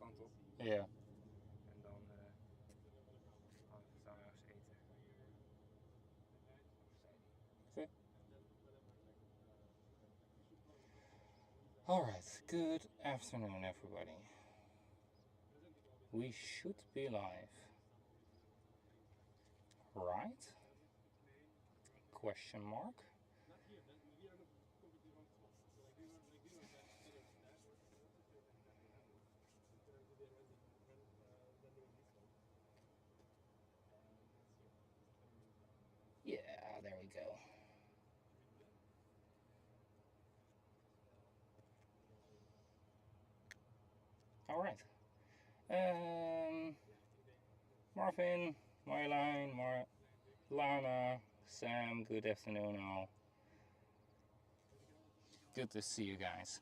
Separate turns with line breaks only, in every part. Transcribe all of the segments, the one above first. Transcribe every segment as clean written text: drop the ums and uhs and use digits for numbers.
kant op.
Ja.
En dan staan we ergens eten.
Okay. Alright, good afternoon everybody. We should be live. Right? Question mark? Yeah, there we go. Alright. Marvin, Marjolein, Lana, Sam, good afternoon all. Good to see you guys.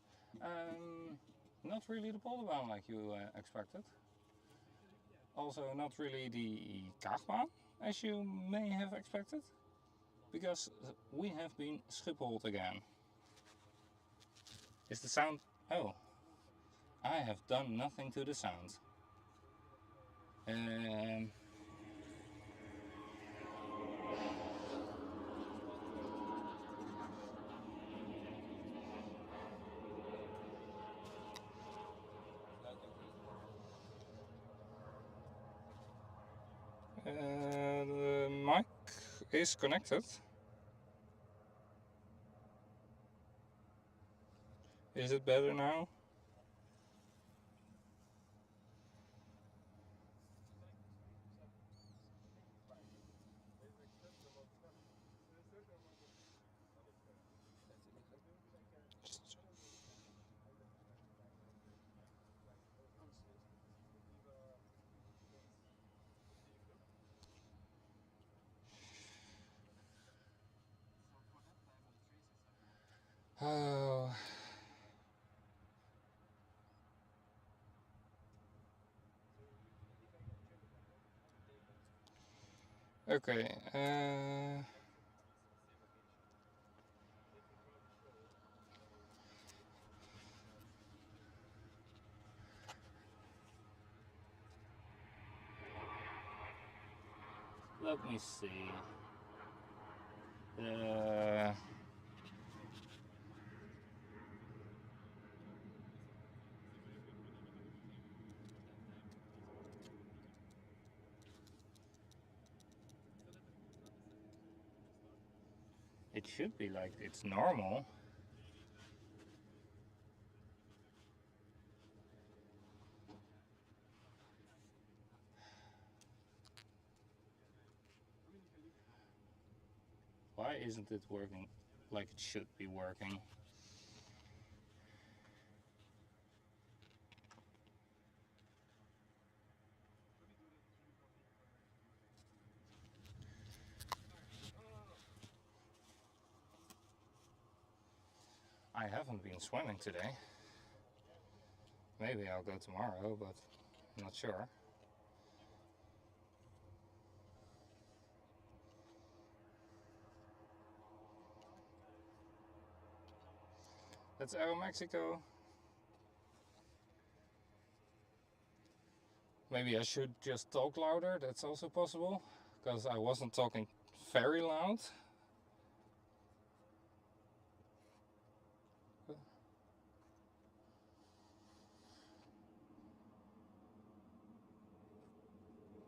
Not really the Polderbaan like you expected. Also not really the Kaagbaan as you may have expected. Because we have been Schiphol again. Is the sound... Oh. I have done nothing to the sound. The mic is connected. Is it better now? Oh. Okay. Let me see. It should be like it's normal. Why isn't it working like it should be working? I haven't been swimming today. Maybe I'll go tomorrow, but I'm not sure. That's Aeromexico. Maybe I should just talk louder, that's also possible, because I wasn't talking very loud.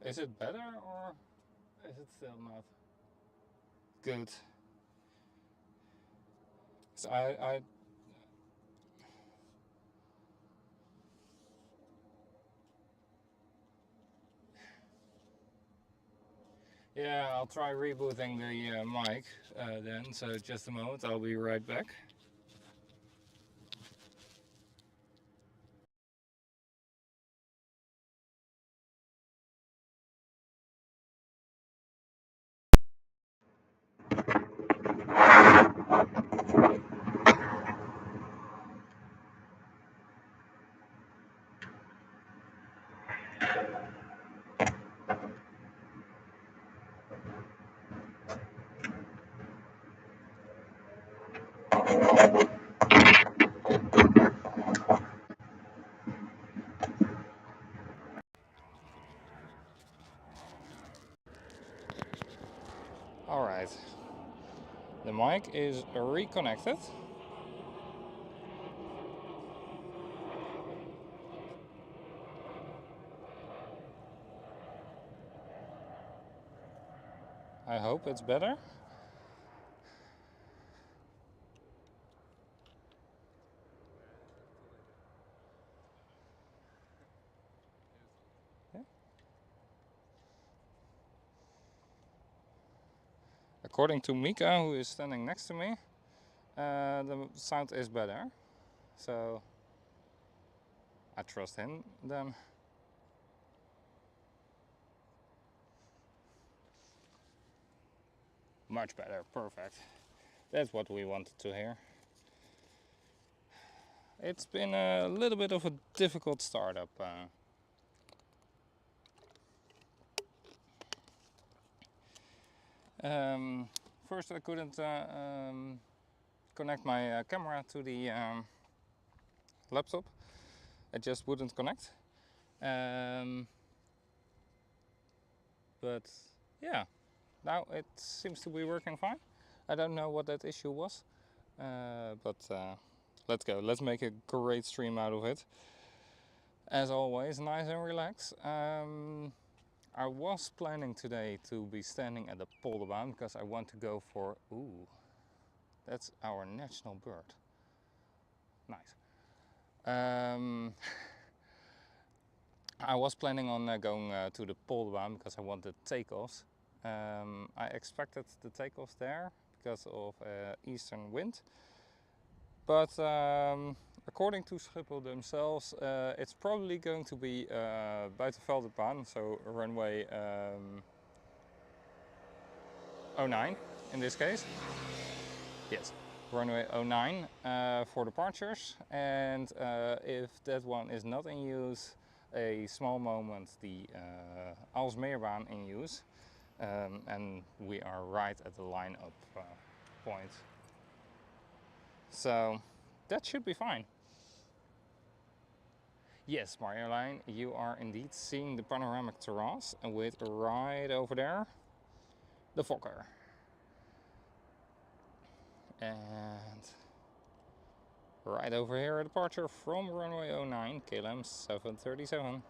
Is it better or is it still not good? So yeah, I'll try rebooting the mic then, so just a moment, I'll be right back. The mic is reconnected. I hope it's better. Yeah. According to Mika, who is standing next to me, the sound is better. So I trust him then. Much better, perfect. That's what we wanted to hear. It's been a little bit of a difficult startup. First I couldn't connect my camera to the laptop. It just wouldn't connect. But yeah, now it seems to be working fine. I don't know what that issue was, but let's go. Let's make a great stream out of it. As always, nice and relaxed. I was planning today to be standing at the Polderbaan because I want to go for, ooh, that's our national bird. Nice. I was planning on going to the Polderbaan because I wanted takeoffs. I expected the takeoffs there because of eastern wind. But according to Schiphol themselves, it's probably going to be Polderbaan, so runway 09 in this case. Yes, runway 09 for departures, and if that one is not in use, a small moment the Aalsmeerbaan in use, and we are right at the line-up point. So that should be fine. Yes, my airline, you are indeed seeing the panoramic terrace with right over there the Fokker. And right over here a departure from runway 09, KLM 737.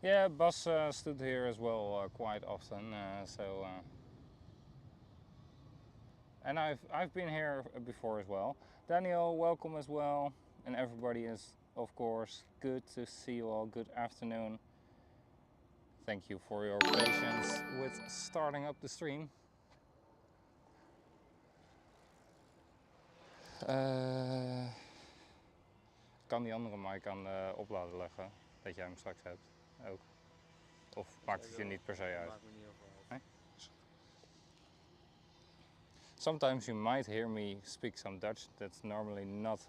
Yeah, Bas stood here as well quite often, and I've been here before as well. Daniel, welcome as well, and everybody is of course good to see you all. Good afternoon. Thank you for your patience with starting up the stream. Kan die andere mic aan de oplader leggen, dat jij hem straks hebt ook? Of maakt het je niet per se uit? Maakt me niet heel veel uit. Nee? Sometimes you might hear me speak some Dutch. That's normally not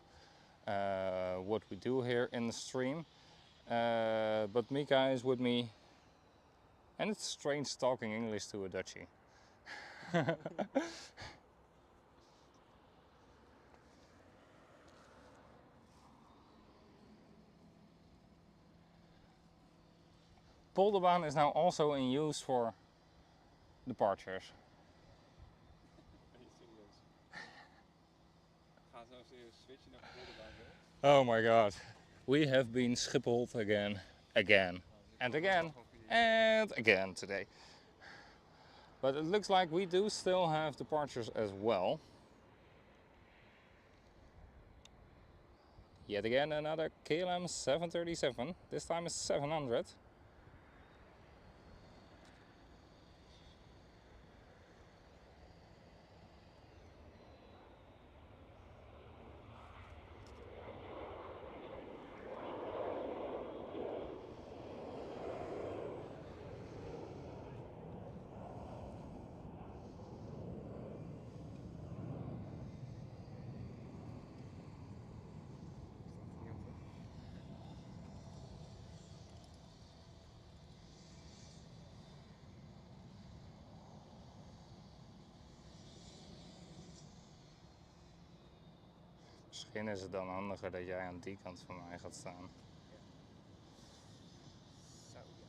what we do here in the stream. But Mika is with me, and it's strange talking English to a Dutchie. Polderbaan is now also in use for departures. Oh my god. We have been Schiphol again, and again, and again today. But it looks like we do still have departures as well. Yet again another KLM 737, this time is 700. Misschien is het dan handiger dat jij aan die kant van mij gaat staan.
Zo, ja.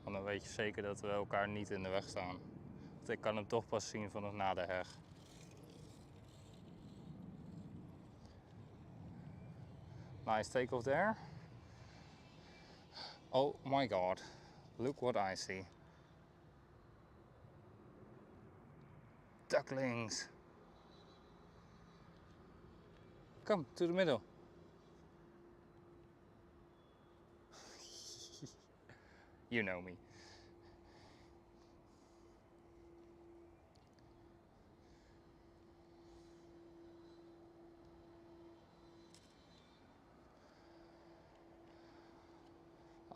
Want dan weet je zeker dat we elkaar niet in de weg staan. Want ik kan hem toch pas zien vanaf na de heg. Nice takeoff there. Oh my god, look what I see. Ducklings. Come to the middle. You know me.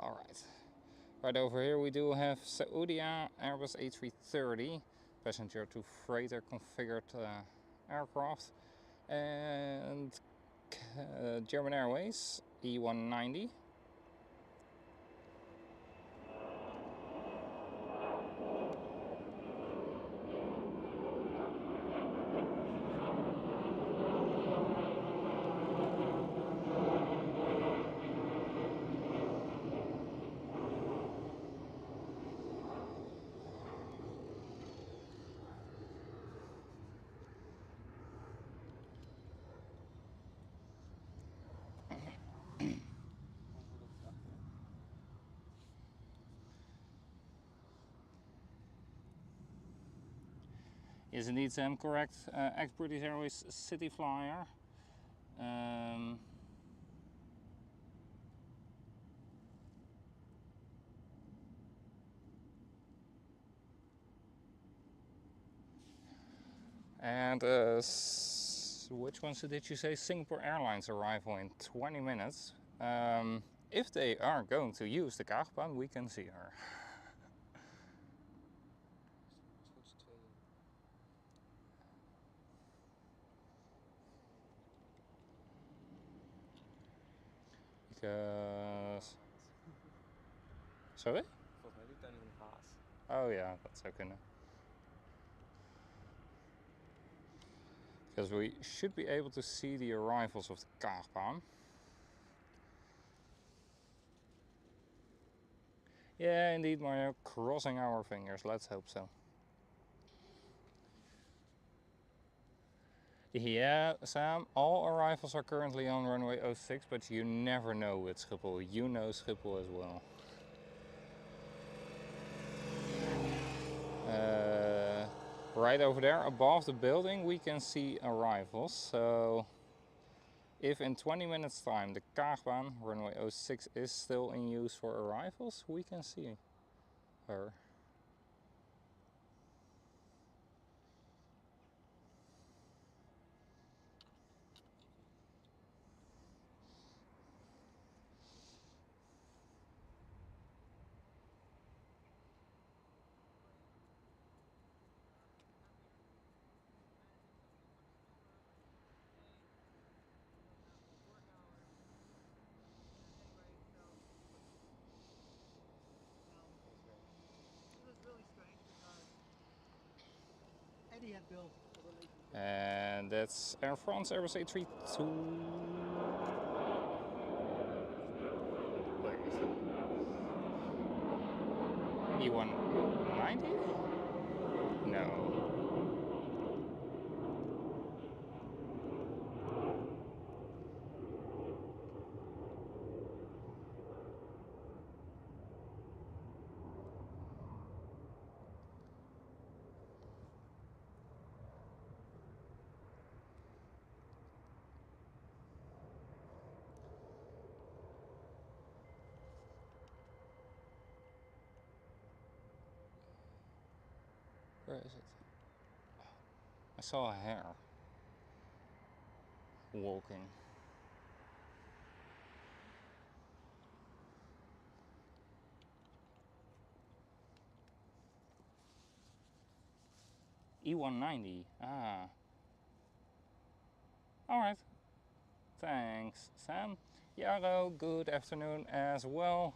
Alright. Right over here we do have Saudia Airbus A330 passenger to freighter configured aircraft, and German Airways E190. Yes, indeed, Sam, correct. Ex-British Airways City Flyer. And which ones did you say? Singapore Airlines arrival in 20 minutes. If they are going to use the Kaagbaan, we can see her. Because... Sorry?
Volgens mij doet daar nu een haas.
Oh ja, dat zou kunnen. Because we should be able to see the arrivals of the Kaagbaan. Yeah, indeed, Mario. Crossing our fingers. Let's hope so. Yeah, Sam, all arrivals are currently on runway 06, but you never know with Schiphol. You know Schiphol as well. Right over there, above the building, we can see arrivals. So, if in 20 minutes time the Kaagbaan, runway 06, is still in use for arrivals, we can see her. And that's Air France Airbus A320. Where is it? E190? No. Where is it? I saw a hare walking. E190. Ah. Alright. Thanks, Sam. Yaro, good afternoon as well.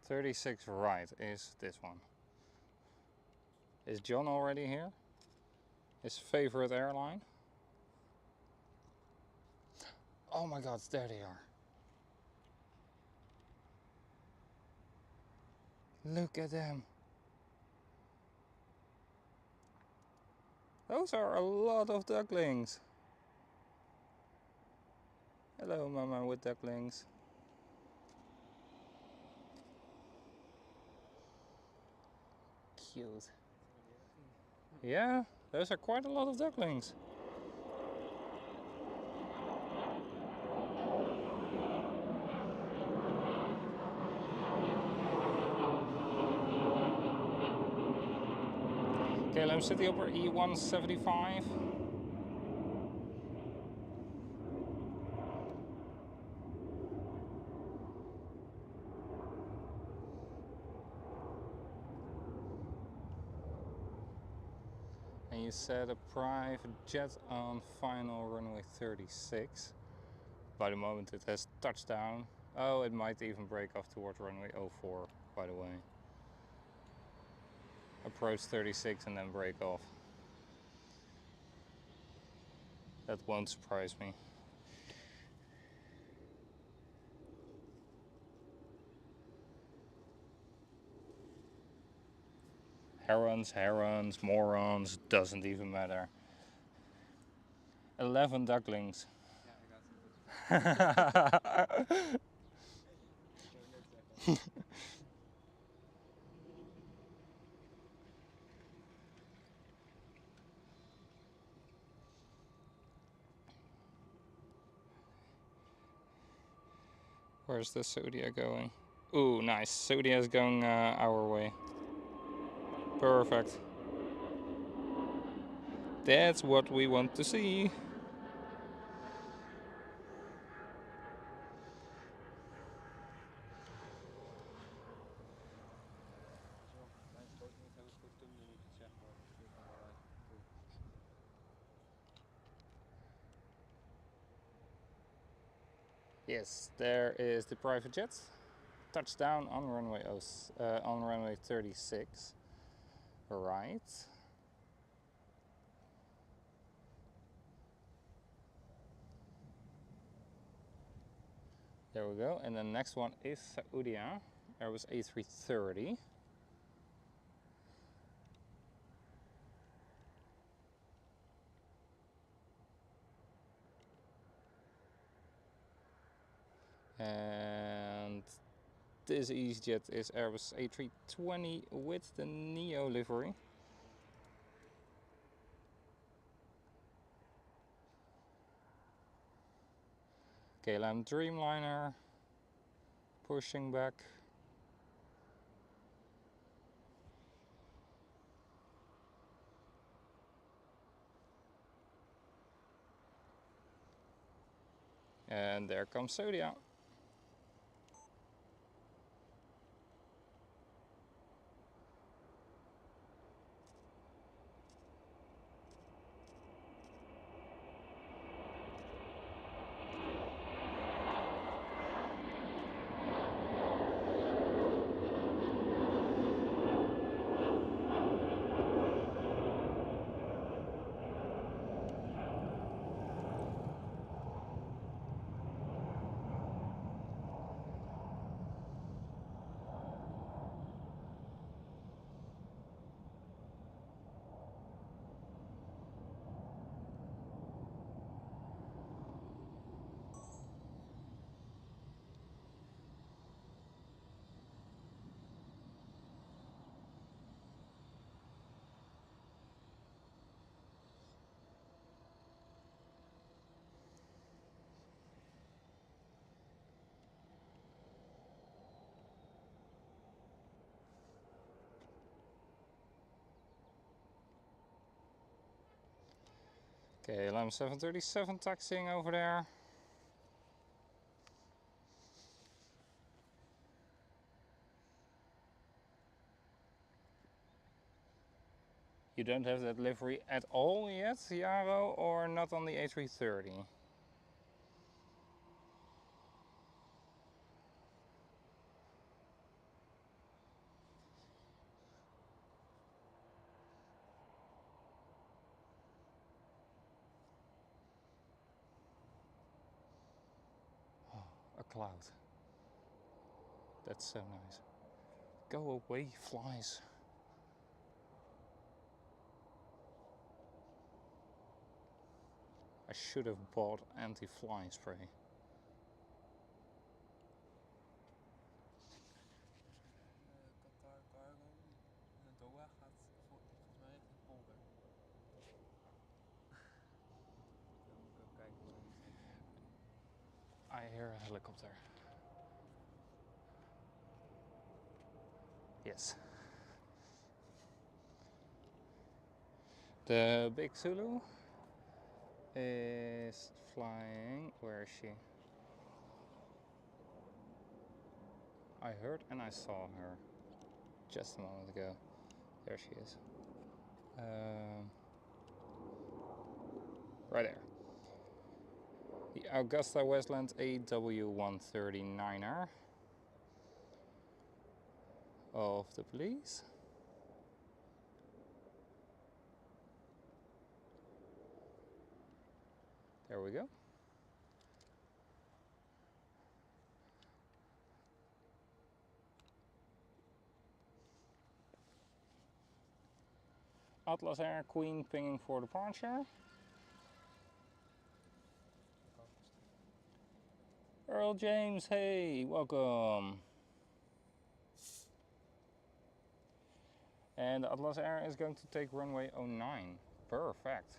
36 right is this one. Is John already here? His favorite airline? Oh my god, there they are. Look at them. Those are a lot of ducklings. Hello, mama with ducklings. Cute. Yeah, those are quite a lot of ducklings. KLM City Hopper E175. And you said a private jet on final runway 36. By the moment it has touchdown. Oh, it might even break off towards runway 04, by the way. Approach 36 and then break off. That won't surprise me. Herons, morons, doesn't even matter. 11 ducklings. Yeah, I got some. Where's the Saudia going? Ooh, nice. Saudia is going our way. Perfect. That's what we want to see. Yes, there is the private jet. Touchdown on runway 36. Right. There we go. And the next one is Saudia. Airbus A330. And this EasyJet is Airbus A320 with the Neo livery. KLM Dreamliner pushing back. And there comes Saudia. KLM 737 taxiing over there. You don't have that livery at all yet, Jaro, or not on the A330? cloud. That's so nice. Go away, flies. I should have bought anti-fly spray.
Qatar Cargo, Doha gaat volgens mij richting Polder. Dan moet ik ook kijken waar die zijn.
I hear a helicopter. Yes. The big Zulu is flying. Where is she? I heard and I saw her just a moment ago. There she is. Right there. The Augusta Westland AW139er of the police. There we go. Atlas Air Queen pinging for departure. Earl James, hey, welcome. And Atlas Air is going to take runway 09. Perfect.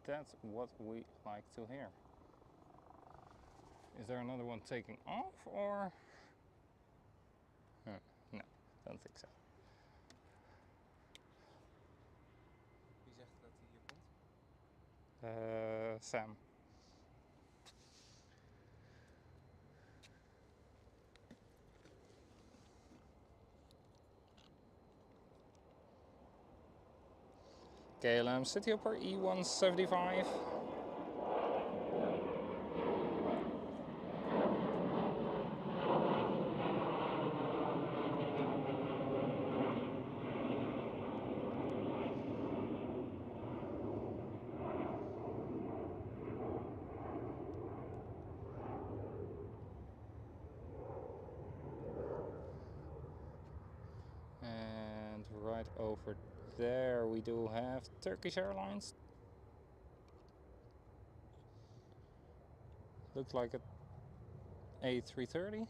That's what we like to hear. Is there another one taking off or? No, don't think so.
Wie zegt dat hij hier komt?
Sam. KLM City Hopper E175. And right over there we do have Turkish Airlines. Looks like an A330.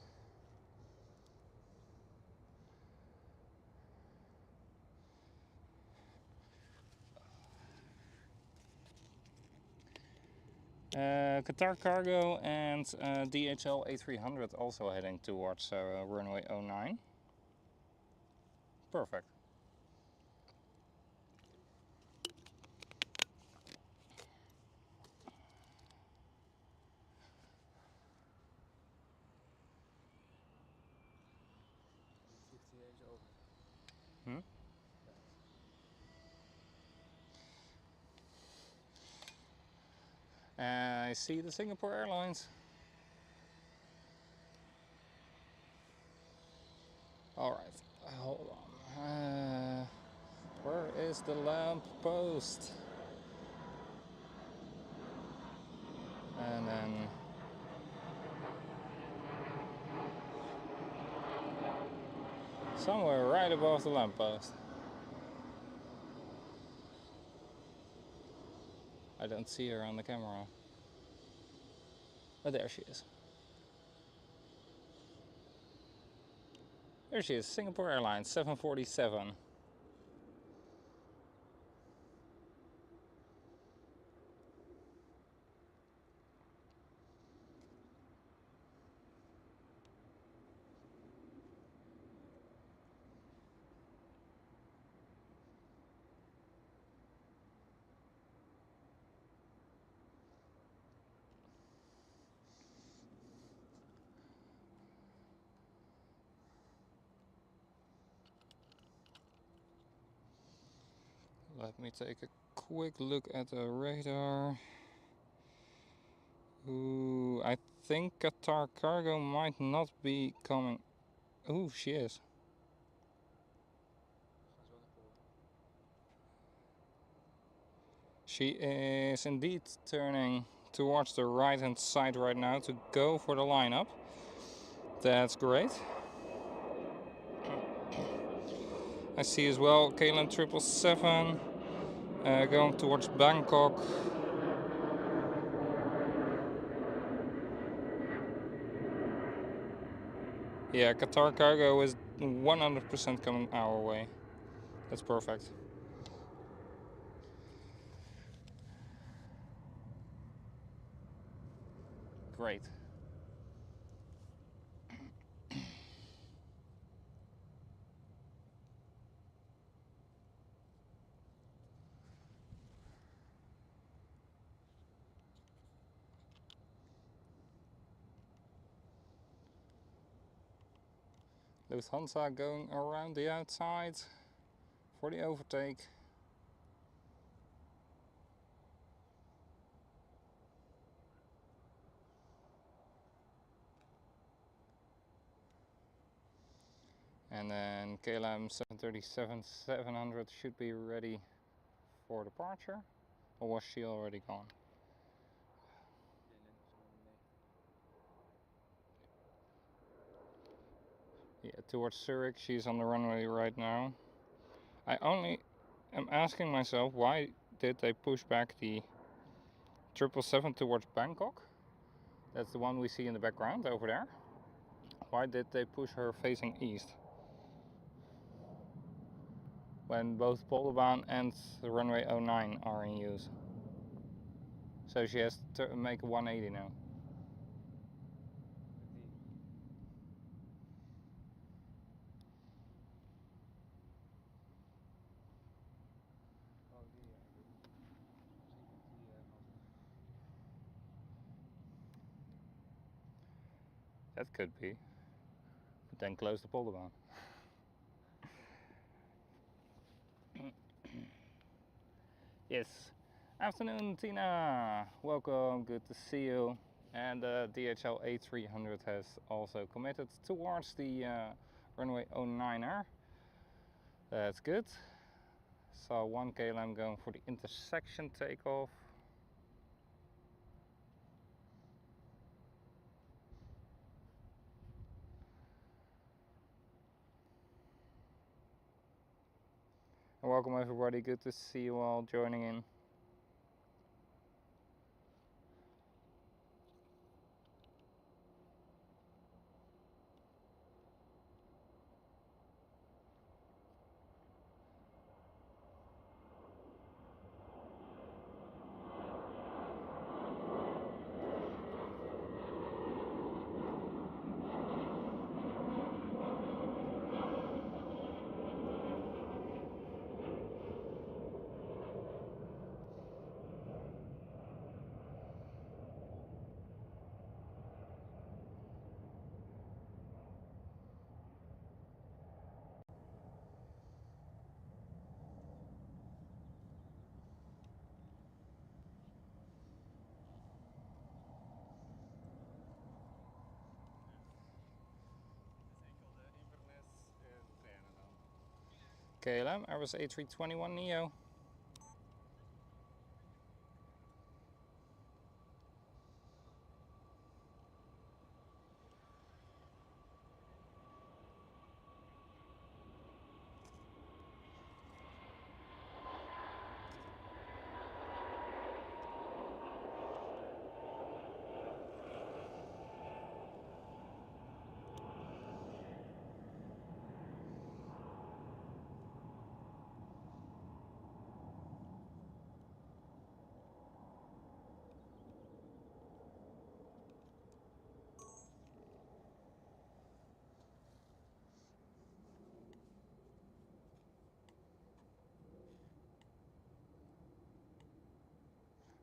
Qatar Cargo and DHL A300 also heading towards runway 09. Perfect.
Vliegt hij eens over?
I see the Singapore Airlines. Alright, hold on. Where is the lamp post? And then somewhere right above the lamp post. I don't see her on the camera. Oh, there she is. There she is, Singapore Airlines 747. Let me take a quick look at the radar. Ooh, I think Qatar Cargo might not be coming. Ooh, she is. She is indeed turning towards the right hand side right now to go for the lineup. That's great. I see as well KLM 777 going towards Bangkok. Yeah, Qatar cargo is 100% coming our way. That's perfect. Great. Lufthansa going around the outside for the overtake. And then KLM 737-700 should be ready for departure. Or was she already gone? Yeah, towards Zurich. She's on the runway right now. I only am asking myself, why did they push back the 777 towards Bangkok? That's the one we see in the background over there. Why did they push her facing east? When both Polderbaan and the runway 09 are in use. So she has to make a 180 now. That could be. But then close the Polderbaan. Yes. Afternoon, Tina. Welcome. Good to see you. And the DHL A300 has also committed towards the runway 09er. That's good. Saw one KLM going for the intersection takeoff. And welcome everybody. Good to see you all joining in. KLM, Airbus A321neo.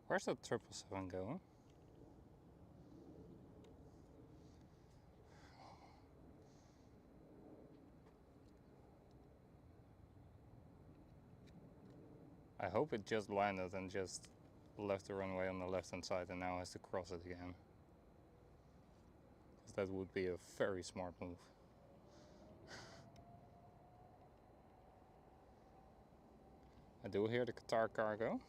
Where's that 777 going? I hope it just landed and just left the runway on the left hand side and now has to cross it again. Because that would be a very smart move. I do hear the Qatar cargo.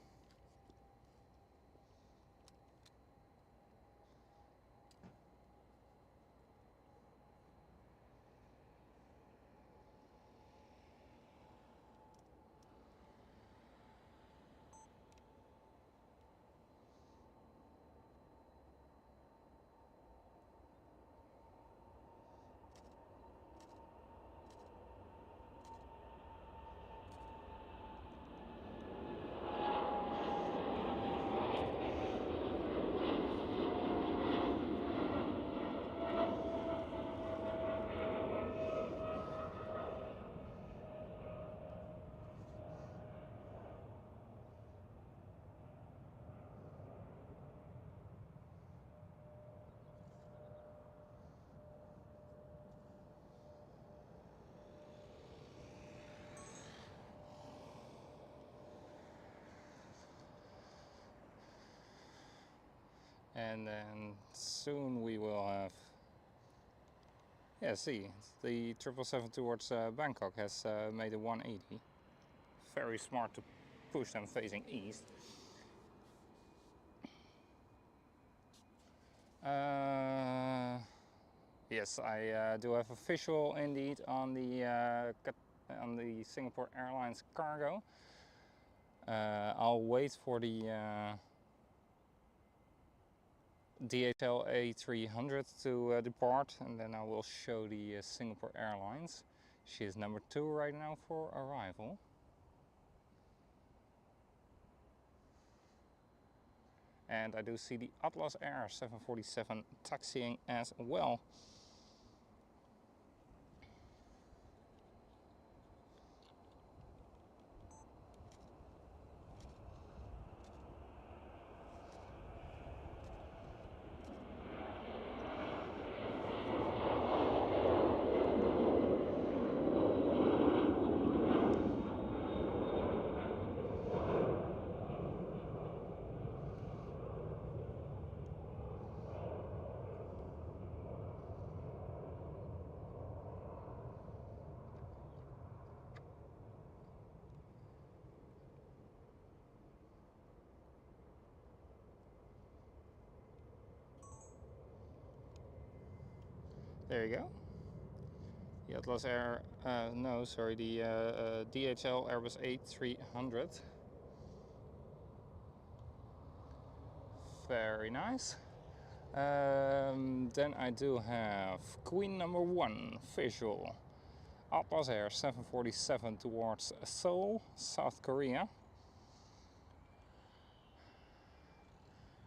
And then soon we will have, yeah, see, the 777 towards Bangkok has made a 180. Very smart to push them facing east. Yes, I do have a visual indeed on the Singapore Airlines cargo. I'll wait for the DHL A300 to depart, and then I will show the Singapore Airlines. She is number 2 right now for arrival. And I do see the Atlas Air 747 taxiing as well. There you go. The Atlas Air, no, sorry, the DHL Airbus A300. Very nice. Then I do have Queen number 1 visual. Atlas Air 747 towards Seoul, South Korea.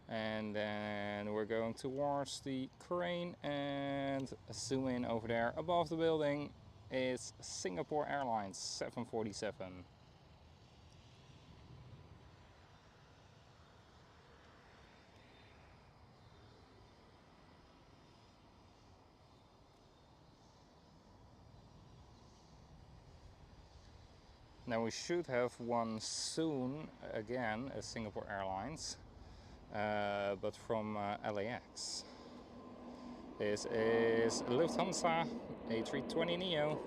And then we're going towards the crane and zoom in over there. Above the building is Singapore Airlines 747. Now we should have one soon again, as Singapore Airlines, but from LAX. This is Lufthansa A320neo.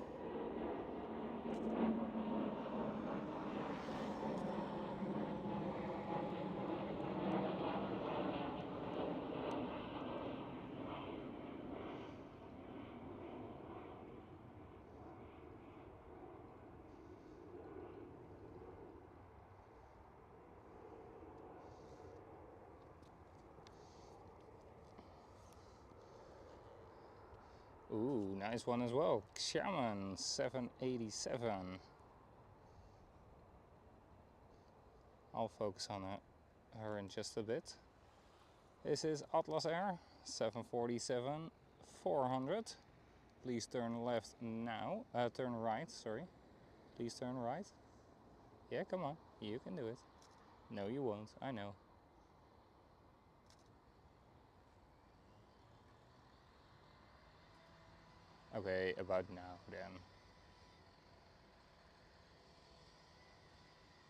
Ooh, nice one as well. Xiamen 787. I'll focus on her in just a bit. This is Atlas Air 747 400. Please turn left now. Turn right, sorry. Please turn right. Yeah, come on. You can do it. No, you won't. I know. Okay, about now then.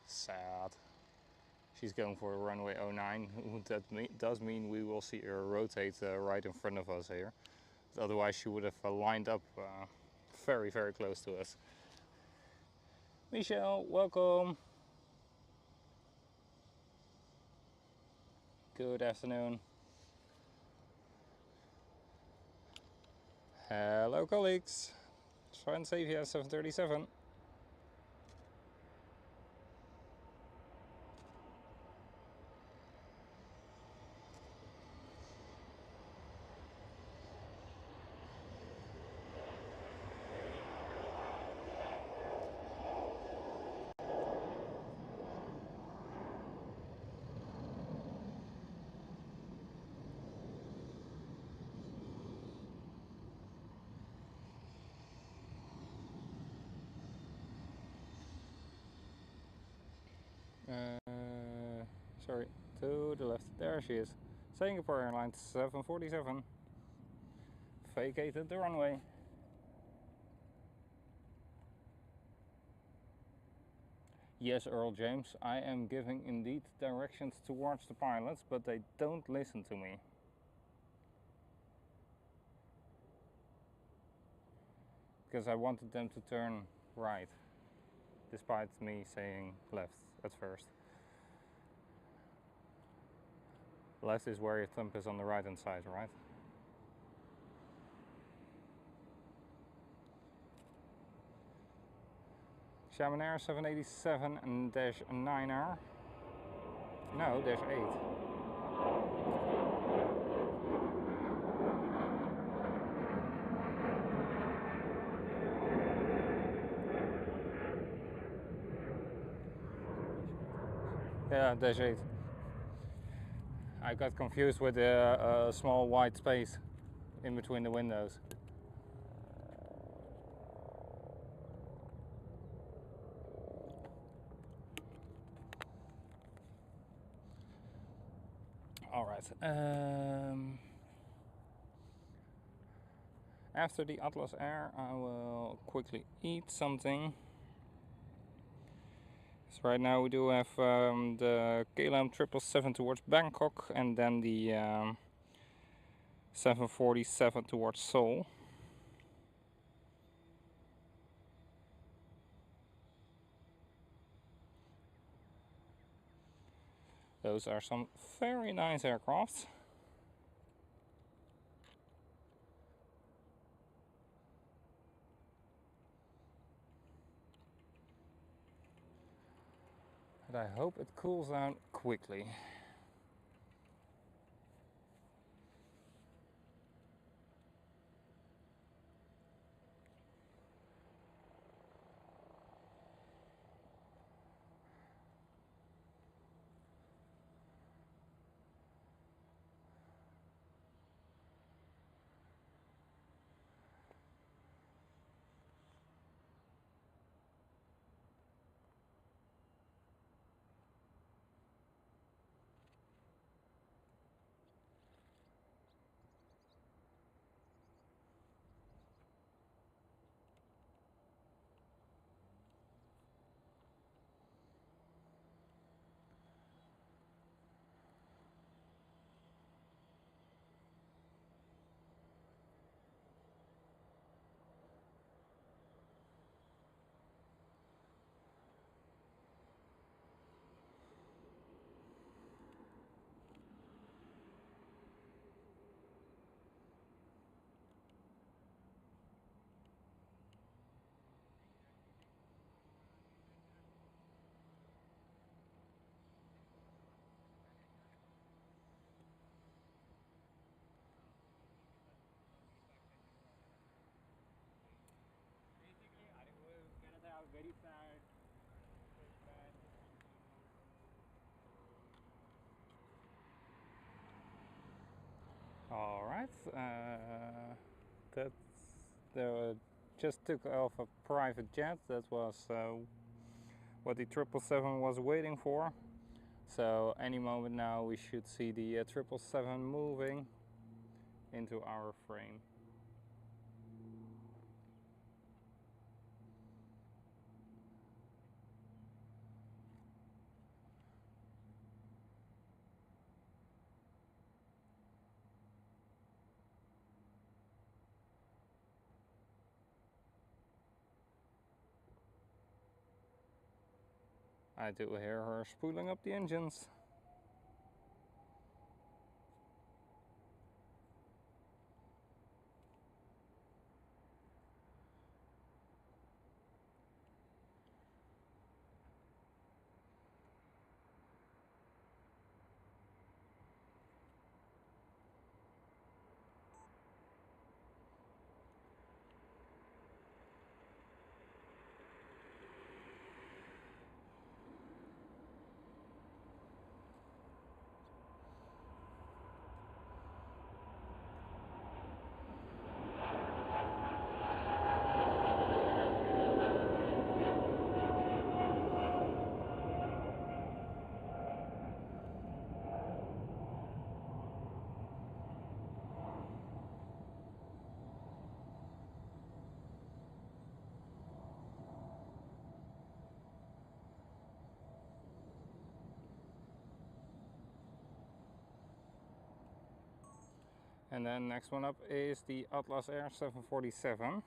Sad. She's going for a runway 09. That does mean we will see her rotate right in front of us here. Otherwise she would have lined up very, very close to us. Michelle, welcome. Good afternoon. Hello colleagues. Transavia 737. Sorry, to the left. There she is. Singapore Airlines 747. Vacated the runway. Yes, Earl James, I am giving indeed directions towards the pilots, but they don't listen to me. Because I wanted them to turn right, despite me saying left at first. Left is where your thumb is on the right hand side, right? Xiamen Air 787 and -9R. No, -8. Yeah, -8. I got confused with a small white space in between the windows. Alright. After the Atlas Air, I will quickly eat something. So right now we do have the KLM 777 towards Bangkok and then the 747 towards Seoul. Those are some very nice aircrafts. But I hope it cools down quickly.
Very sad.
Alright, that just took off a private jet. That was what the 777 was waiting for. So any moment now we should see the 777 moving into our frame. I do hear her spooling up the engines. And then next one up is the Atlas Air 747.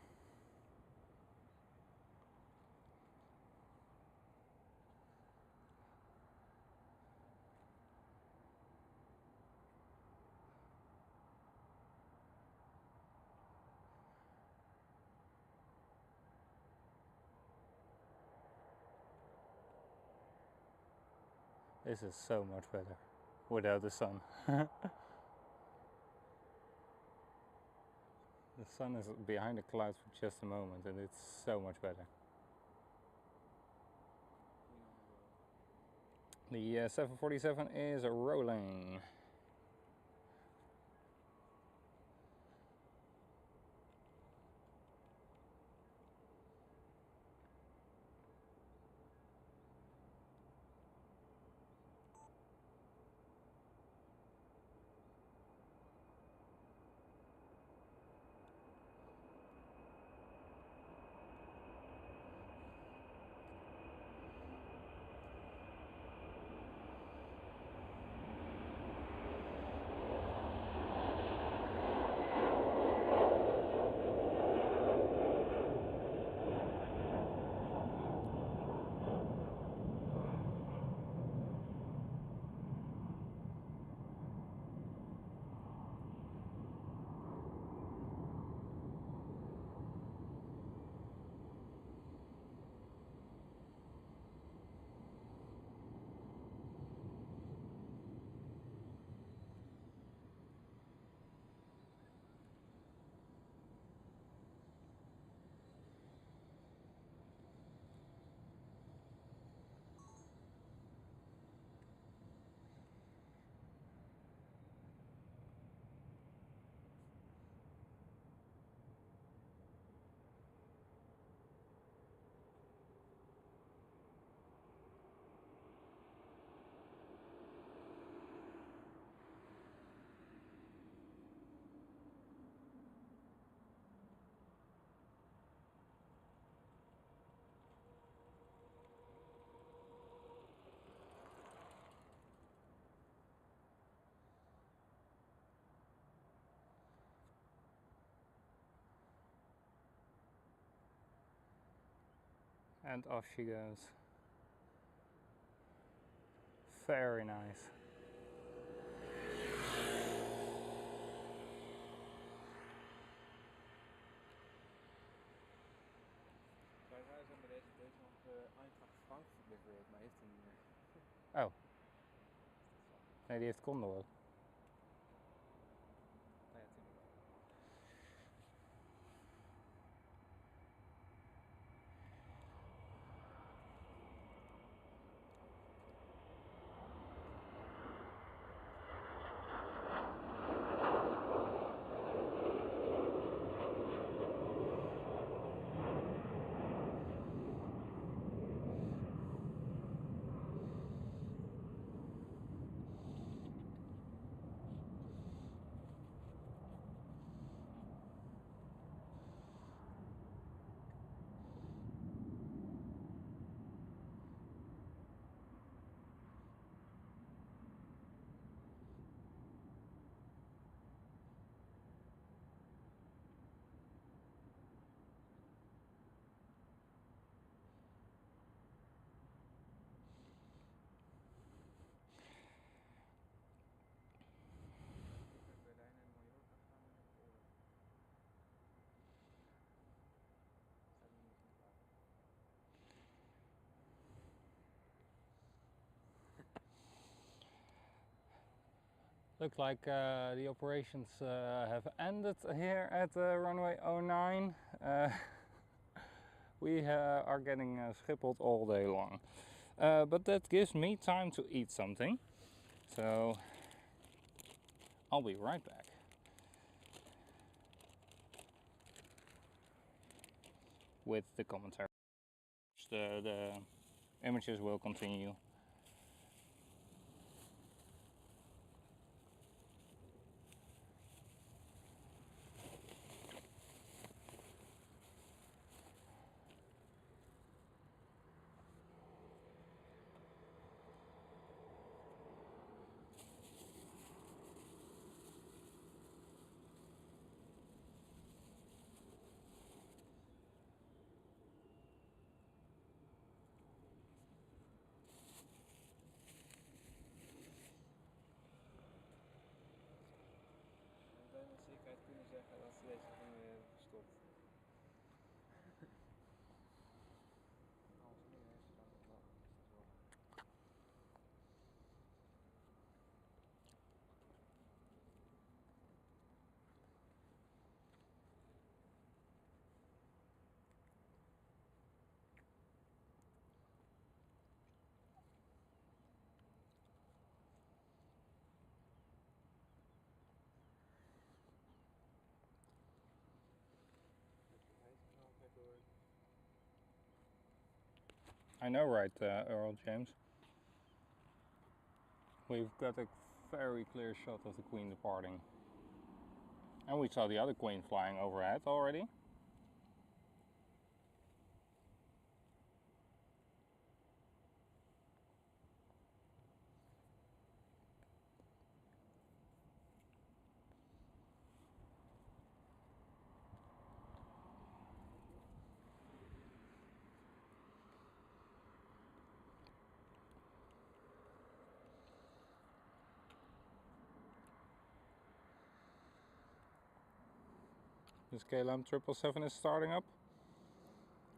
This is so much better without the sun. The sun is behind the clouds for just a moment and it's so much better. The 747 is rolling. And off she goes. Very nice.
Wij zijn met deze nog Eintracht Frankfurt livery, maar heeft hij niet meer.
Oh. Nee, die heeft Condor.
Nou ja, natuurlijk wel.
Looks like the operations have ended here at runway 09. We are getting Schiphol all day long. But that gives me time to eat something. So I'll be right back. With the commentary. The images will continue.
zeggen dat ze deze ding weer hebben gestopt. Als meer is dan nog wel.
I know, right, Earl James? We've got a very clear shot of the Queen departing. And we saw the other Queen flying overhead already. This KLM 777 is starting up,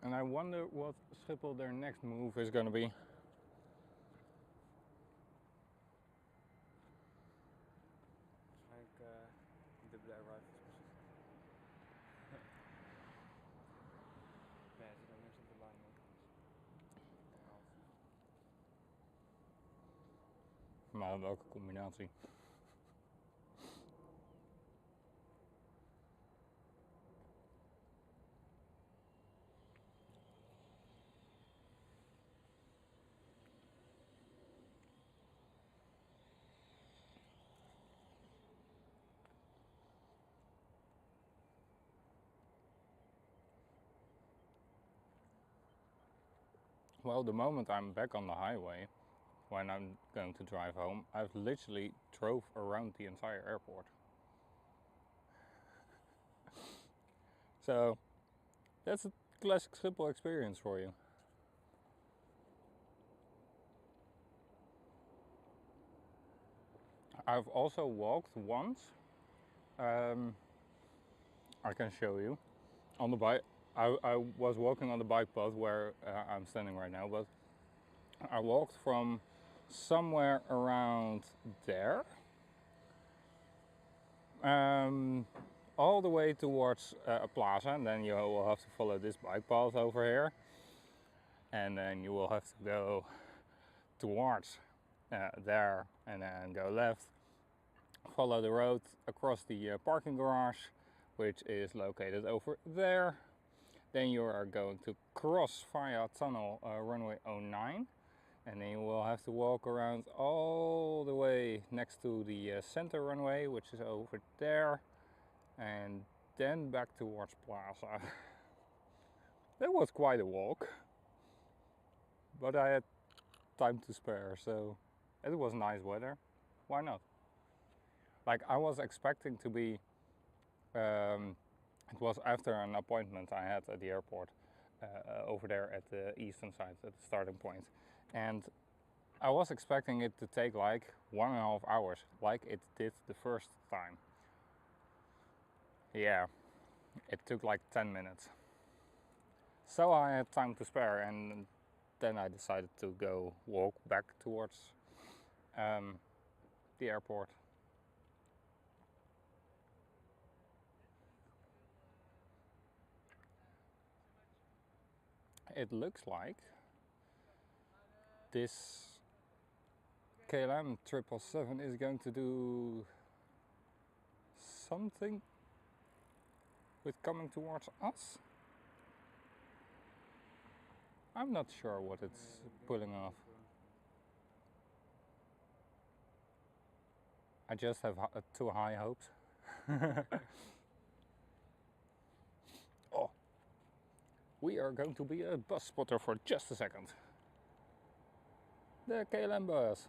and I wonder what Schiphol their next move is going to be.
Waarschijnlijk dubbele arrivals precies. Nee, ze zijn eerst op de lijn ook.
Maar welke combinatie? Well, the moment I'm back on the highway, when I'm going to drive home, I've literally drove around the entire airport. So, that's a classic Schiphol experience for you. I've also walked once, I can show you, on the bike. I was walking on the bike path where I'm standing right now, but I walked from somewhere around there all the way towards a plaza, and then you will have to follow this bike path over here, and then you will have to go towards there and then go left, follow the road across the parking garage, which is located over there. Then you are going to cross via tunnel runway 09, and then you will have to walk around all the way next to the center runway, which is over there, and then back towards Plaza. That was quite a walk, but I had time to spare, so it was nice weather. Why not? Like, I was expecting to be it was after an appointment I had at the airport over there at the eastern side, at the starting point. And I was expecting it to take like 1.5 hours, like it did the first time. Yeah, it took like 10 minutes. So I had time to spare, and then I decided to go walk back towards the airport. It looks like this KLM 777 is going to do something with coming towards us. I'm not sure what it's pulling off. I just have too high hopes. Oh, we are going to be a bus spotter for just a second. The KLM bus.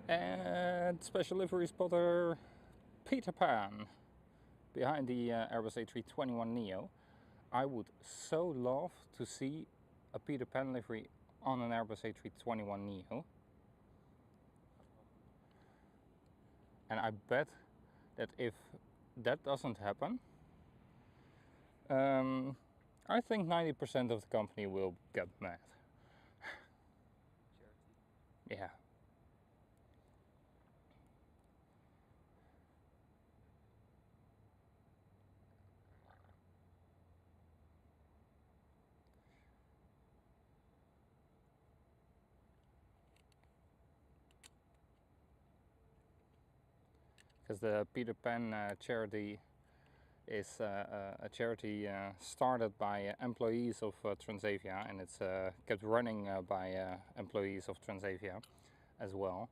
And special livery spotter Peter Pan behind the Airbus A321neo. I would so love to see a Peter Pan livery on an Airbus A321neo. And I bet that if that doesn't happen, I think 90% of the company will get mad. Yeah. Because the Peter Pan charity is a charity started by employees of Transavia, and it's kept running by employees of Transavia as well.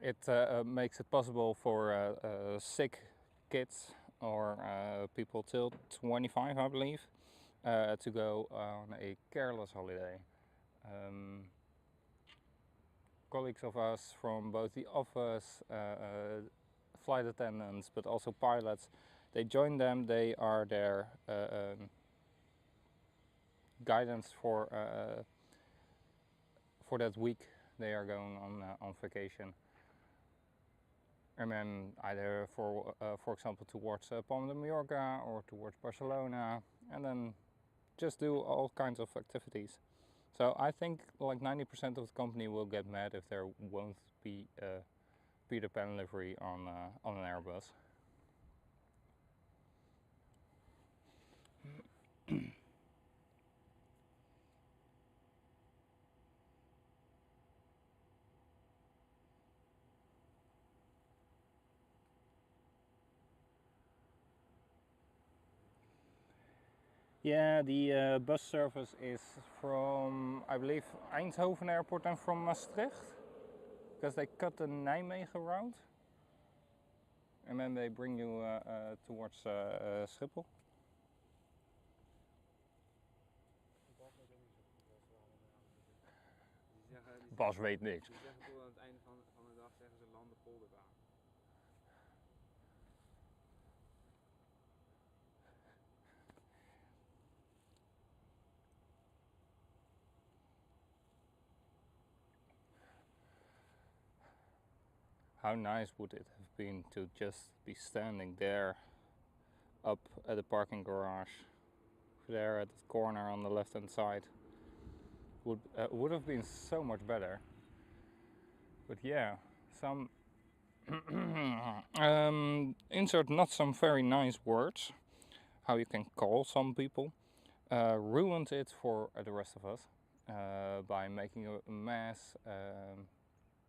It makes it possible for sick kids or people till 25, I believe, to go on a careless holiday. Colleagues of us from both the office, flight attendants, but also pilots, they join them. They are their guidance for that week they are going on vacation. And then either for example towards Palma de Mallorca or towards Barcelona, and then just do all kinds of activities. So I think like 90% of the company will get mad if there won't be a Peter Pan livery on an Airbus. Yeah, the bus service is from, I believe, Eindhoven Airport and from Maastricht, because they cut the Nijmegen route, and then they bring you towards Schiphol. Bas weet niks.
Die zeggen tot aan het einde van de dag zeggen ze landen Polderbaan.
How nice would it have been to just be standing there up at the parking garage, there at the corner on the left hand side. Would have been so much better. But yeah, some insert not some very nice words, how you can call some people, ruined it for the rest of us by making a mess,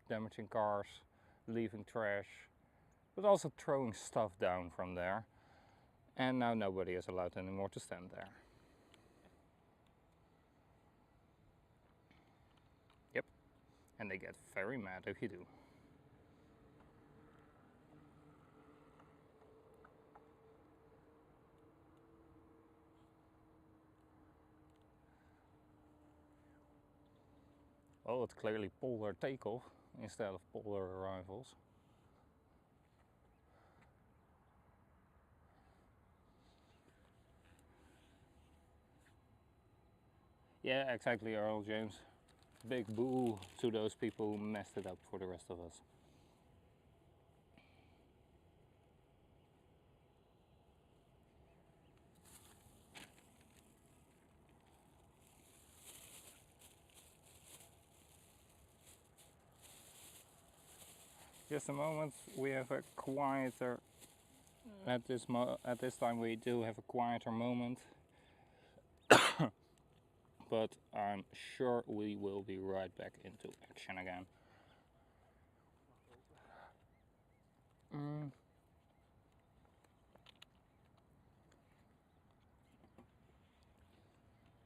damaging cars, leaving trash, but also throwing stuff down from there. And now nobody is allowed anymore to stand there. Yep, and they get very mad if you do. Well, it's clearly polar takeoff instead of polar arrivals. Yeah, exactly, Earl James. Big boo to those people who messed it up for the rest of us. Just a moment, we have a quieter, at this time we do have a quieter moment. But I'm sure we will be right back into action again.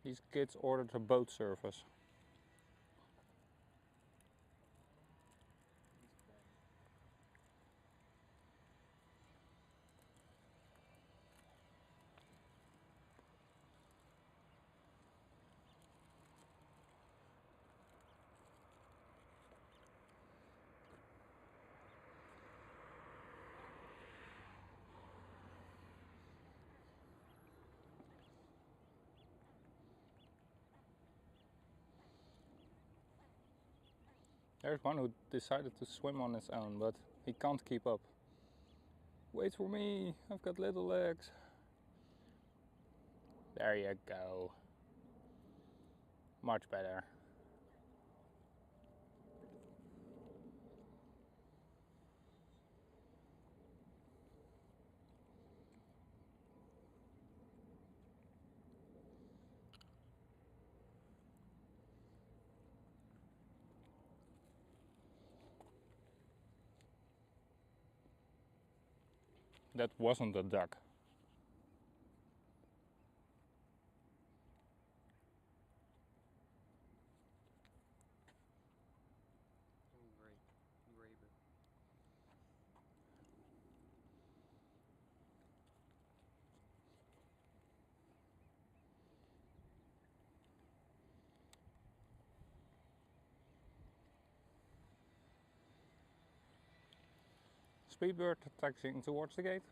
These kids ordered a boat service. There's one who decided to swim on his own, but he can't keep up. Wait for me, I've got little legs. There you go. Much better. That wasn't a duck. Speedbird taxiing towards the gate.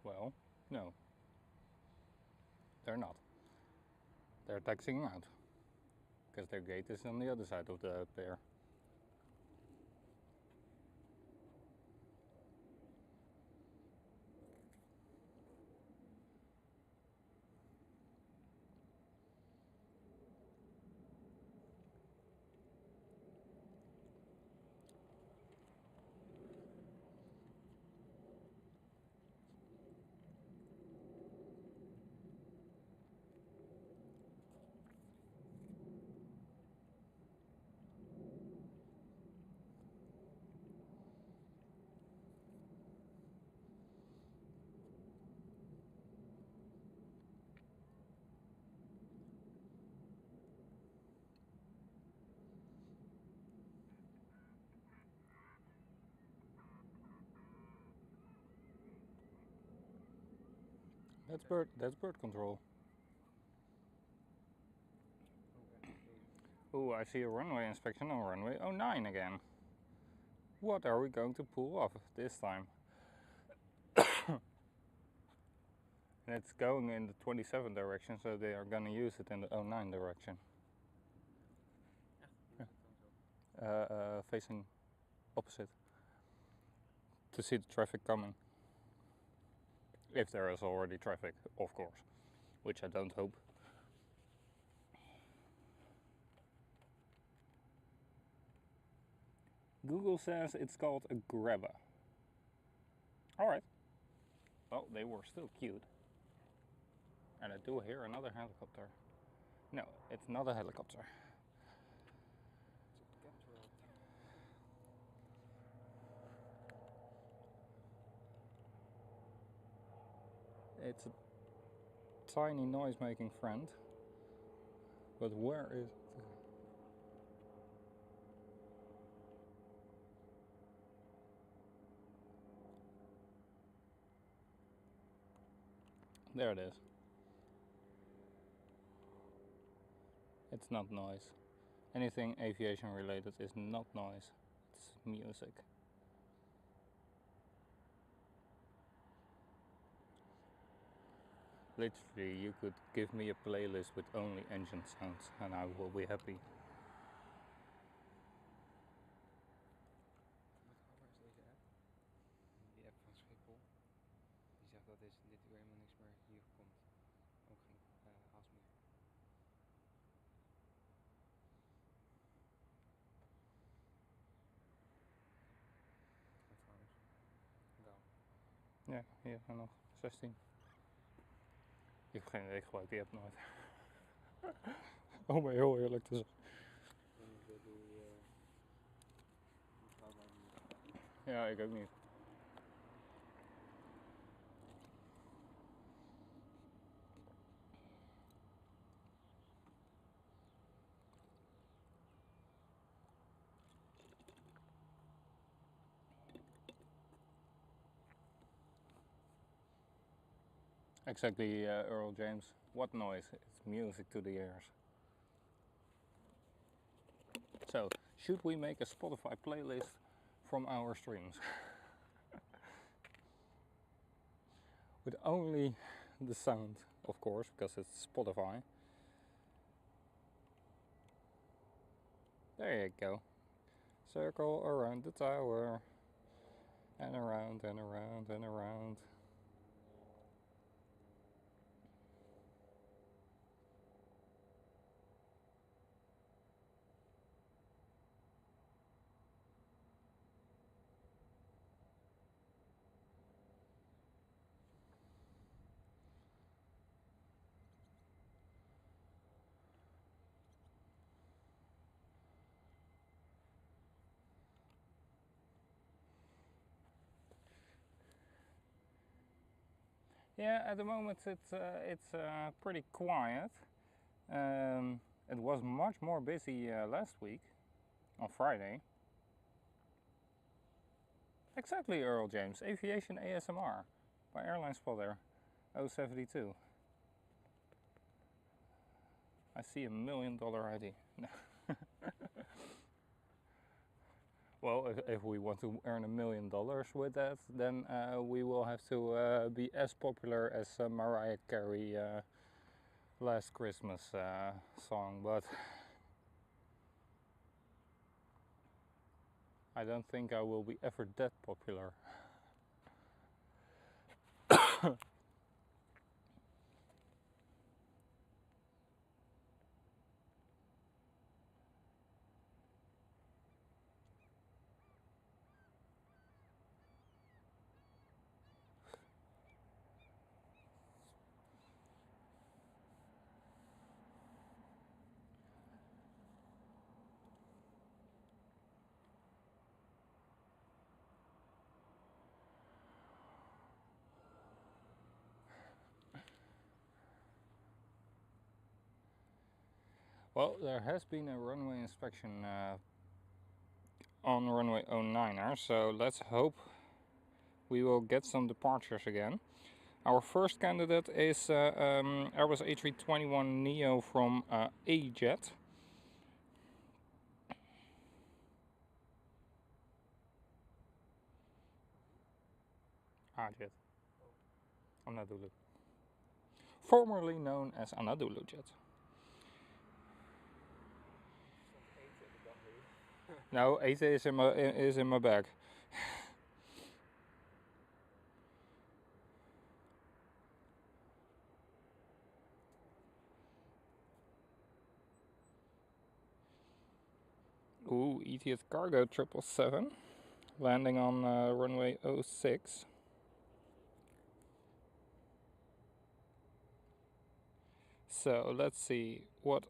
Well, no. They're not. They're taxiing out. Because their gate is on the other side of the pier. That's bird control. Oh, I see a runway inspection on runway 09 again. What are we going to pull off this time? And it's going in the 27 direction, so they are going to use it in the 09 direction. Facing opposite. To see the traffic coming. If there is already traffic, of course. Which I don't hope. Google says it's called a grabber. Alright. Well, they were still cute. And I do hear another helicopter. No, it's not a helicopter. It's a tiny noise-making friend. But where is it? There it is. It's not noise. Anything aviation related is not noise. It's music. Literally, you could give me a playlist with only engine sounds and I will be happy.
Wat grappig is deze app. Die app van Schiphol. Die zegt dat dit helemaal niks meer hier komt. Ook geen as meer. En trouwens, wel.
Ja, hier gaan nog 16. Ik heb geen idee, ik gebruik die app nooit. Om heel eerlijk te zijn. Ja, ik ook niet. Exactly, Earl James. What noise? It's music to the ears. So, should we make a Spotify playlist from our streams? With only the sound, of course, because it's Spotify. There you go. Circle around the tower. And around and around and around. Yeah, at the moment it's pretty quiet. It was much more busy last week, on Friday. Exactly, Earl James. Aviation ASMR by Airlinespotter072. I see $1 million ID. Well, if we want to earn $1 million with that, then we will have to be as popular as Mariah Carey last Christmas song, but I don't think I will be ever that popular. Well, there has been a runway inspection on runway 09er, so let's hope we will get some departures again. Our first candidate is Airbus A321neo from AJet. AJet. Anadolu. Formerly known as Anadolu Jet. No, 8 is in my bag. Ooh, EHAM Cargo 777, landing on runway 06. So let's see what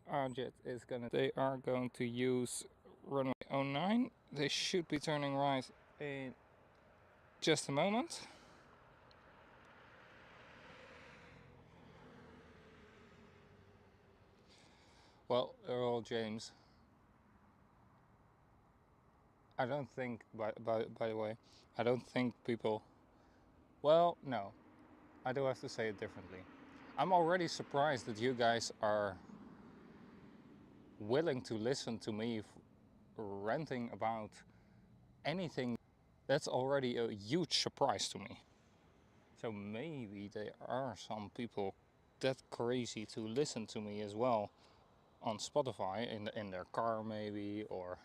AJet is gonna. They are going to use runway 09. They should be turning right in just a moment. Well, Earl James, I don't think, by the way, I don't think people, well, no, I do have to say it differently. I'm already surprised that you guys are willing to listen to me ranting about anything. That's already a huge surprise to me. So maybe there are some people that crazy to listen to me as well on Spotify in their car maybe, or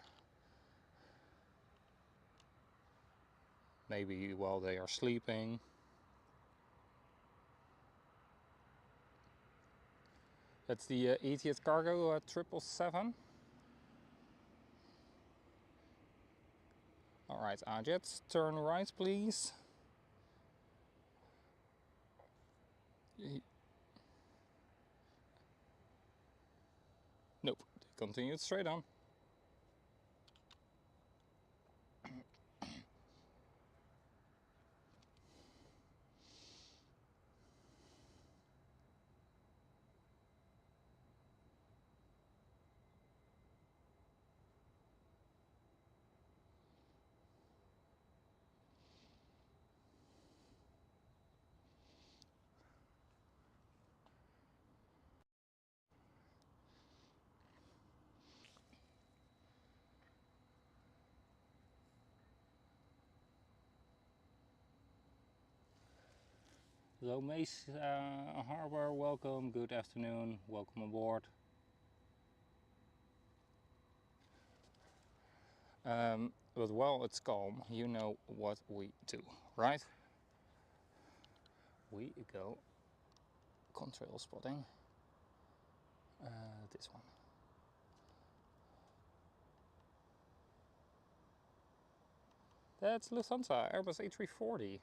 maybe while they are sleeping. That's the EHAM Cargo 777. Alright, AJet, turn right please. Nope, continued straight on. Romees Harbor, welcome, good afternoon, welcome aboard. But while it's calm, you know what we do, right? We go contrail spotting. This one. That's Lufthansa, Airbus A340.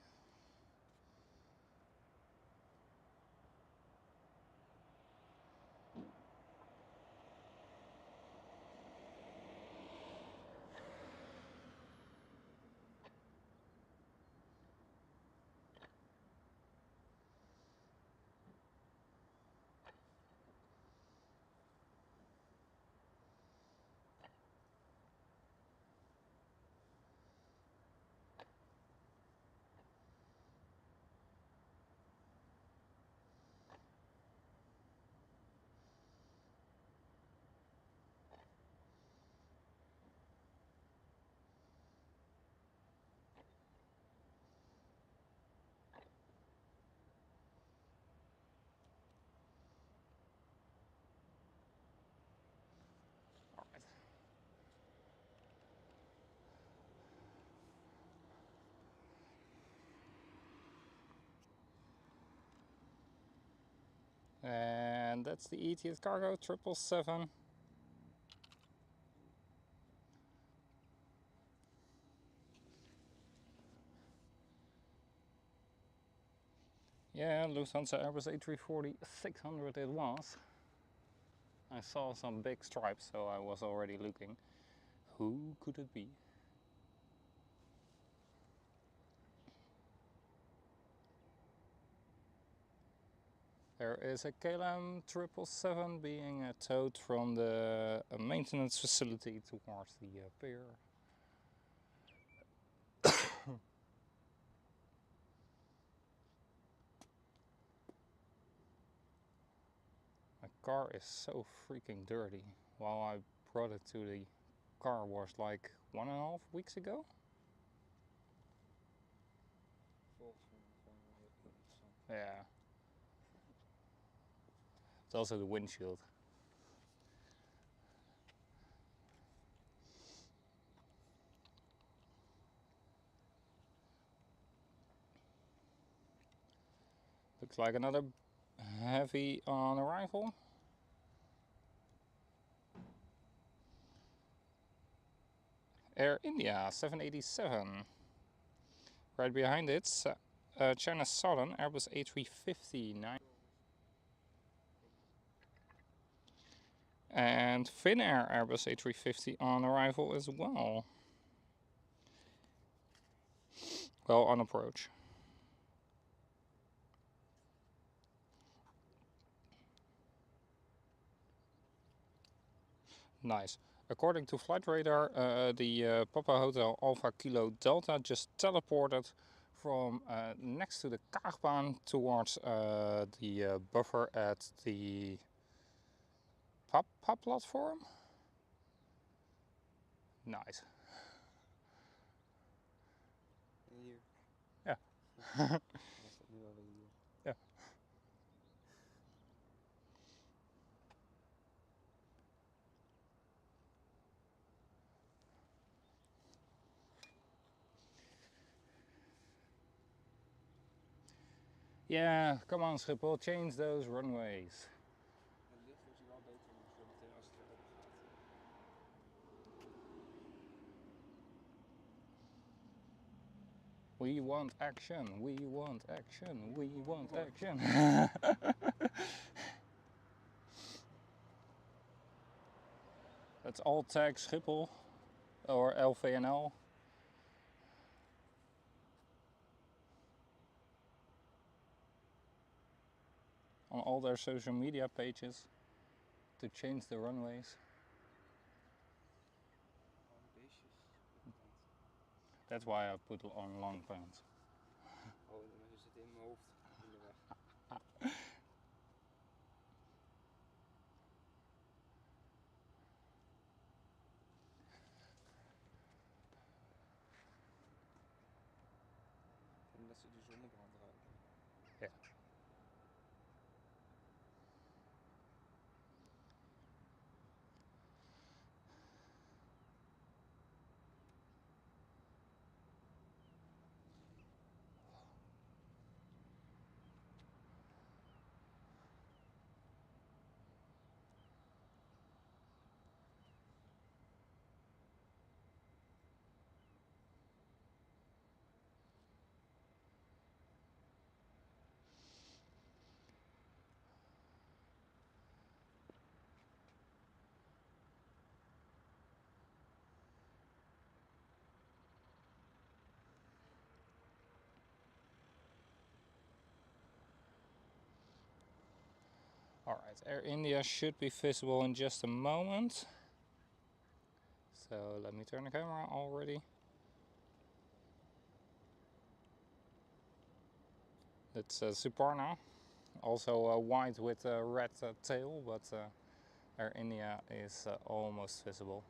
And that's the ETS cargo 777. Yeah, Lufthansa Airbus A340-600 it was. I saw some big stripes, so I was already looking. Who could it be? There is a KLM 777 being towed from the maintenance facility towards the pier. My car is so freaking dirty. While I brought it to the car wash like 1.5 weeks ago. Yeah. It's also the windshield. Looks like another heavy on arrival. Air India 787. Right behind it, China Southern Airbus A350-9. And Finnair Airbus A350 on arrival as well. Well, on approach. Nice. According to flight radar, the Papa Hotel Alpha Kilo Delta just teleported from next to the Kaagbaan towards the buffer at the Papa platform. Nice.
Hier.
Ja.
Was dat nu alweer hier?
Ja. Yeah, come on Schiphol, change those runways.
Het licht wordt hier wel beter zo meteen als het weer open gaat.
We want action, we want action, we want action. That's all tag Schiphol or LVNL. On all their social media pages to change the runways.
Al die beestjes.
That's why I put on long pants.
Oh, maar ze zitten in mijn hoofd in de weg. En dat ze de zonnebrand ruiken.
Ja. Alright, Air India should be visible in just a moment. So let me turn the camera already. It's Suparna, also white with a red tail, but Air India is almost visible.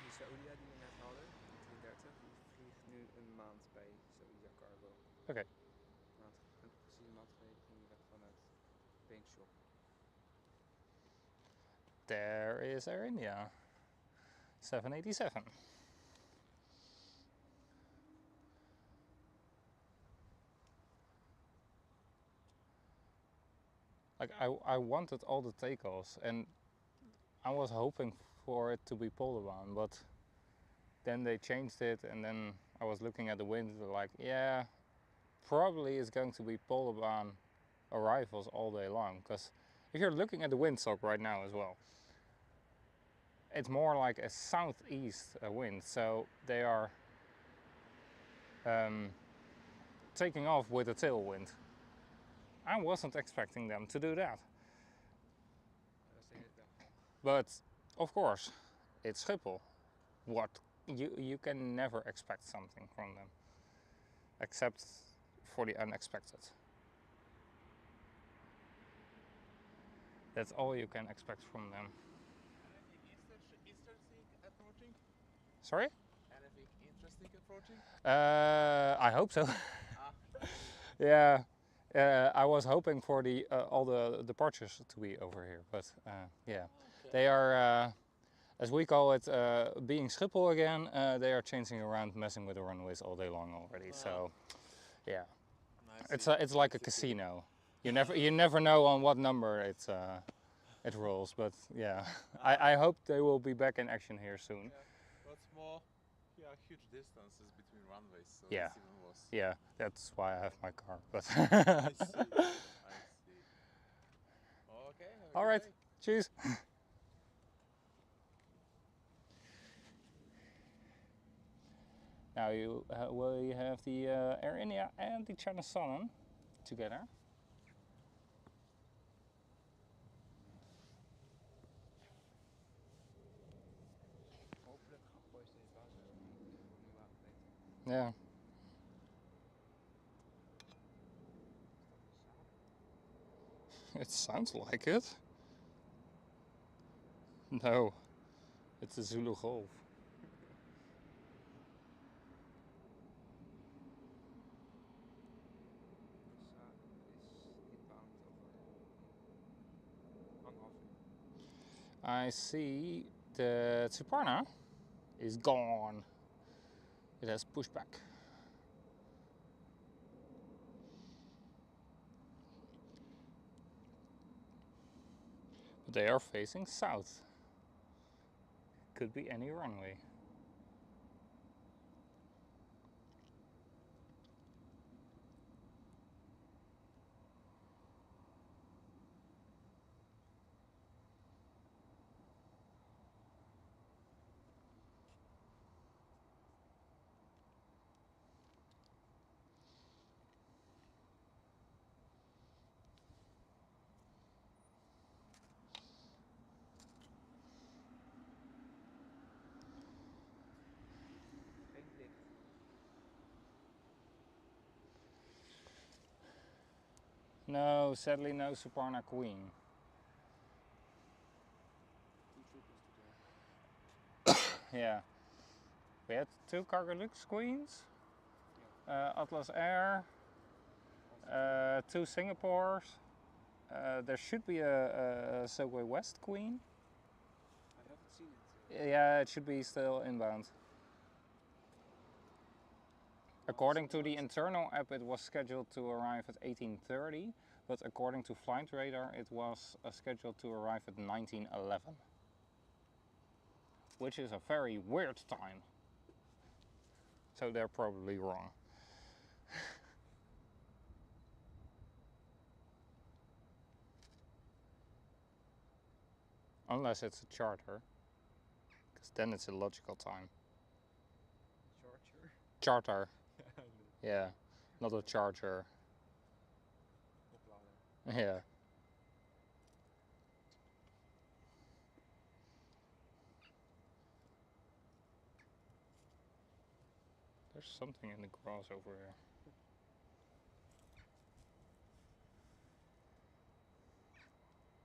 Die Saudia die we net hadden, die 33, die vliegt nu een maand bij Saudia Cargo.
Okay.
Precies een maand geleden ging die weg vanuit Paintshop.
There is Air India, 787. Like I wanted all the takeoffs and I was hoping for it to be Polderbaan, but then they changed it and then I was looking at the wind like, yeah, probably it's going to be Polderbaan arrivals all day long, because if you're looking at the windsock right now as well, it's more like a southeast wind, so they are taking off with a tailwind. I wasn't expecting them to do that. But of course, it's Schiphol. What you can never expect something from them, except for the unexpected. That's all you can expect from them.
Anything interesting approaching?
Sorry?
Anything interesting approaching?
I hope so. Yeah, I was hoping for all the departures to be over here, but yeah, okay. They are, as we call it, being Schiphol again. They are changing around, messing with the runways all day long already. So, yeah, it's like a casino. You never know on what number it rolls, but yeah, I hope they will be back in action here soon.
Yeah. What's more, huge distances between runways, so
yeah,
it's even worse.
Yeah, that's why I have my car. But
I see. Okay.
All right. Cheers. Now you have the Air India and the China Southern together.
Hopelijk gooit deze basis ook niet voor nieuwe update.
Yeah. It sounds like it. No, it's a Zulu Golf. I see the Suparna is gone. It has pushback. But they are facing south. Could be any runway. No, sadly no Suparna Queen. Yeah. We had 2 Cargo Lux Queens, Atlas Air, 2 Singapores. There should be a Subway West Queen.
I haven't seen it.
Yeah, it should be still inbound. According to the internal app, it was scheduled to arrive at 18:30, but according to Flight Radar, it was scheduled to arrive at 19:11, which is a very weird time. So they're probably wrong. Unless it's a charter, because then it's a logical time.
Charger?
Charter. Yeah. not a charger.
Oplader.
Yeah. There's something in the grass over here.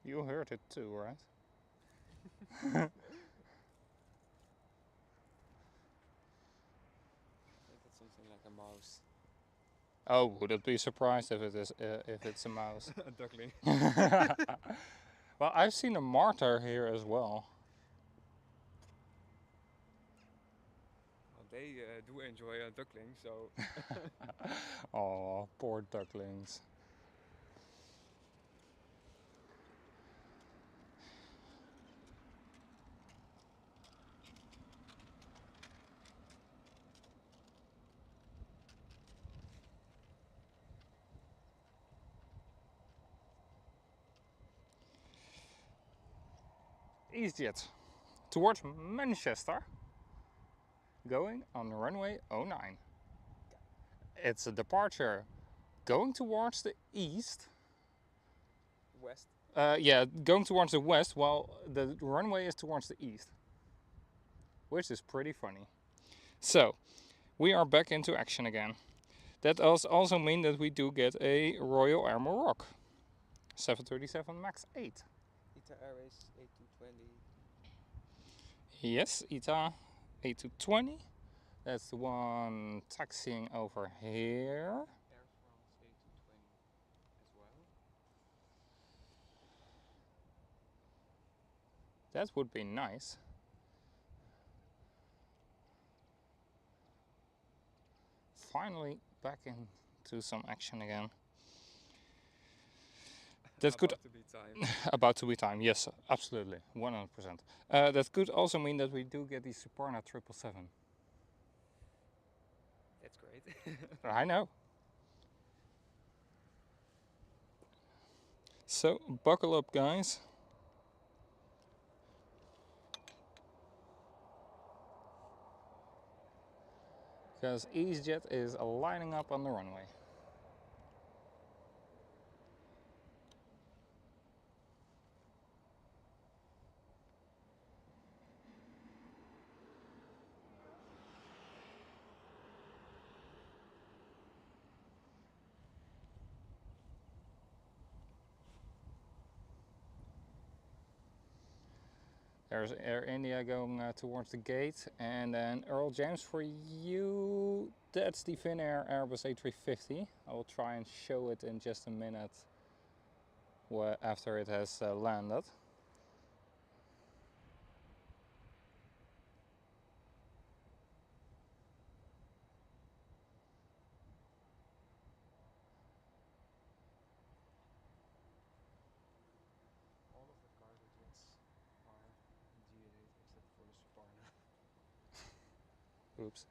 You heard it too, right?
I think it's something like a mouse.
Oh, wouldn't be surprised if it is if it's a mouse.
A duckling.
Well, I've seen a martyr here as well.
Well, they do enjoy a duckling, so.
Oh, poor ducklings. EasyJet towards Manchester, going on runway 09. It's a departure going towards the east.
West.
Yeah, going towards the west, while the runway is towards the east, which is pretty funny. So, we are back into action again. That does also mean that we do get a Royal Air Maroc 737 MAX 8.
ITA Airways 8220.
Yes, ITA 8220. That's the one taxiing over here.
Air France 8220 as well.
That would be nice. Finally back into some action again. That could
About to be time.
about to be time. Yes, absolutely, 100%. That could also mean that we do get the Suparna 777.
That's great.
I know. So buckle up, guys. Because EasyJet is lining up on the runway. There's Air India going towards the gate, and then Earl James for you. That's the Finnair Airbus A350. I will try and show it in just a minute after it has landed.
All of the cargo jets are GA8 except for the Suparna.
Oops.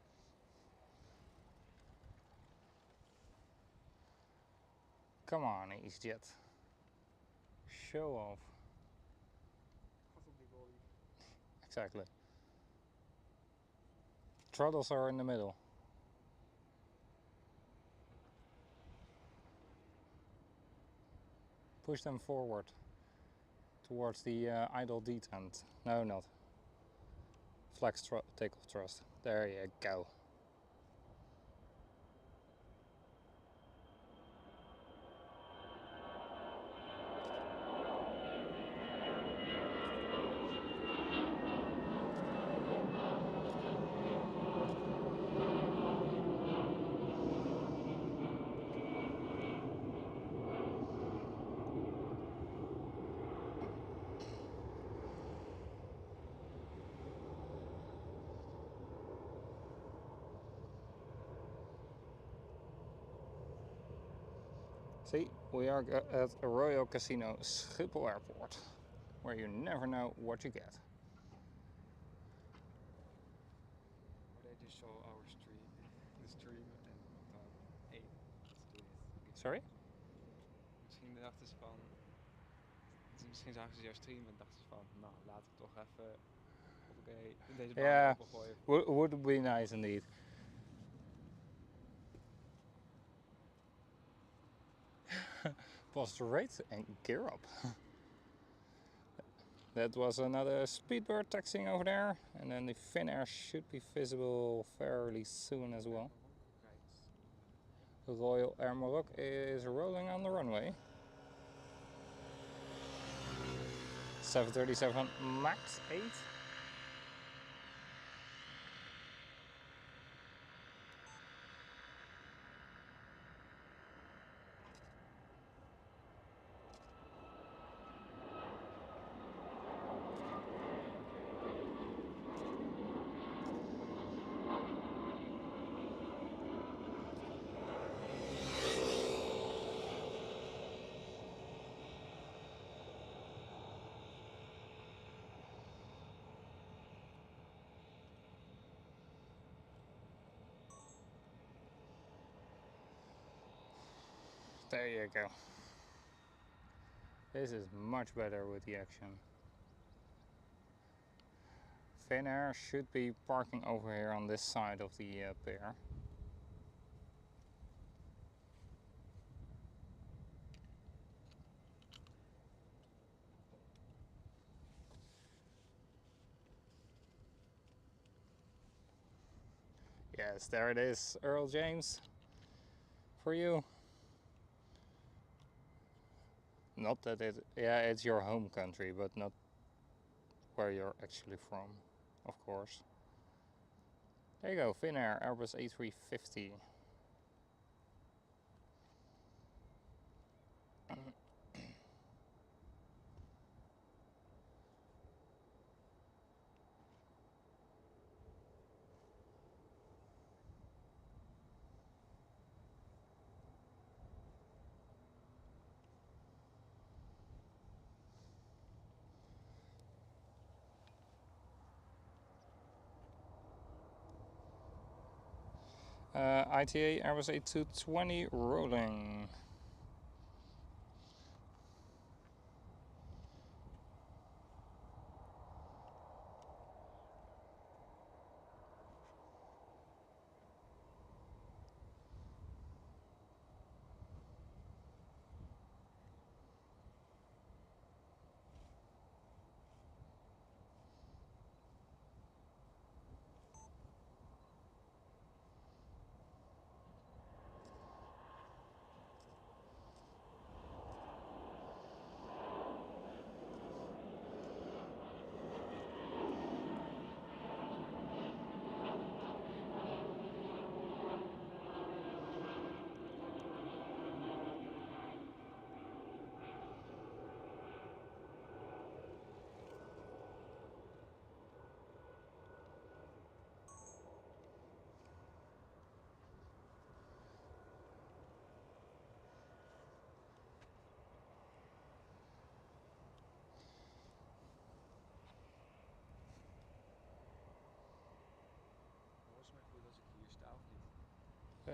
Come on, EasyJet. Show off. Exactly. Throttles are in the middle. Push them forward towards the idle detent. No, not. Flex takeoff thrust. There you go. See, we are at a Royal Casino Schiphol Airport, where you never know what you get.
Or they just show our stream, the stream en dan, hey, let's do this.
Sorry?
Misschien dachten ze van, misschien zagen ze jouw stream en dachten ze van, nou laat ik toch even, oké, deze baan
Yeah,
opengooien.
would be nice indeed. pause the rate and gear up. That was another Speedbird taxiing over there, and then the Finnair should be visible fairly soon as well. Royal Air Maroc is rolling on the runway. 737 MAX 8. There you go. This is much better with the action. Finnair should be parking over here on this side of the pier. Yes, there it is, Earl James, for you. Not that it's your home country, but not where you're actually from, of course. There you go, Finnair, Airbus A350. ITA Airbus A220 rolling.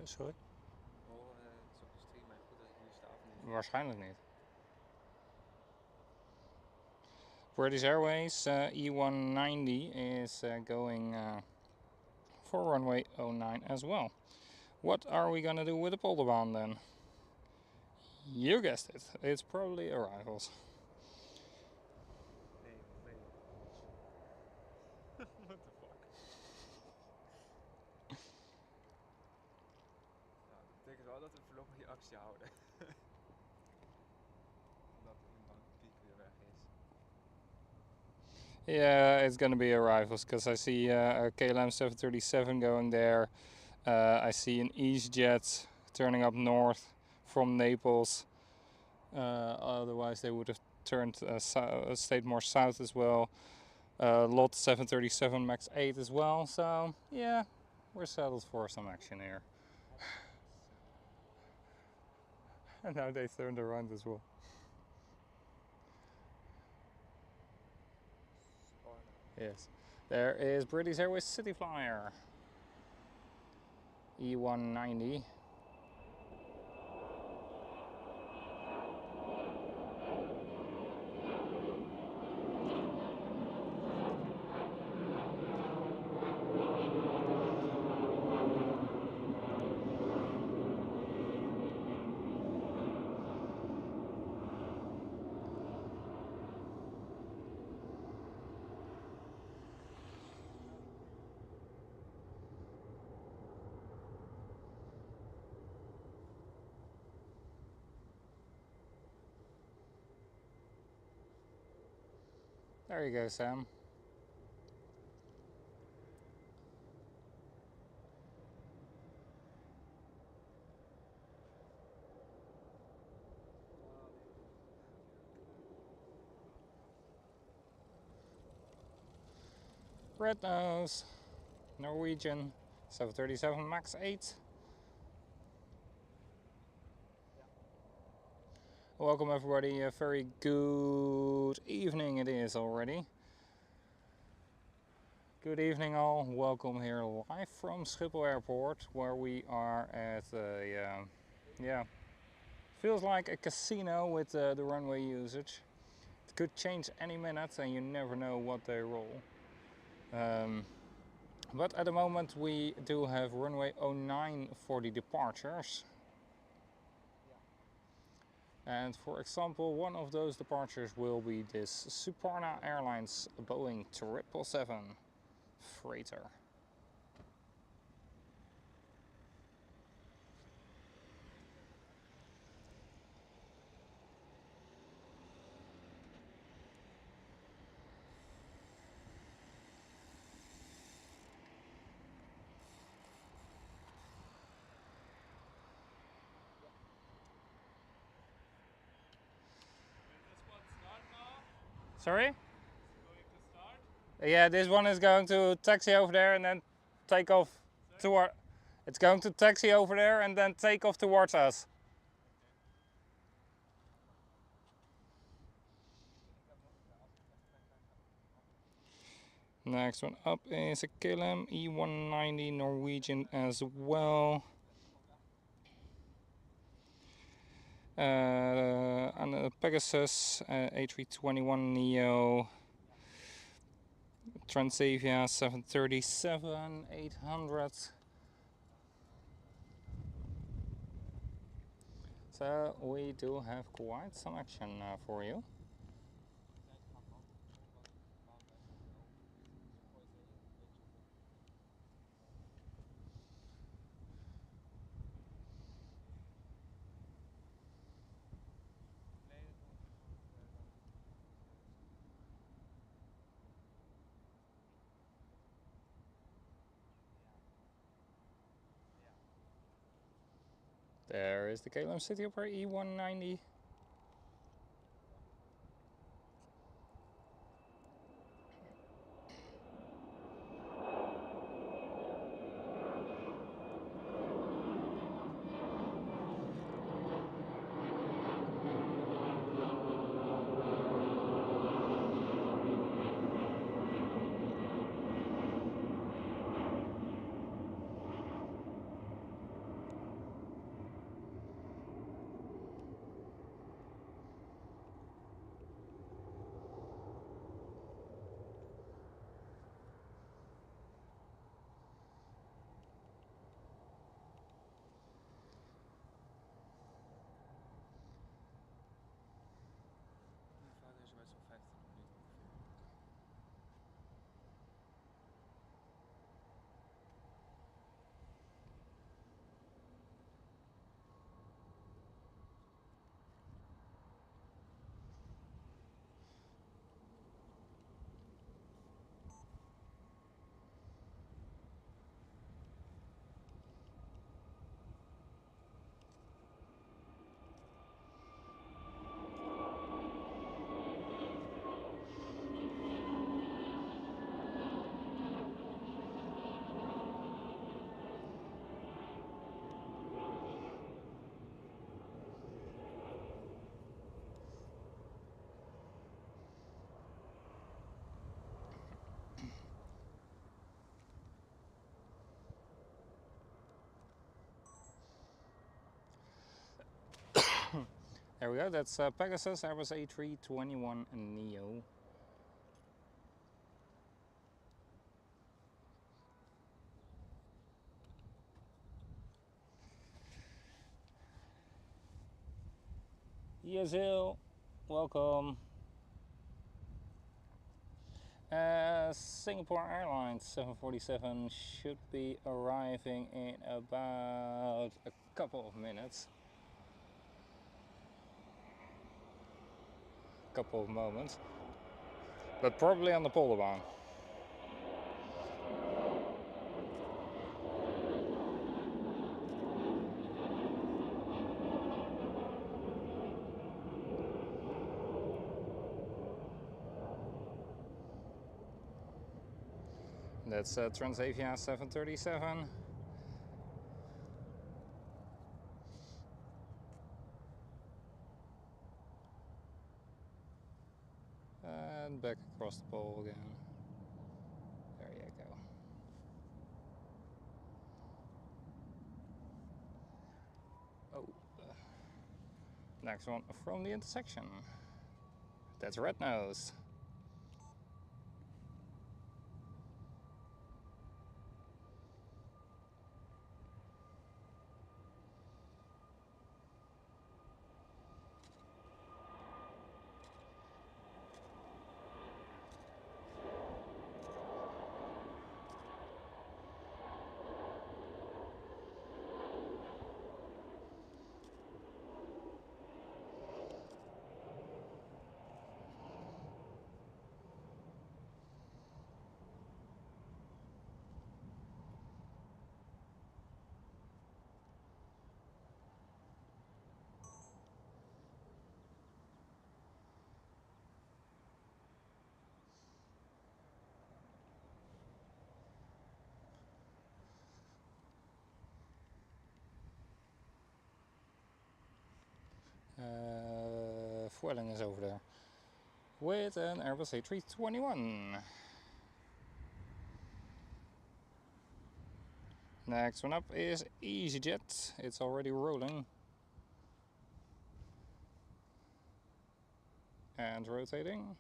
Sorry?
Oh, het is op de stream, maar goed dat ik hier sta of niet?
Waarschijnlijk niet. British Airways E190 is going for runway 09 as well. What are we gonna do with the Polderbaan then? You guessed it, it's probably arrivals.
Nee, nee. What the fuck? Nou, dat betekent wel dat we voorlopig die actie houden. Omdat de inbound peak weer weg is.
Yeah, it's gonna be arrivals because I see a KLM 737 going there. I see an EasyJet turning up north from Naples. Otherwise they would have turned stayed more south as well. Lot 737 MAX 8 as well. So yeah, we're settled for some action here. And now they turned around as well. Yes, there is British Airways City Flyer E190. There you go, Sam. Red nose, Norwegian, 737 MAX 8. Welcome everybody, a very good evening it is already. Good evening all, welcome here live from Schiphol Airport, where we are at a, feels like a casino with the runway usage. It could change any minute and you never know what they roll. But at the moment we do have runway 09 for the departures. And for example, one of those departures will be this Suparna Airlines Boeing 777 freighter. Sorry? Yeah, this one is going to taxi over there and then take off toward. It's going to taxi over there and then take off towards us. Next one up is a KLM E190 Norwegian as well. And a Pegasus A321neo. Transavia 737 800. So we do have quite some action for you. There is the KLM City Hopper E190. There we go, that's Pegasus Airbus A321neo. Yazil, welcome. Singapore Airlines 747 should be arriving in about a couple of minutes. Couple of moments. but probably on the Polderbaan. That's Transavia 737. And back across the pole again. There you go. Oh, next one from the intersection. That's Red Nose. Fueling is over there with an Airbus A321. Next one up is EasyJet. It's already rolling and rotating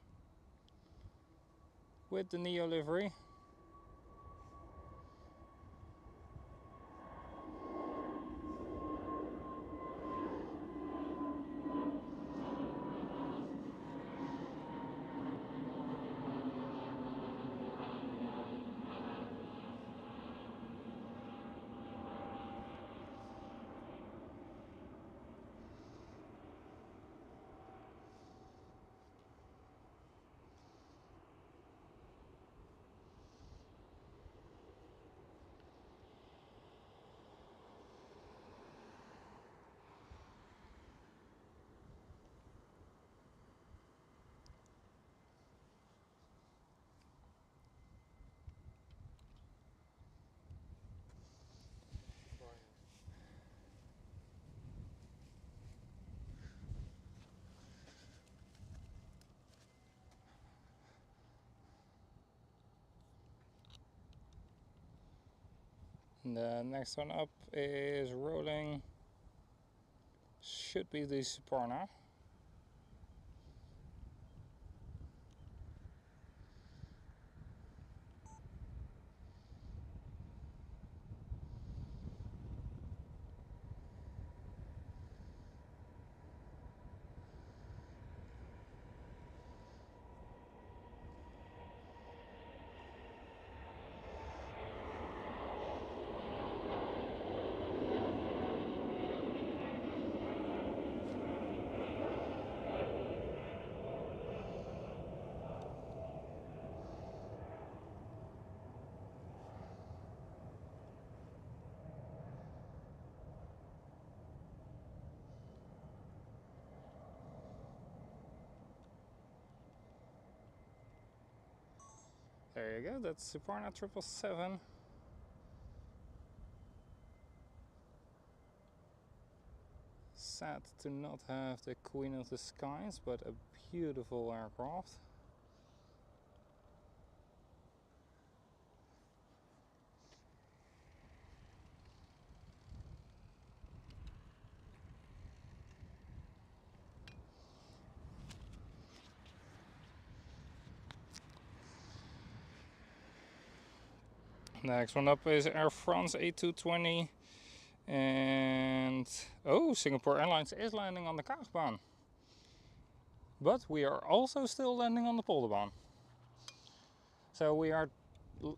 with the Neo livery. The next one up is rolling. Should be the Suparna. There you go, that's Suparna 777. Sad to not have the Queen of the Skies, but a beautiful aircraft. Next one up is Air France A220. And oh, Singapore Airlines is landing on the Kagbaan. But we are also still landing on the Polderbaan. So we are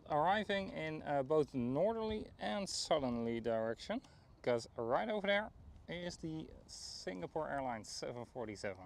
arriving in both northerly and southerly direction, because right over there is the Singapore Airlines 747.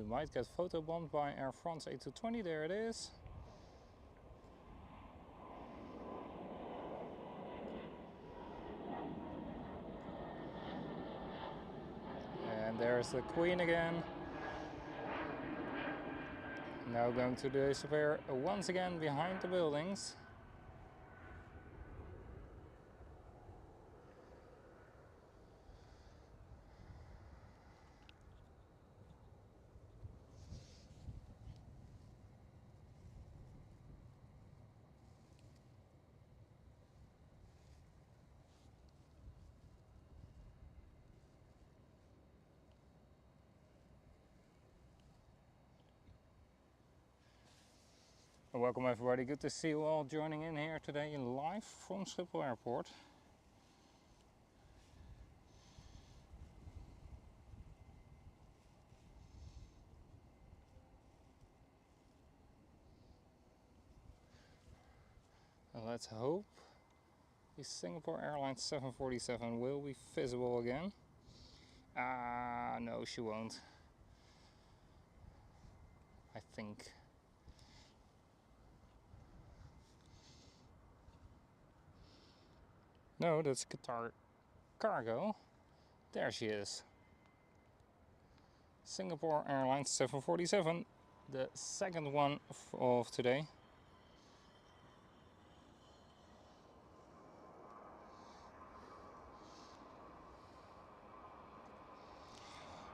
might get photobombed by Air France A220. There it is. And there's the Queen again. Now going to disappear once again behind the buildings. Welcome everybody, good to see you all joining in here today live from Schiphol Airport. And let's hope the Singapore Airlines 747 will be visible again. No, she won't. I think. No, that's Qatar Cargo. There she is. Singapore Airlines 747, the second one of today.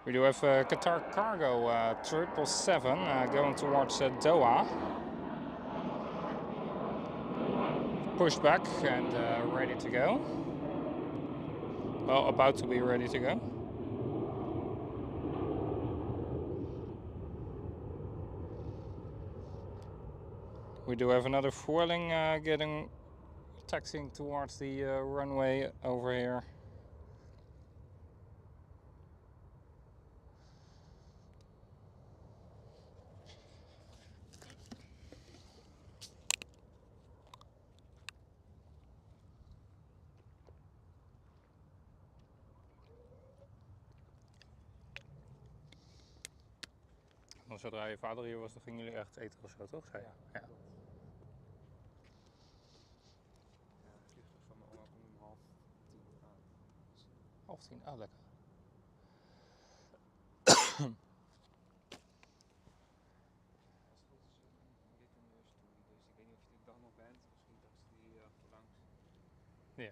We do have Qatar Cargo 777 going towards Doha. Pushed back and ready to go. Well, about to be ready to go. We do have another Vueling taxiing towards the runway over here. Want zodra je vader hier was, dan gingen jullie echt eten of zo, toch? Zei je? Ja.
Ja. Vliegtuig van mijn oma komt om 9:30 aan.
9:30, oh lekker.
Als het goed is, dit een story, dus ik weet niet of je er dan nog bent. Misschien dat ze die achterlangs.
Ja.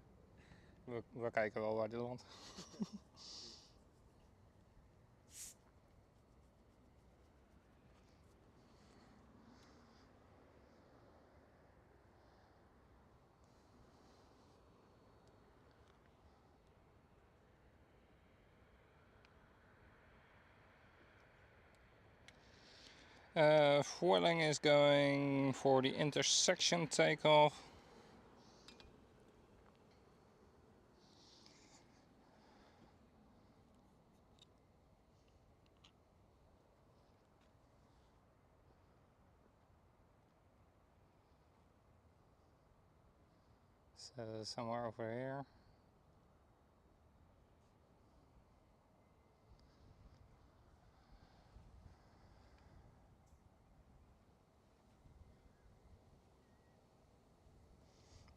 We kijken wel waar dit landt. Vueling is going for the intersection takeoff. So somewhere over here.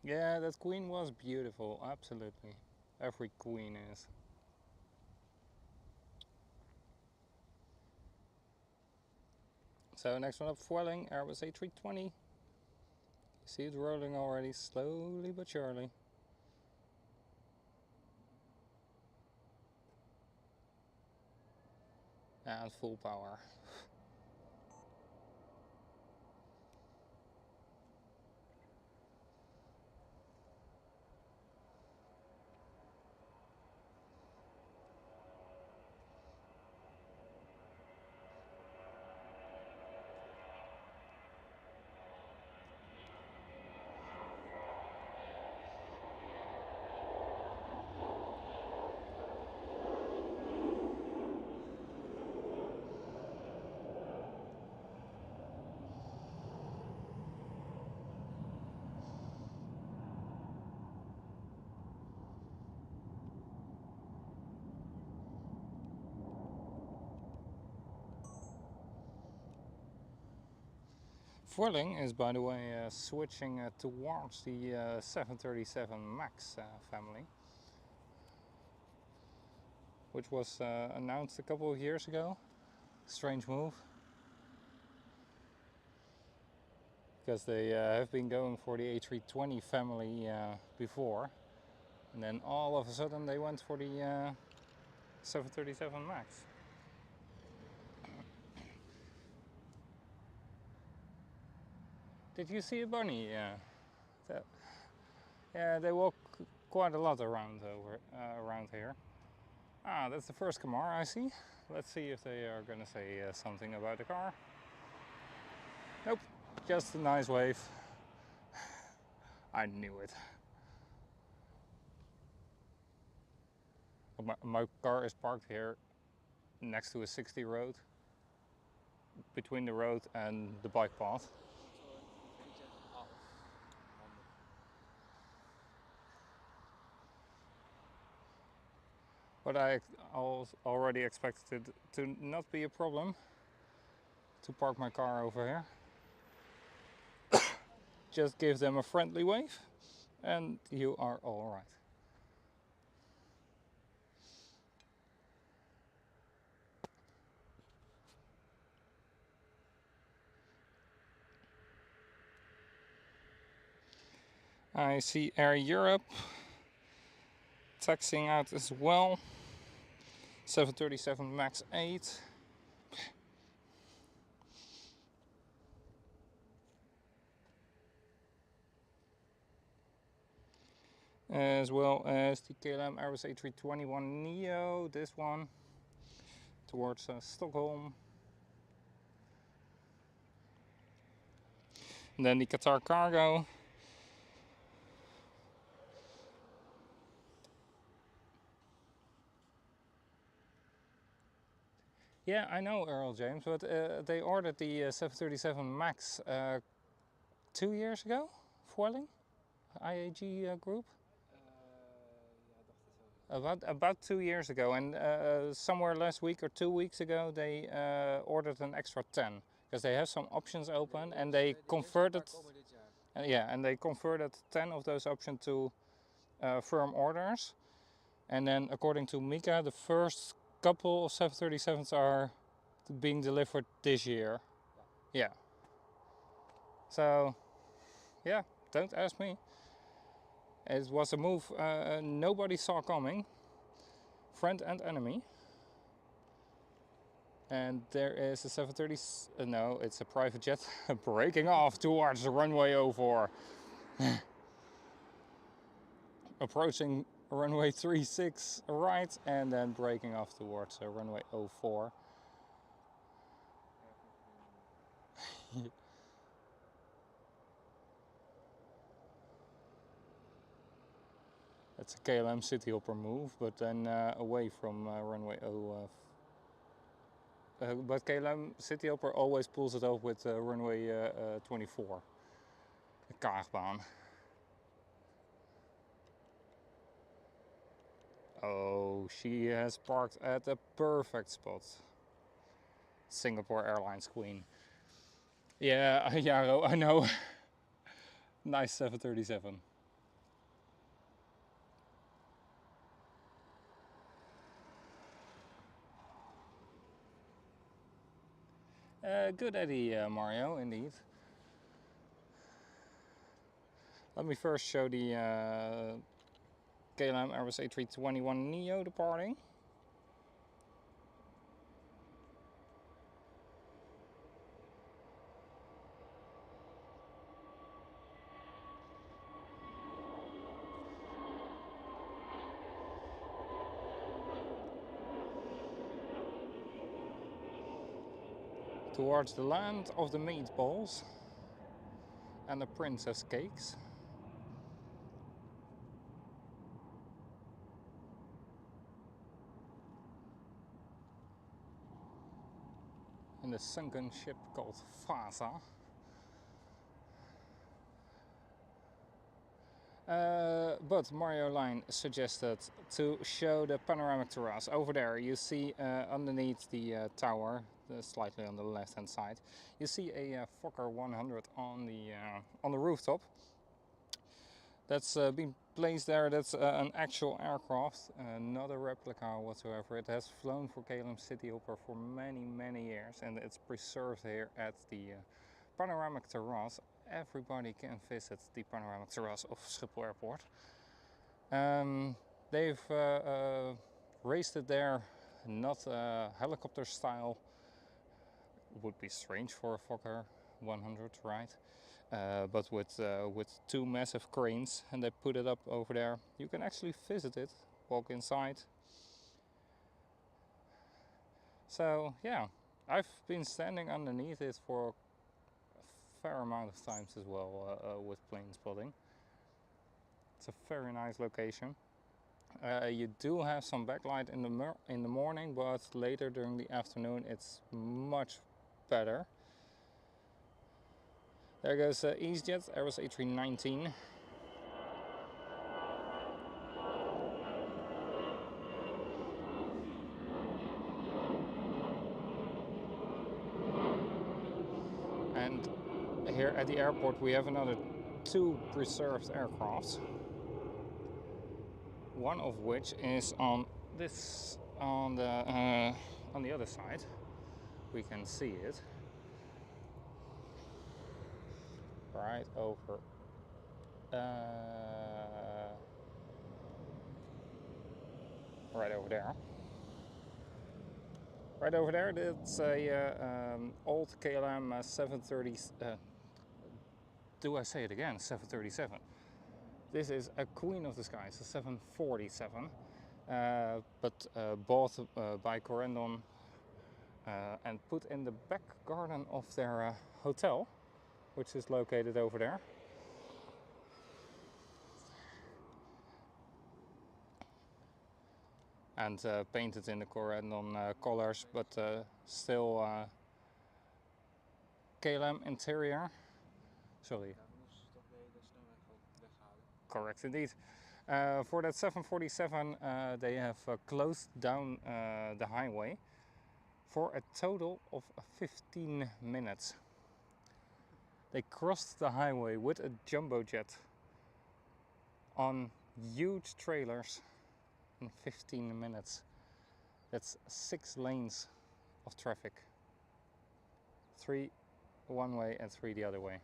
Yeah, that Queen was beautiful, absolutely. Every Queen is. So next one up, Vueling, Airbus A320. You see it rolling already, slowly but surely. And full power. Vueling is, by the way, switching towards the 737 MAX family, which was announced a couple of years ago. Strange move, because they have been going for the A320 family before, and then all of a sudden they went for the 737 MAX. Did you see a bunny? Yeah, they walk quite a lot around around here. Ah, that's the first Kamar I see. Let's see if they are going to say something about the car. Nope, just a nice wave. I knew it. My car is parked here next to a 60 road, between the road and the bike path. But I already expected it to not be a problem to park my car over here. Just give them a friendly wave and you are all right. I see Air Europe taxiing out as well. 737 MAX 8. As well as the KLM Airbus A321neo, this one, towards Stockholm. And then the Qatar Cargo. Yeah, I know, Earl James, but they ordered the 737 MAX 2 years ago, Vueling, IAG group. About 2 years ago, and somewhere last week or 2 weeks ago they ordered an extra 10 because they have some options open, and they converted. Yeah, and they converted 10 of those options to firm orders, and then according to Mika, the first couple of 737s are being delivered this year. Yeah. So, yeah, don't ask me. It was a move nobody saw coming, friend and enemy. And there is a 730, no, it's a private jet breaking off towards the runway 04. Approaching runway 36 right, and then breaking off towards runway 04. That's a KLM City Hopper move, but then away from runway 04. But KLM City Hopper always pulls it off with runway 24, the Polderbaan. Oh, she has parked at a perfect spot. Singapore Airlines Queen. Yeah, yeah, I know. Nice 737. Good Eddie, Mario, indeed. Let me first show the KLM Airbus A321neo departing. Towards the land of the meatballs and the princess cakes. In the sunken ship called Vasa. But Mario Line suggested to show the panoramic terrace. Over there you see underneath the tower, slightly on the left hand side, you see a Fokker 100 on the rooftop. That's been placed there. That's an actual aircraft, not a replica whatsoever. It has flown for KLM Cityhopper for many years, and it's preserved here at the panoramic terrace. Everybody can visit the panoramic terrace of Schiphol Airport. They've raised it there, not helicopter style. Would be strange for a Fokker 100, right? But with two massive cranes, and they put it up over there. You can actually visit it, walk inside. So yeah, I've been standing underneath it for a fair amount of times as well with Planespotting. It's a very nice location. You do have some backlight in the morning, but later during the afternoon it's much better. There goes EasyJet, Airbus A319. And here at the airport we have another two preserved aircrafts. One of which is on the other side. We can see it right over right over there. Right over there, that's a old KLM 730. Do I say it again? 737. This is a Queen of the Skies, a 747, but bought by Corendon and put in the back garden of their hotel, which is located over there. And painted in the Corendon colors, but still KLM interior. Sorry. Correct indeed. For that 747 they have closed down the highway for a total of 15 minutes. They crossed the highway with a jumbo jet on huge trailers in 15 minutes. That's 6 lanes of traffic. 3 one way and 3 the other way.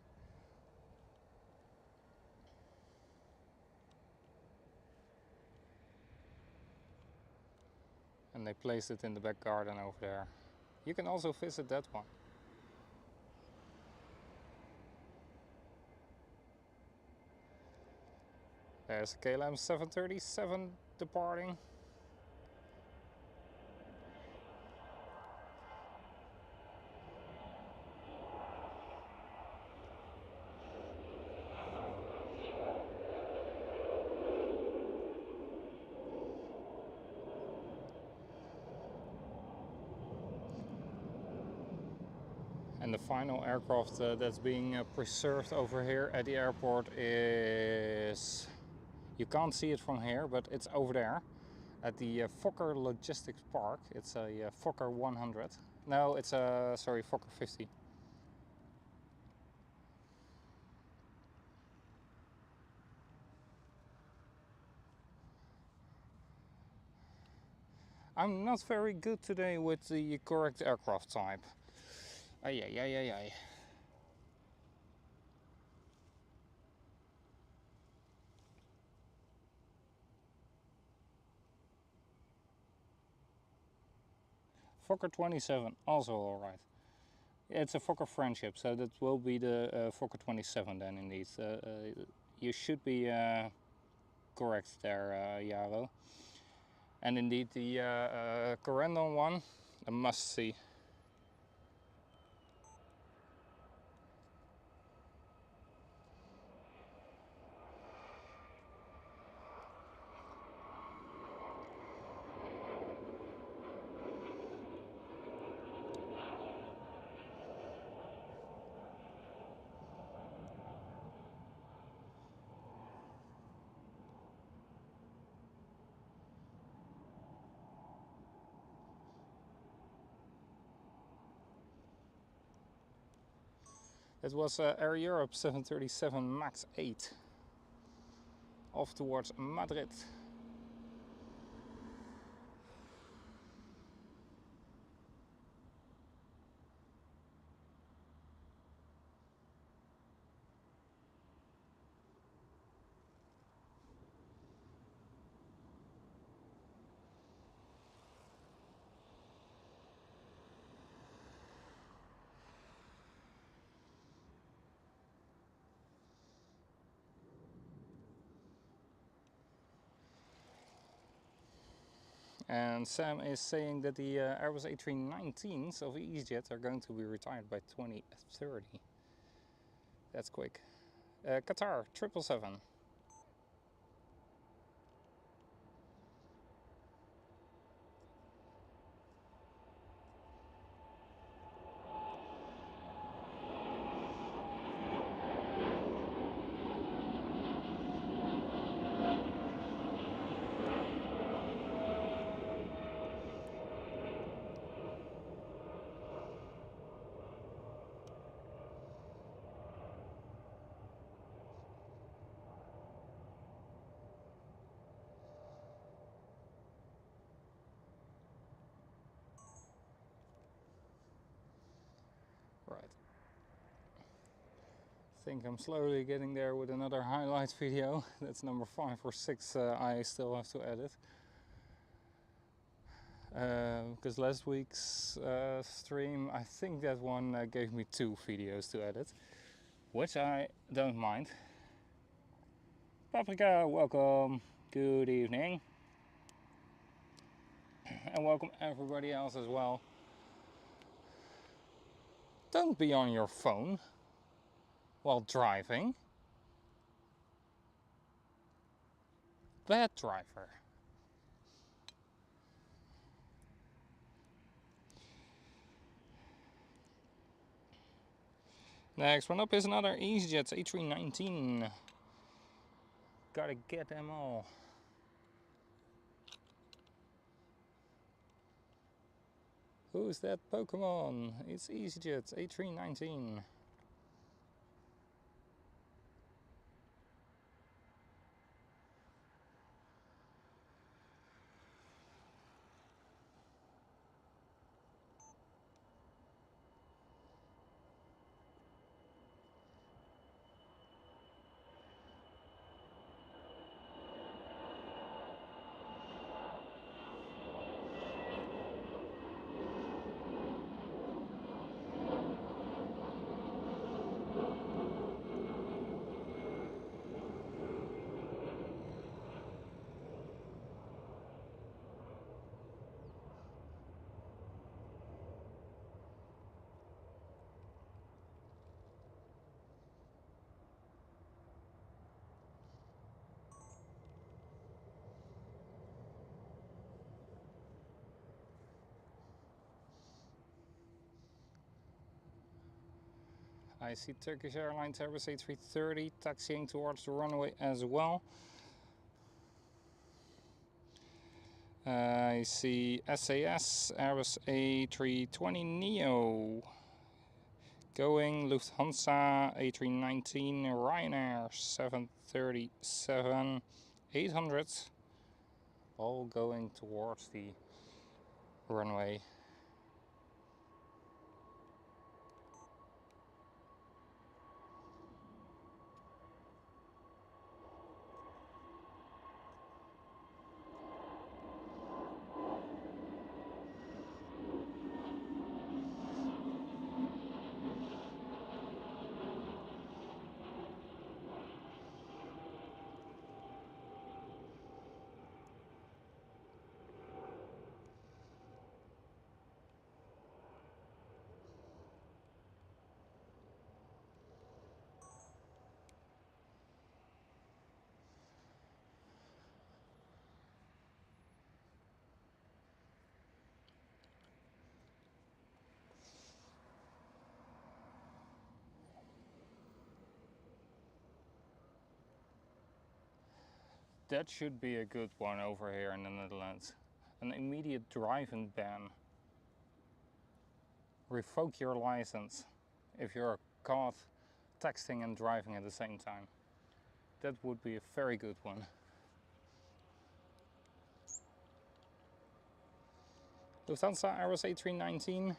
And they placed it in the back garden over there. You can also visit that one. There's KLM 737 departing. And the final aircraft that's being preserved over here at the airport is, you can't see it from here, but it's over there at the Fokker Logistics Park. It's a Fokker 100. No, it's a, sorry, Fokker 50. I'm not very good today with the correct aircraft type. Ay. Fokker 27, also alright. It's a Fokker Friendship, so that will be the Fokker 27 then indeed. You should be correct there, Jaro. And indeed the Corendon one, a must see. It was Air Europe 737 MAX 8 off towards Madrid. And Sam is saying that the Airbus A319s of EasyJet are going to be retired by 2030. That's quick. Qatar 777. Right. I think I'm slowly getting there with another highlight video. That's number 5 or 6 I still have to edit. Because last week's stream, I think that one gave me 2 videos to edit, which I don't mind. Paprika, welcome. Good evening. And welcome everybody else as well. Don't be on your phone while driving. Bad driver. Next one up is another EasyJet A319. Gotta get them all. Who's that Pokemon? It's EasyJet A319. I see Turkish Airlines Airbus A330 taxiing towards the runway as well. I see SAS Airbus A320neo going, Lufthansa A319, Ryanair 737 800, all going towards the runway. That should be a good one over here in the Netherlands. An immediate driving ban. Revoke your license if you're caught texting and driving at the same time. That would be a very good one. Lufthansa Airbus A319.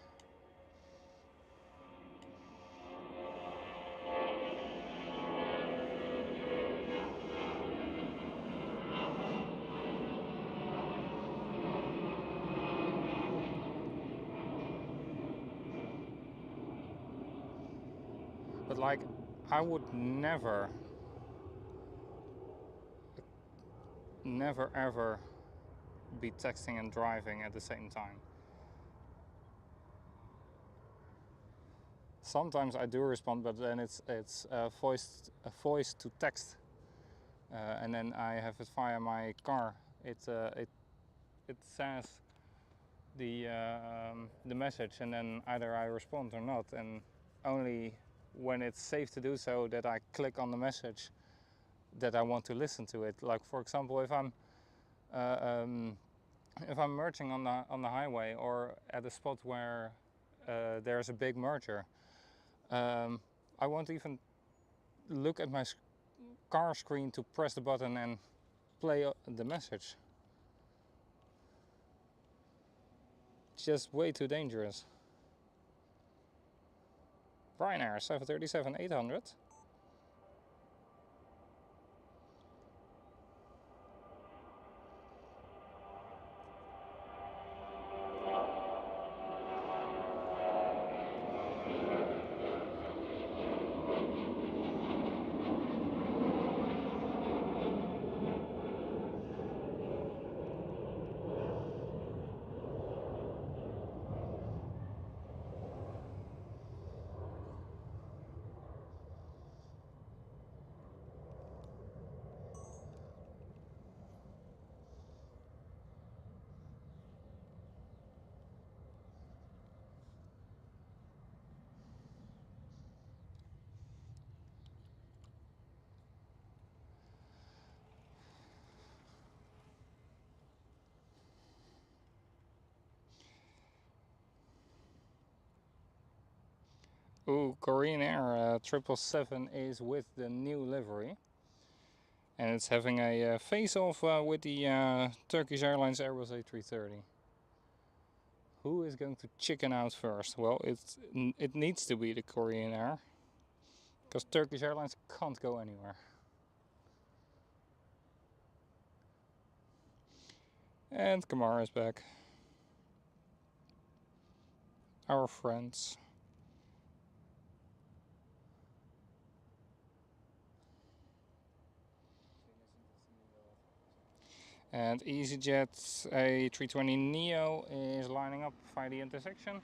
But like, I would never ever be texting and driving at the same time. Sometimes I do respond, but then it's voice to text, and then I have it via my car. It says the message, and then either I respond or not, and only when it's safe to do so that I click on the message that I want to listen to it. Like, for example, if I'm merging on the highway or at a spot where there's a big merger, I won't even look at my car screen to press the button and play the message. It's just way too dangerous. Ryanair 737-800. Ooh, Korean Air 777 is with the new livery. And it's having a face-off with the Turkish Airlines Airbus A330. Who is going to chicken out first? Well, it needs to be the Korean Air, because Turkish Airlines can't go anywhere. And Kamara is back. Our friends. And EasyJet A320neo is lining up via the intersection.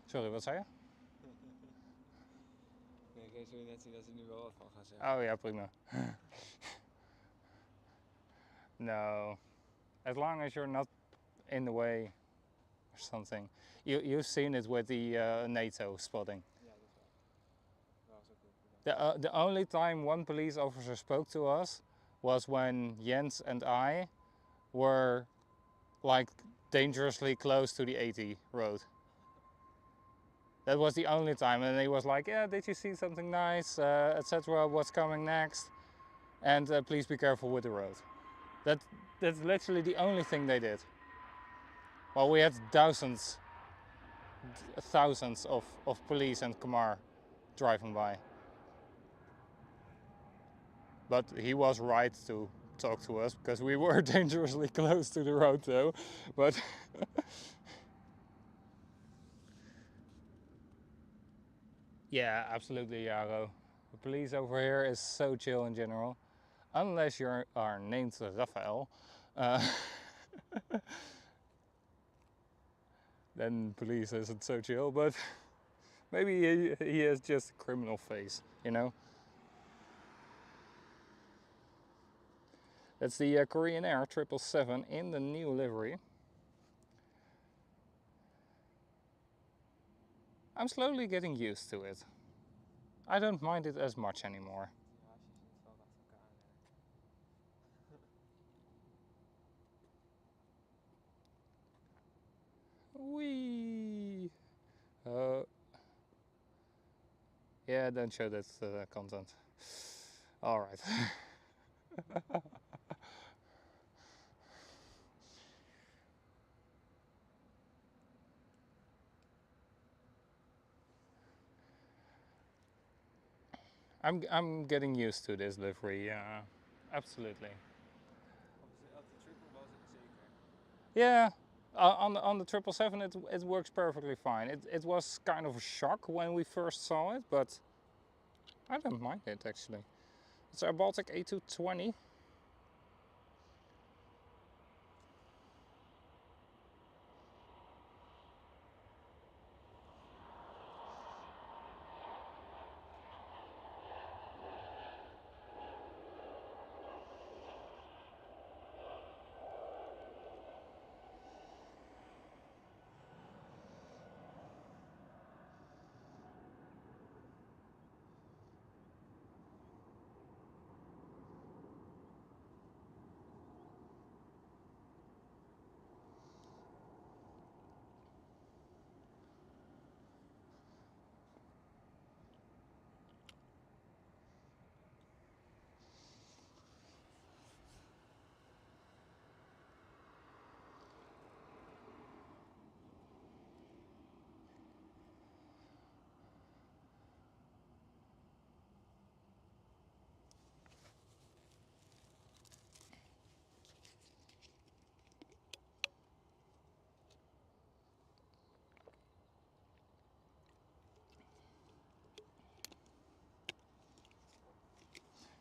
Sorry, wat zei je?
Nee, Kees wil je net zien dat ze nu wel wat van gaan zeggen.
Oh ja, prima. No, as long as you're not in the way or something. You've seen it with the NATO spotting.
Ja, dat is waar. Dat was ook goed.
The only time one police officer spoke to us was when Jens and I were like dangerously close to the 80 road. That was the only time, and he was like, yeah, did you see something nice, etc., what's coming next, and please be careful with the road. That's literally the only thing they did. Well, we had thousands of police and Kamar driving by. But he was right to talk to us, because we were dangerously close to the road though. But yeah, absolutely, Jaro. The police over here is so chill in general. Unless you are named Raphael. Then police isn't so chill, but maybe he has just a criminal face, you know? That's the Korean Air 777 in the new livery. I'm slowly getting used to it. I don't mind it as much anymore.
Die haasjes in het veld achter elkaar aanrennen.
Wee! Yeah, don't show that content. All right. I'm getting used to this livery. Absolutely. Yeah, on the 777 it works perfectly fine. It was kind of a shock when we first saw it, but I don't mind it actually. It's our Baltic A220.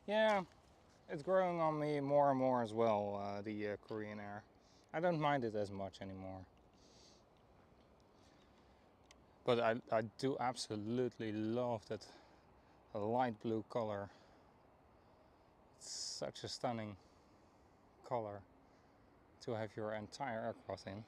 Yeah, it's growing on me more and more as well, the Korean Air. I don't mind it as much anymore. But I do absolutely love that light blue color. It's such a stunning color to have your entire aircraft in.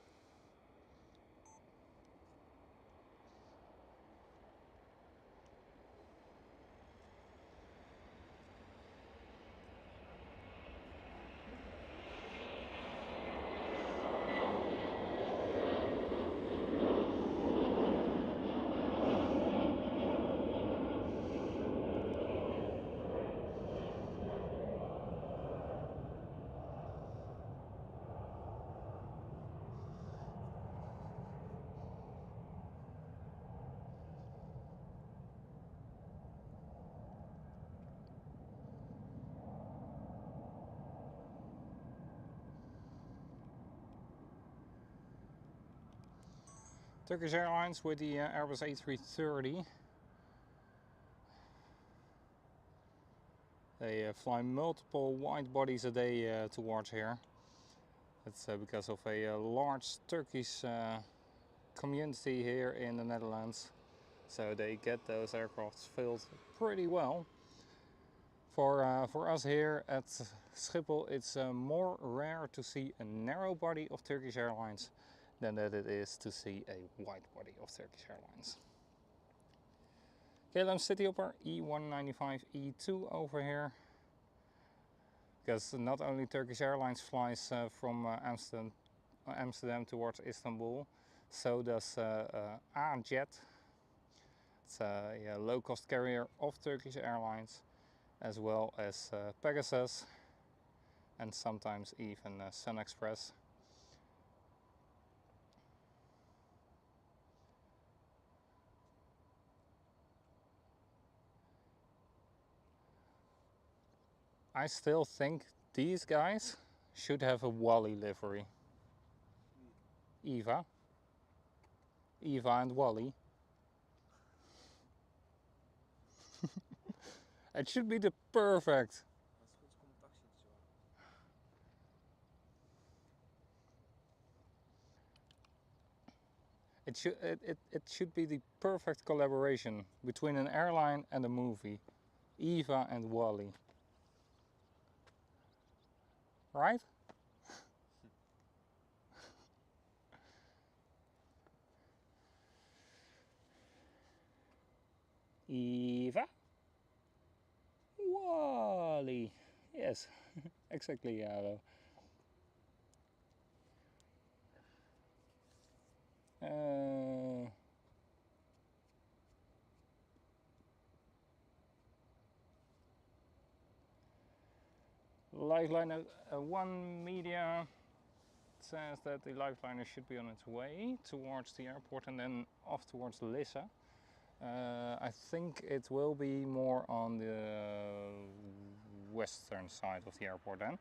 Turkish Airlines with the Airbus A330. They fly multiple wide bodies a day towards here. It's because of a large Turkish community here in the Netherlands. So they get those aircrafts filled pretty well. For us here at Schiphol, it's more rare to see a narrow body of Turkish Airlines than that it is to see a wide body of Turkish Airlines. KLM Cityhopper E195 E2 over here. Because not only Turkish Airlines flies from Amsterdam towards Istanbul, so does AJet. It's a low-cost carrier of Turkish Airlines, as well as Pegasus and sometimes even Sun Express. I still think these guys should have a Wally livery. Eva and Wally. It should be the perfect. It should be the perfect collaboration between an airline and a movie. Eva and Wally. Right? Eva? Wally. Yes, exactly. Lifeliner 1 media says that the Lifeliner should be on its way towards the airport and then off towards Lisse. I think it will be more on the western side of the airport then.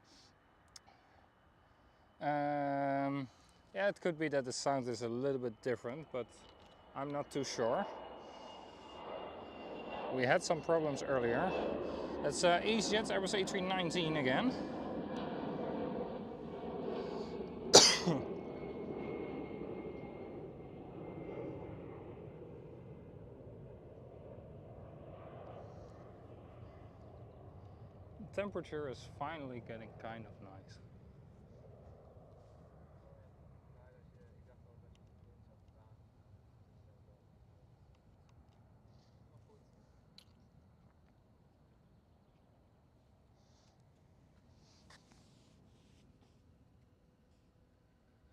Yeah, it could be that the sound is a little bit different, but I'm not too sure. We had some problems earlier. That's EasyJet's Airbus A319 again. The temperature is finally getting kind of nice.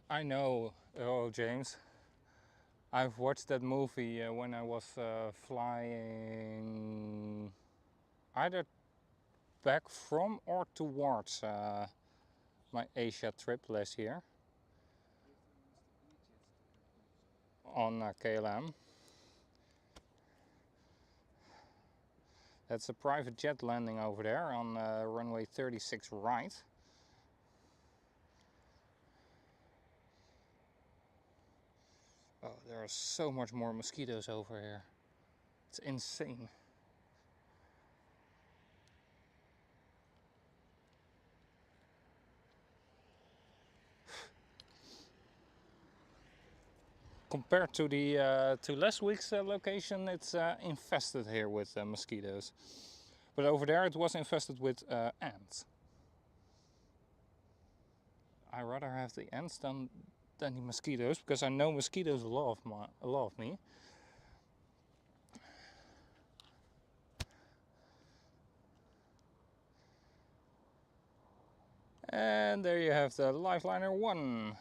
I know, oh James, I've watched that movie when I was flying either back from or towards my Asia trip last year on KLM. That's a private jet landing over there on runway 36 right. Oh, there are so much more mosquitoes over here. It's insane. Compared to the to last week's location, it's infested here with mosquitoes. But over there it was infested with ants. I rather have the ants than the mosquitoes, because I know mosquitoes love me. And there you have the Lifeliner 1.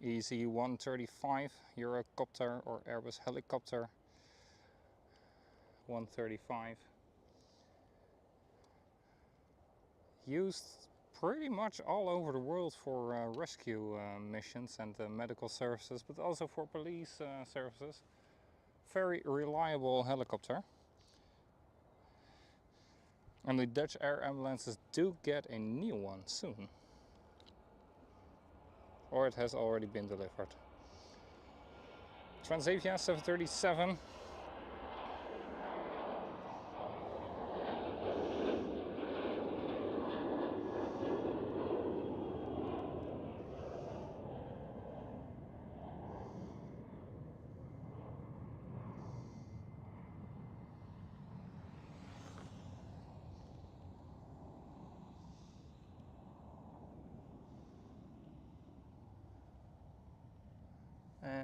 Easy 135 Eurocopter or Airbus helicopter 135. Used pretty much all over the world for rescue missions and medical services, but also for police services. Very reliable helicopter. And the Dutch air ambulances do get a new one soon. Or it has already been delivered. Transavia 737.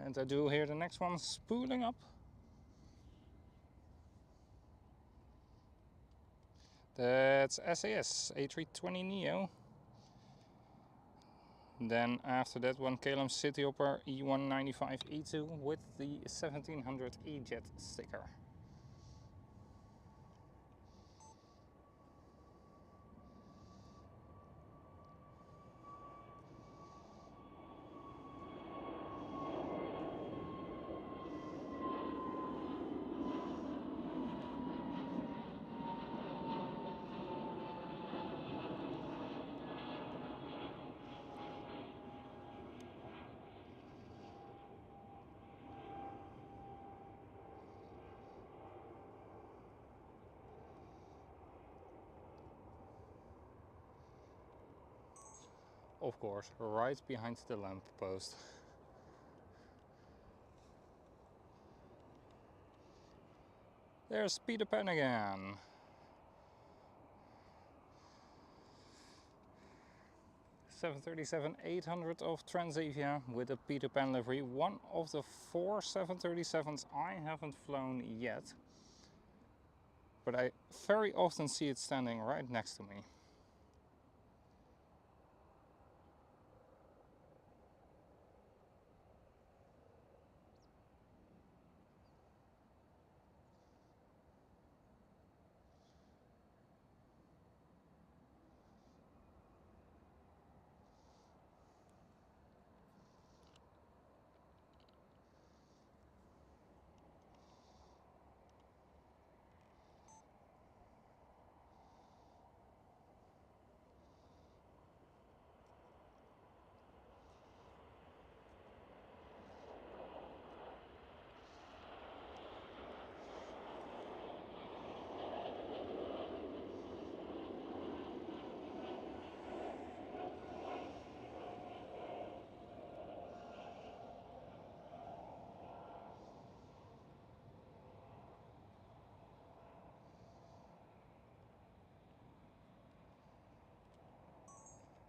And I do hear the next one spooling up. That's SAS A320neo. Then after that one KLM Cityhopper E195E2 with the 1700 E-Jet sticker. Of course, right behind the lamp post. There's Peter Pan again. (737-800) of Transavia with a Peter Pan livery. One of the 4 737s I haven't flown yet, but I very often see it standing right next to me.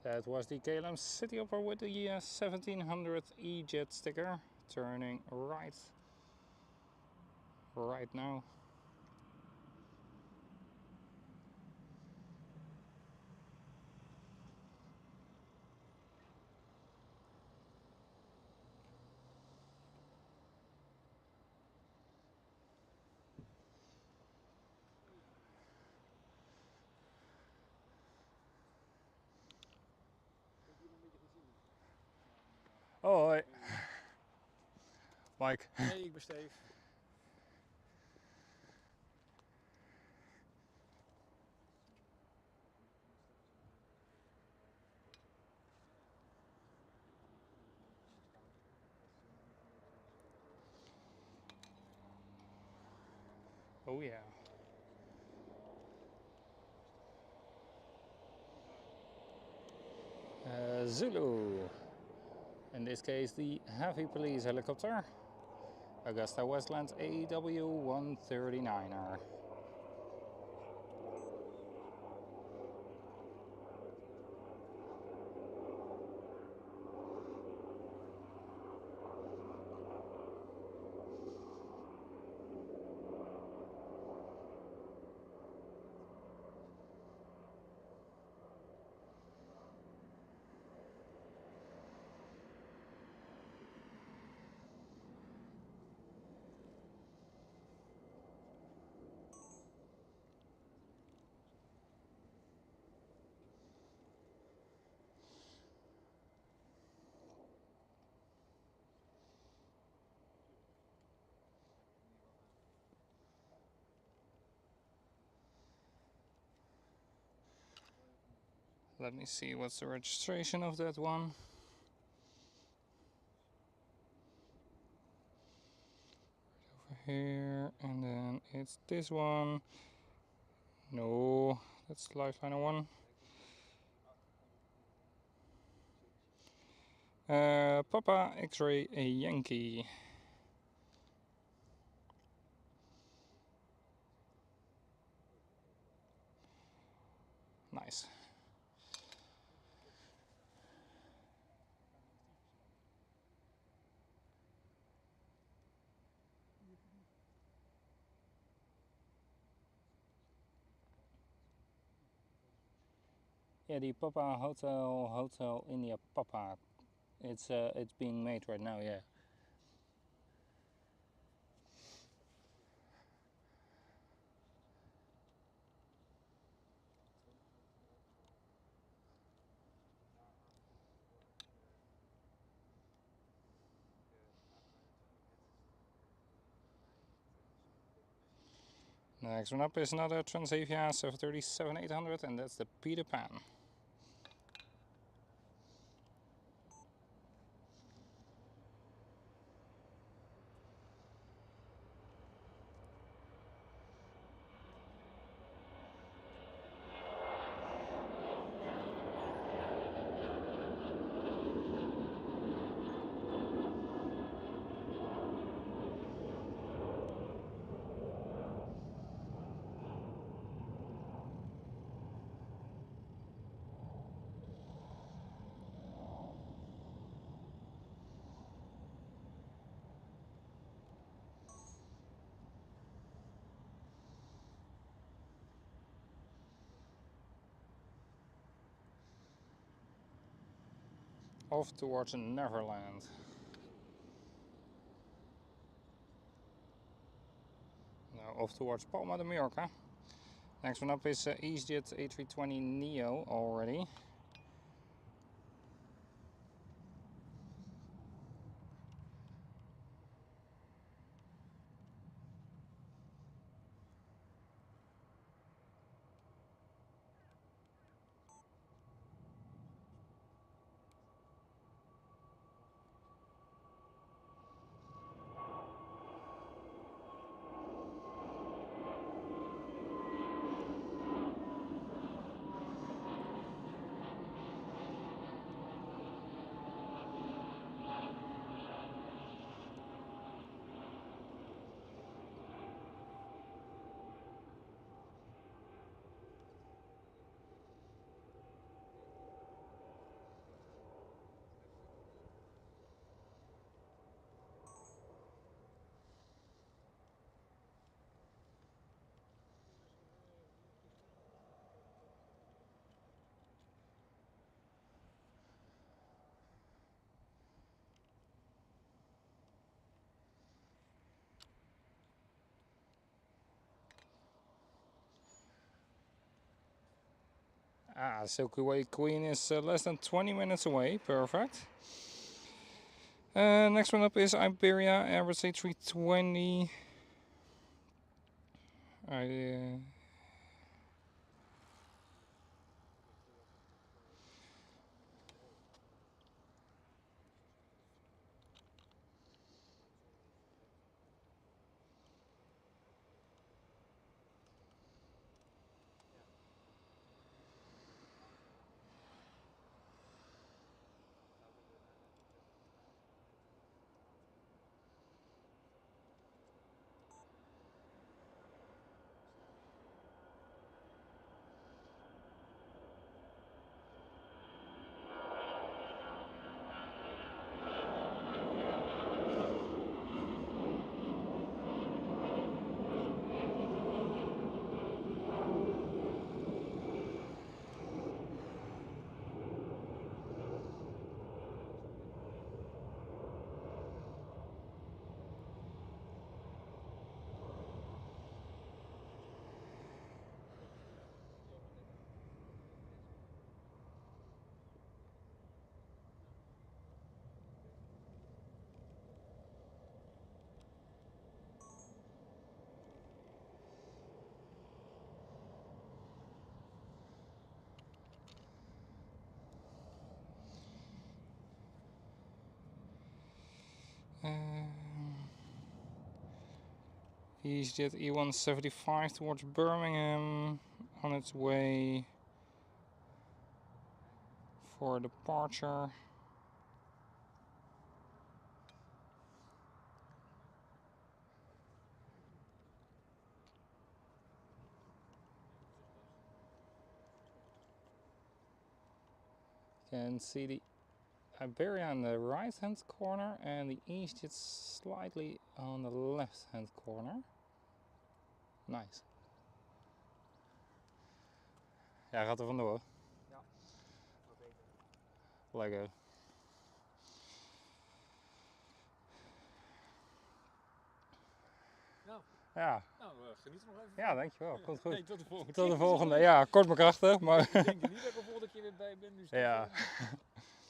That was the KLM City Hopper with the 1700 E-Jet sticker, turning right now. Hoi. Mike.
Nee, ik ben Steve.
Oh yeah. Zulu. In this case, the heavy police helicopter. Augusta Westland AW139er. Let me see what's the registration of that one. Over here, and then it's this one. No, that's Lifeliner one. Papa X-Ray Yankee. Nice. Yeah, the Papa Hotel India Papa. It's being made right now. Yeah. Next one up is another Transavia 737-800, and that's the Peter Pan. Off towards Neverland. Now off towards Palma de Mallorca. Next one up is EasyJet A320neo already. Ah, Silky Way Queen is less than 20 minutes away. Perfect. Next one up is Iberia Airbus A320. EasyJet E175 towards Birmingham on its way for departure. You can see the Iberia in the right hand corner and the EasyJet slightly on the left hand corner. Nice. Ja, gaat er vandoor.
Ja, wat beter.
Lekker.
Nou,
Ja,
geniet er nog even
ja, dankjewel. Komt goed.
Nee, tot de volgende
Tot de
keer.
volgende. Ja, kort maar krachtig, maar
Ik denk er niet dat ik er volgende keer weer bij ben. Dus
ja.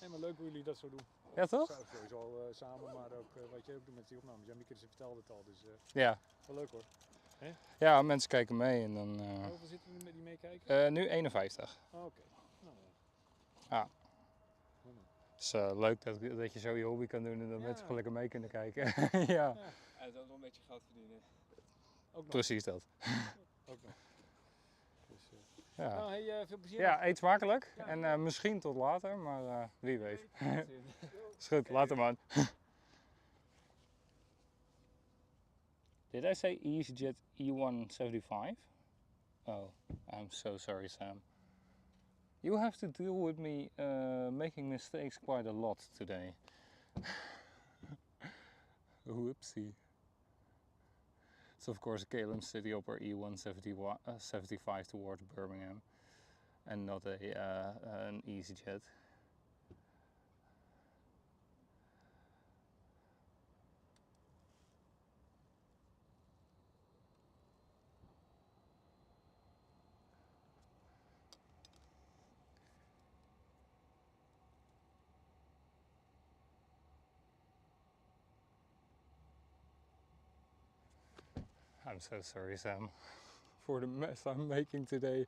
Nee, maar leuk hoe jullie dat zo doen.
Ja, toch?
Sowieso samen, maar ook wat je ook doet met die opnames. Janneke vertelde het al, dus
Ja.
wel leuk hoor.
Ja, mensen kijken mee en dan...
Hoeveel zitten er met die meekijken?
nu 51.
Oh, oké. Nou,
Ja.
mooi man.
Het is leuk dat je zo je hobby kan doen en dat
Ja.
mensen gewoon lekker mee kunnen kijken. ja,
En dan nog een beetje geld verdienen.
Ook nog.
precies dat.
Ook nog. Dus,
Ja,
Nou, hey, veel plezier.
ja eet smakelijk
Ja.
en misschien tot later, maar wie weet. Is goed, later man. Did I say EasyJet E175? Oh, I'm so sorry, Sam. You have to deal with me making mistakes quite a lot today. Whoopsie. It's of course a KLM City Hopper E175 towards Birmingham and not an EasyJet. I'm so sorry, Sam, for the mess I'm making today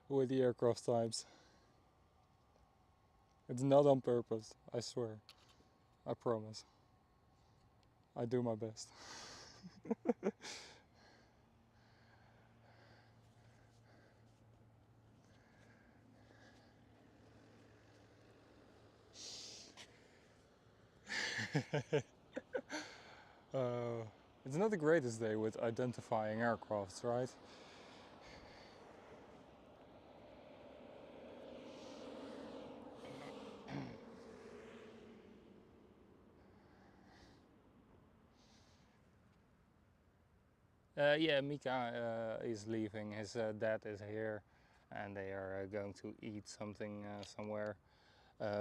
with the aircraft types. It's not on purpose, I swear. I promise. I do my best. It's not the greatest day with identifying aircrafts, right? Yeah, Mika is leaving. His dad is here and they are going to eat something somewhere.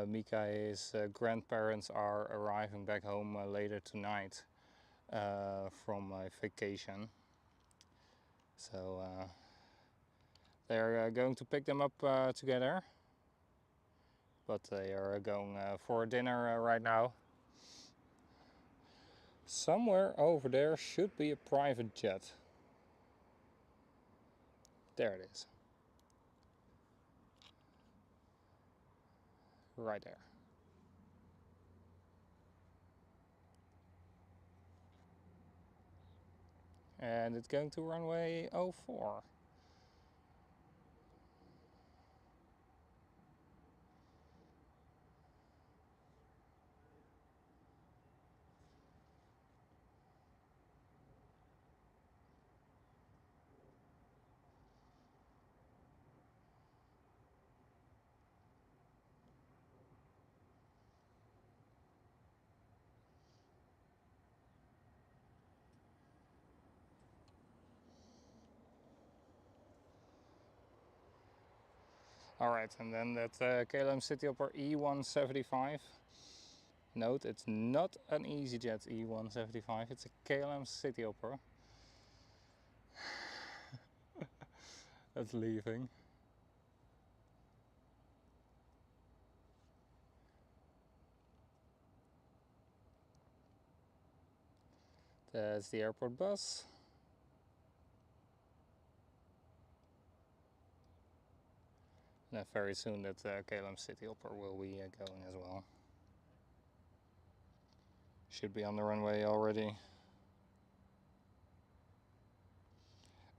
Mika's grandparents are arriving back home later tonight from a vacation. So They're going to pick them up together, but they are going for dinner right now. Somewhere over there should be a private jet. There it is. Right there. And it's going to runway 04. Alright, and then that KLM Cityhopper E175. Note, it's not an EasyJet E175, it's a KLM Cityhopper. That's leaving. That's the airport bus. And very soon that KLM Cityhopper will be going as well. Should be on the runway already.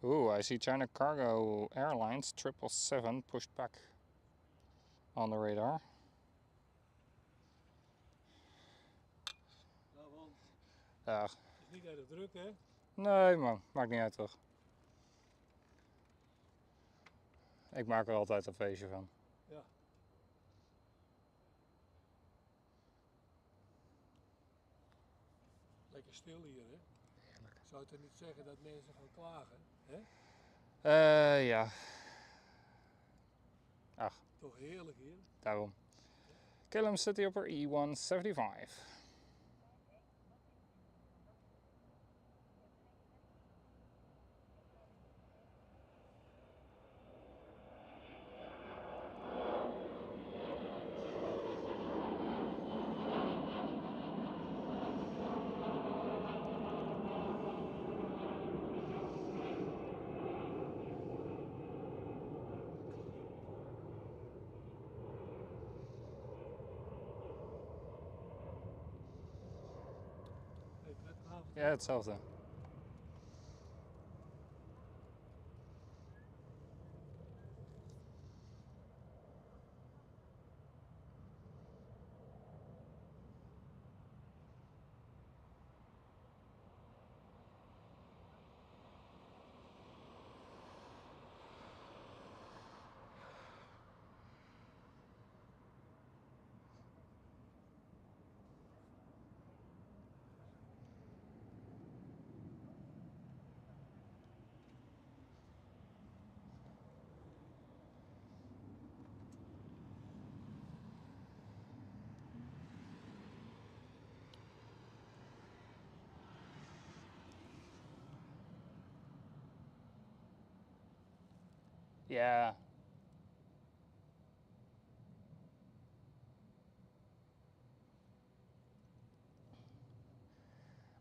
Ooh, I see China Cargo Airlines 777 pushed back on the radar.
Nou, het is niet erg druk, hè?
Nee man, maakt niet uit toch. Ik maak er altijd een feestje van.
Ja. Lekker stil hier, hè? Heerlijk. Zou het er niet zeggen dat mensen gaan klagen, hè?
Ja. Ach.
Toch heerlijk hier.
Daarom. KLM Cityhopper E175. Ja, hetzelfde. Yeah.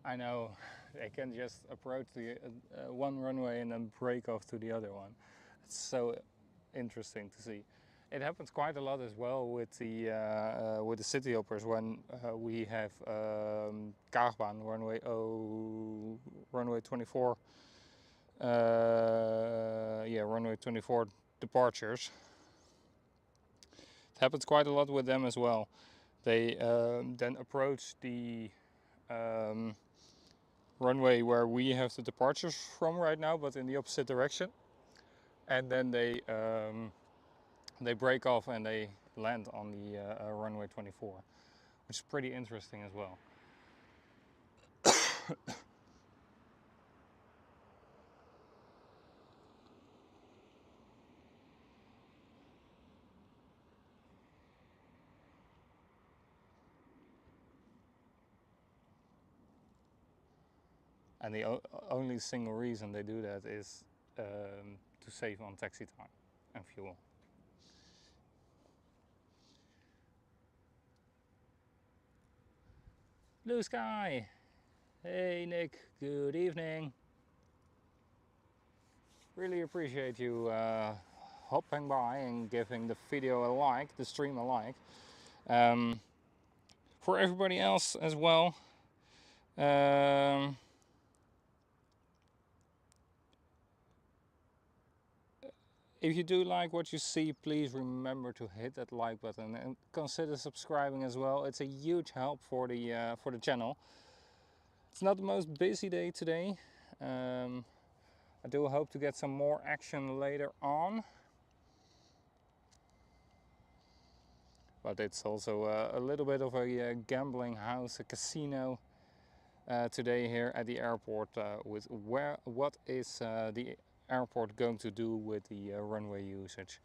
I know, they can just approach the one runway and then break off to the other one. It's so interesting to see. It happens quite a lot as well with the Cityhoppers when we have Kaagbaan runway 24. Yeah, runway 24 departures. It happens quite a lot with them as well. They then approach the runway where we have the departures from right now, but in the opposite direction, and then they break off and they land on the runway 24, which is pretty interesting as well. And the only single reason they do that is to save on taxi time. and fuel. Blue sky! Hey Nick, good evening. Really appreciate you hopping by and giving the video a like, the stream a like. For everybody else as well, if you do like what you see, please remember to hit that like button and consider subscribing as well. It's a huge help for the channel. It's not the most busy day today. I do hope to get some more action later on. But it's also a little bit of a gambling house, a casino today here at the airport with what is the airport going to do with the runway usage.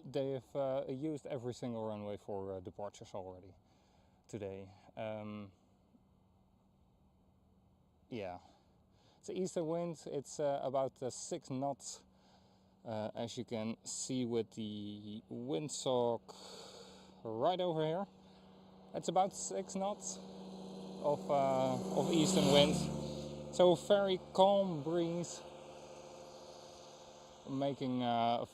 They've used every single runway for departures already today. Yeah, it's an easter wind. It's about 6 knots, as you can see with the windsock right over here. It's about 6 knots of eastern wind, so a very calm breeze, making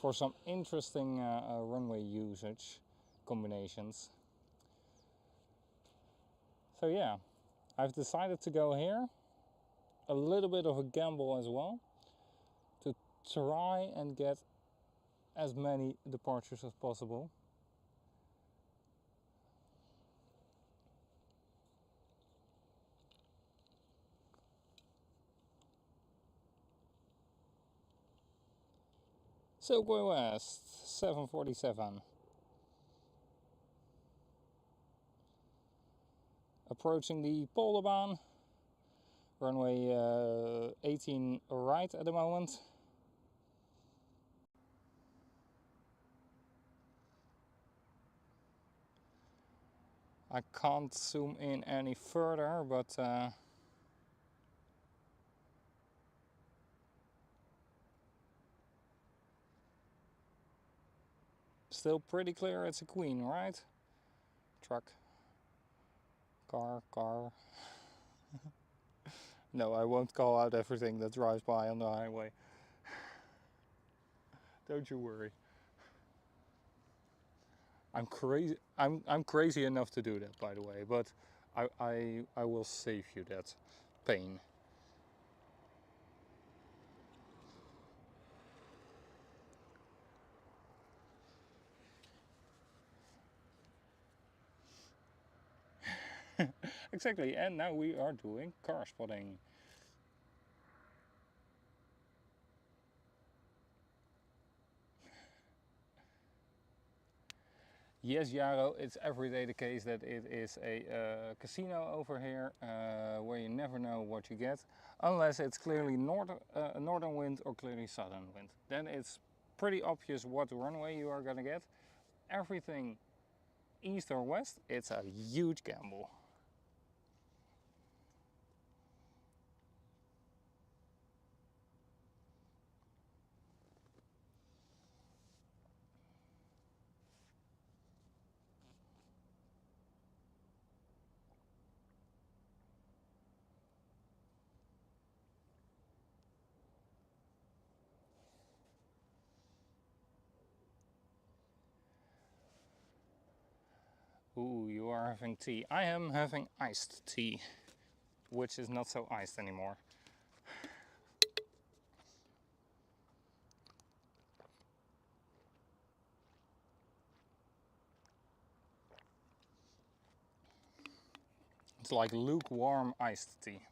for some interesting runway usage combinations. So yeah, I've decided to go here. A little bit of a gamble as well, to try and get as many departures as possible. Silkway West 747. Approaching the Polderbaan. Runway 18 right at the moment. I can't zoom in any further, but still pretty clear. It's a Queen, right? Truck. Car. No, I won't call out everything that drives by on the highway. Don't you worry. I'm crazy. I'm crazy enough to do that, by the way, but I will save you that pain. Exactly, and now we are doing car spotting. Yes, Jaro, it's every day the case that it is a casino over here where you never know what you get, unless it's clearly northern wind or clearly southern wind. Then it's pretty obvious what runway you are gonna get. Everything east or west, it's a huge gamble. Ooh, you are having tea. I am having iced tea, which is not so iced anymore. It's like lukewarm iced tea.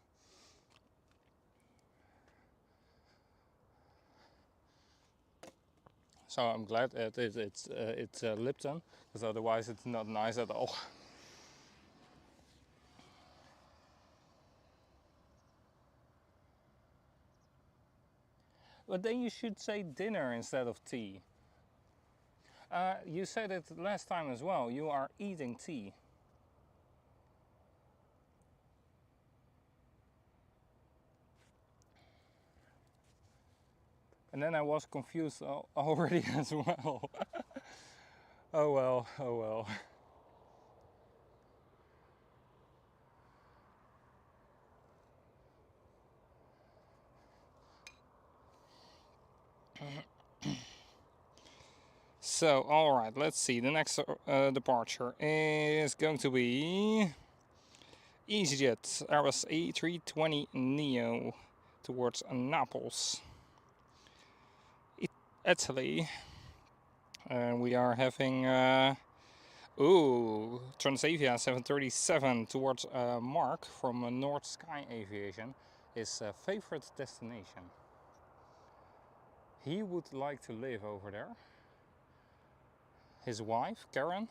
So I'm glad that it's Lipton, because otherwise it's not nice at all. But then you should say dinner instead of tea. You said it last time as well, you are eating tea. And then I was confused already as well. Oh well, oh well. So, alright, let's see. The next departure is going to be EasyJet Airbus A320neo towards Naples, Italy. And we are having Transavia 737 towards Mark from North Sky Aviation, his favorite destination. He would like to live over there. His wife, Karen,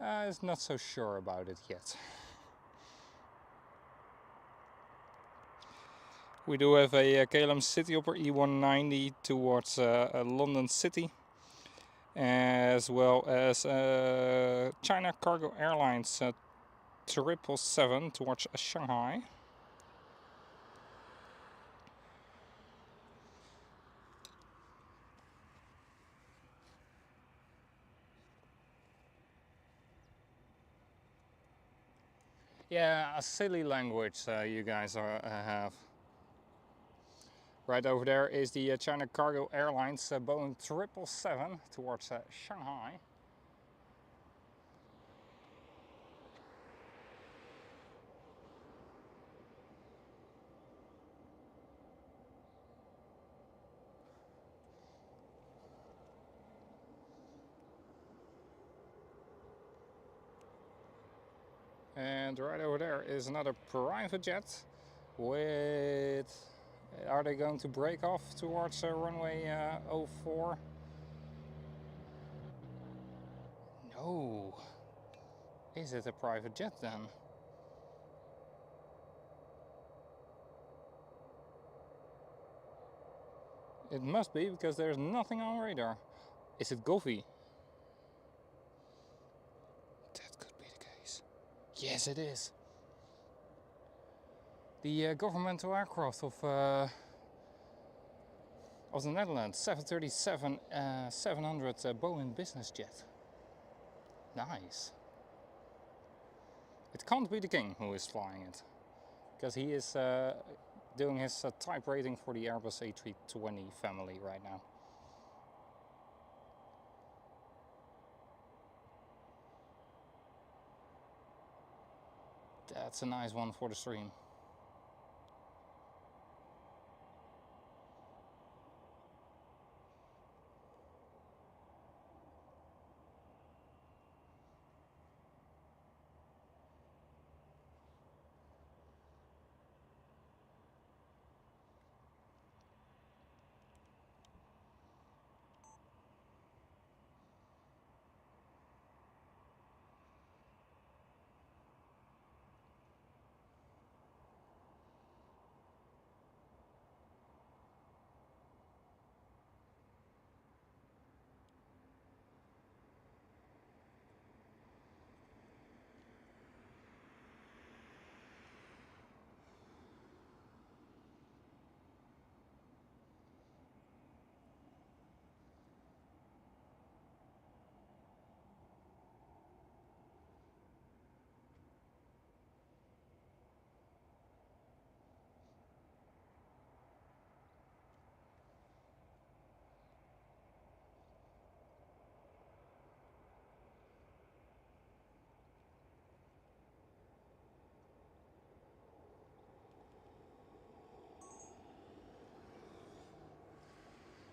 is not so sure about it yet. We do have a KLM Cityhopper E190 towards London City, as well as China Cargo Airlines 777 towards Shanghai. Yeah, a silly language you guys have. Right over there is the China Cargo Airlines Boeing 777 towards Shanghai. And right over there is another private jet with... Are they going to break off towards runway 04? No. Is it a private jet then? It must be, because there's nothing on radar. Is it Govi? That could be the case. Yes, it is. The governmental aircraft of the Netherlands, 737 700 Boeing business jet. Nice. It can't be the king who is flying it, because he is doing his type rating for the Airbus A320 family right now. That's a nice one for the stream.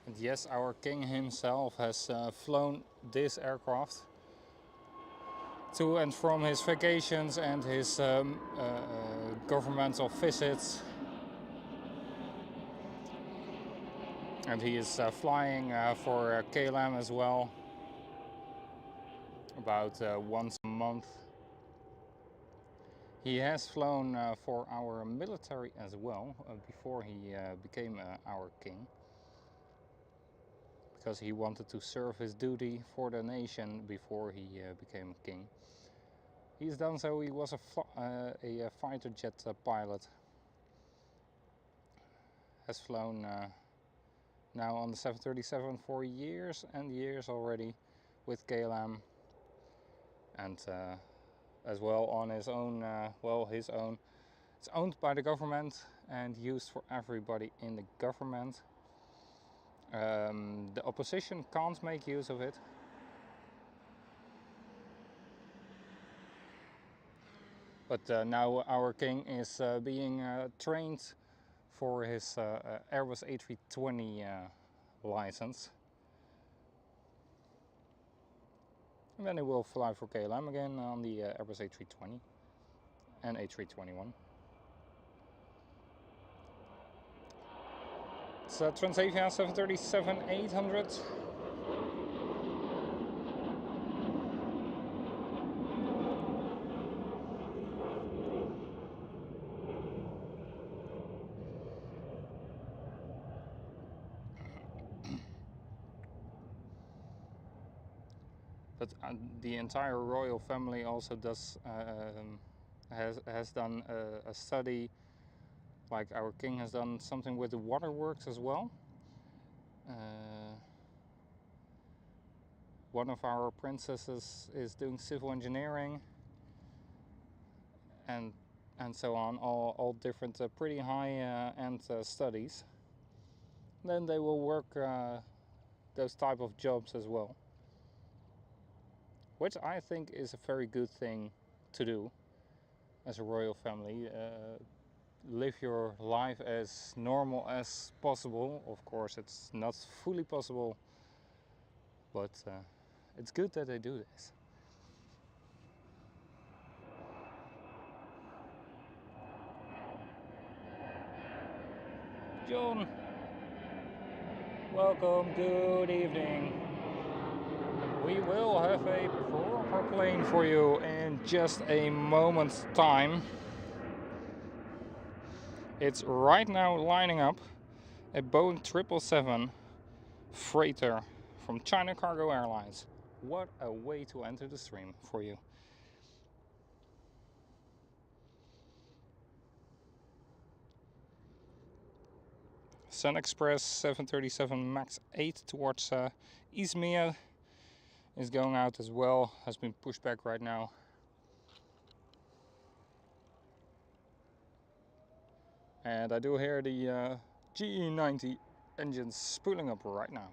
And yes, our king himself has flown this aircraft to and from his vacations and his governmental visits. And he is flying for KLM as well, about once a month. He has flown for our military as well before he became our king, because he wanted to serve his duty for the nation before he became king. He's done so. He was a fighter jet pilot. Has flown now on the 737 for years and years already with KLM, and as well on his own, it's owned by the government and used for everybody in the government. The opposition can't make use of it. But now our king is being trained for his Airbus A320 license. And then he will fly for KLM again on the Airbus A320 and A321. It's Transavia 737-800. But the entire royal family also does has done a study, like our king has done something with the waterworks as well. One of our princesses is doing civil engineering, and so on, all different pretty high end studies. Then they will work those type of jobs as well, which I think is a very good thing to do as a royal family. Live your life as normal as possible. Of course, it's not fully possible, but it's good that they do this. John, welcome, good evening. We will have a proper plane for you in just a moment's time. It's right now lining up a Boeing 777 freighter from China Cargo Airlines. What a way to enter the stream for you. Sun Express 737 MAX 8 towards Izmir is going out as well, has been pushed back right now. And I do hear the GE90 engines spooling up right now.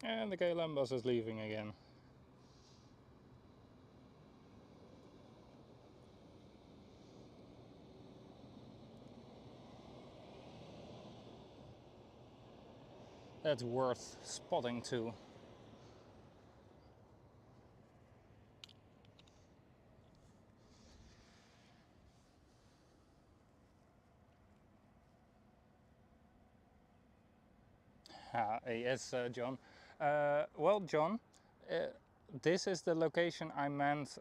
And the KLM bus is leaving again. That's worth spotting too. Yes, John. Well, John, this is the location I meant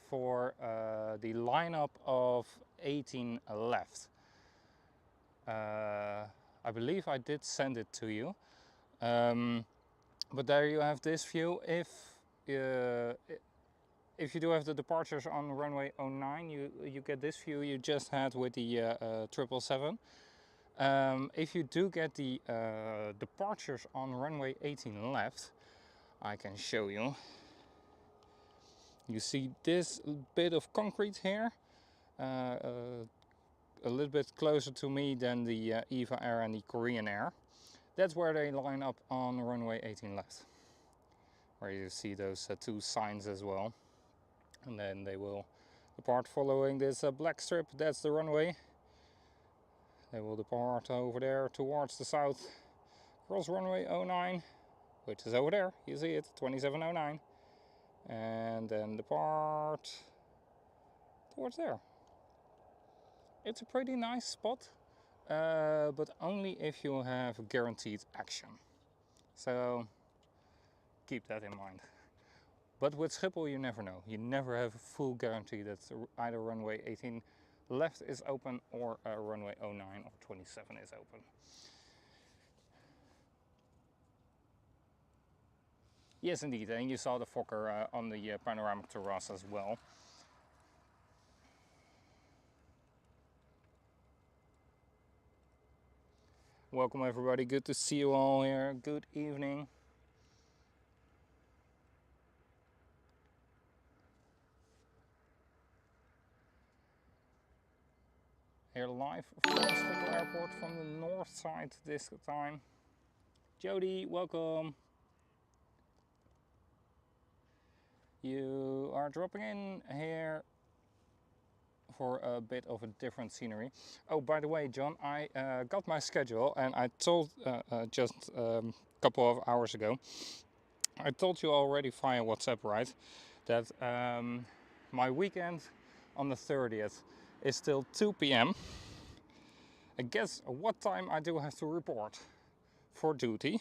for the lineup of 18 left. I believe I did send it to you. But there you have this view. If you do have the departures on runway 09, you get this view you just had with the 777. If you do get the departures on runway 18 left, I can show you. You see this bit of concrete here, a little bit closer to me than the EVA Air and the Korean Air. That's where they line up on runway 18 left, where you see those two signs as well. And then they will depart following this black strip. That's the runway. They will depart over there towards the south, cross runway 09, which is over there. You see it, 2709. And then depart towards there. It's a pretty nice spot, but only if you have guaranteed action. So keep that in mind. But with Schiphol you never know. You never have a full guarantee that either runway 18 left is open or runway 09 or 27 is open. Yes indeed, and you saw the Fokker on the panoramic terrace as well. Welcome everybody, good to see you all here. Good evening. Here live from Schiphol Airport from the north side this time. Jody, welcome. You are dropping in here for a bit of a different scenery. Oh, by the way, John, I got my schedule and I told just a couple of hours ago, I told you already via WhatsApp, right, that my weekend on the 30th is till 2 p.m. And guess what time I do have to report for duty?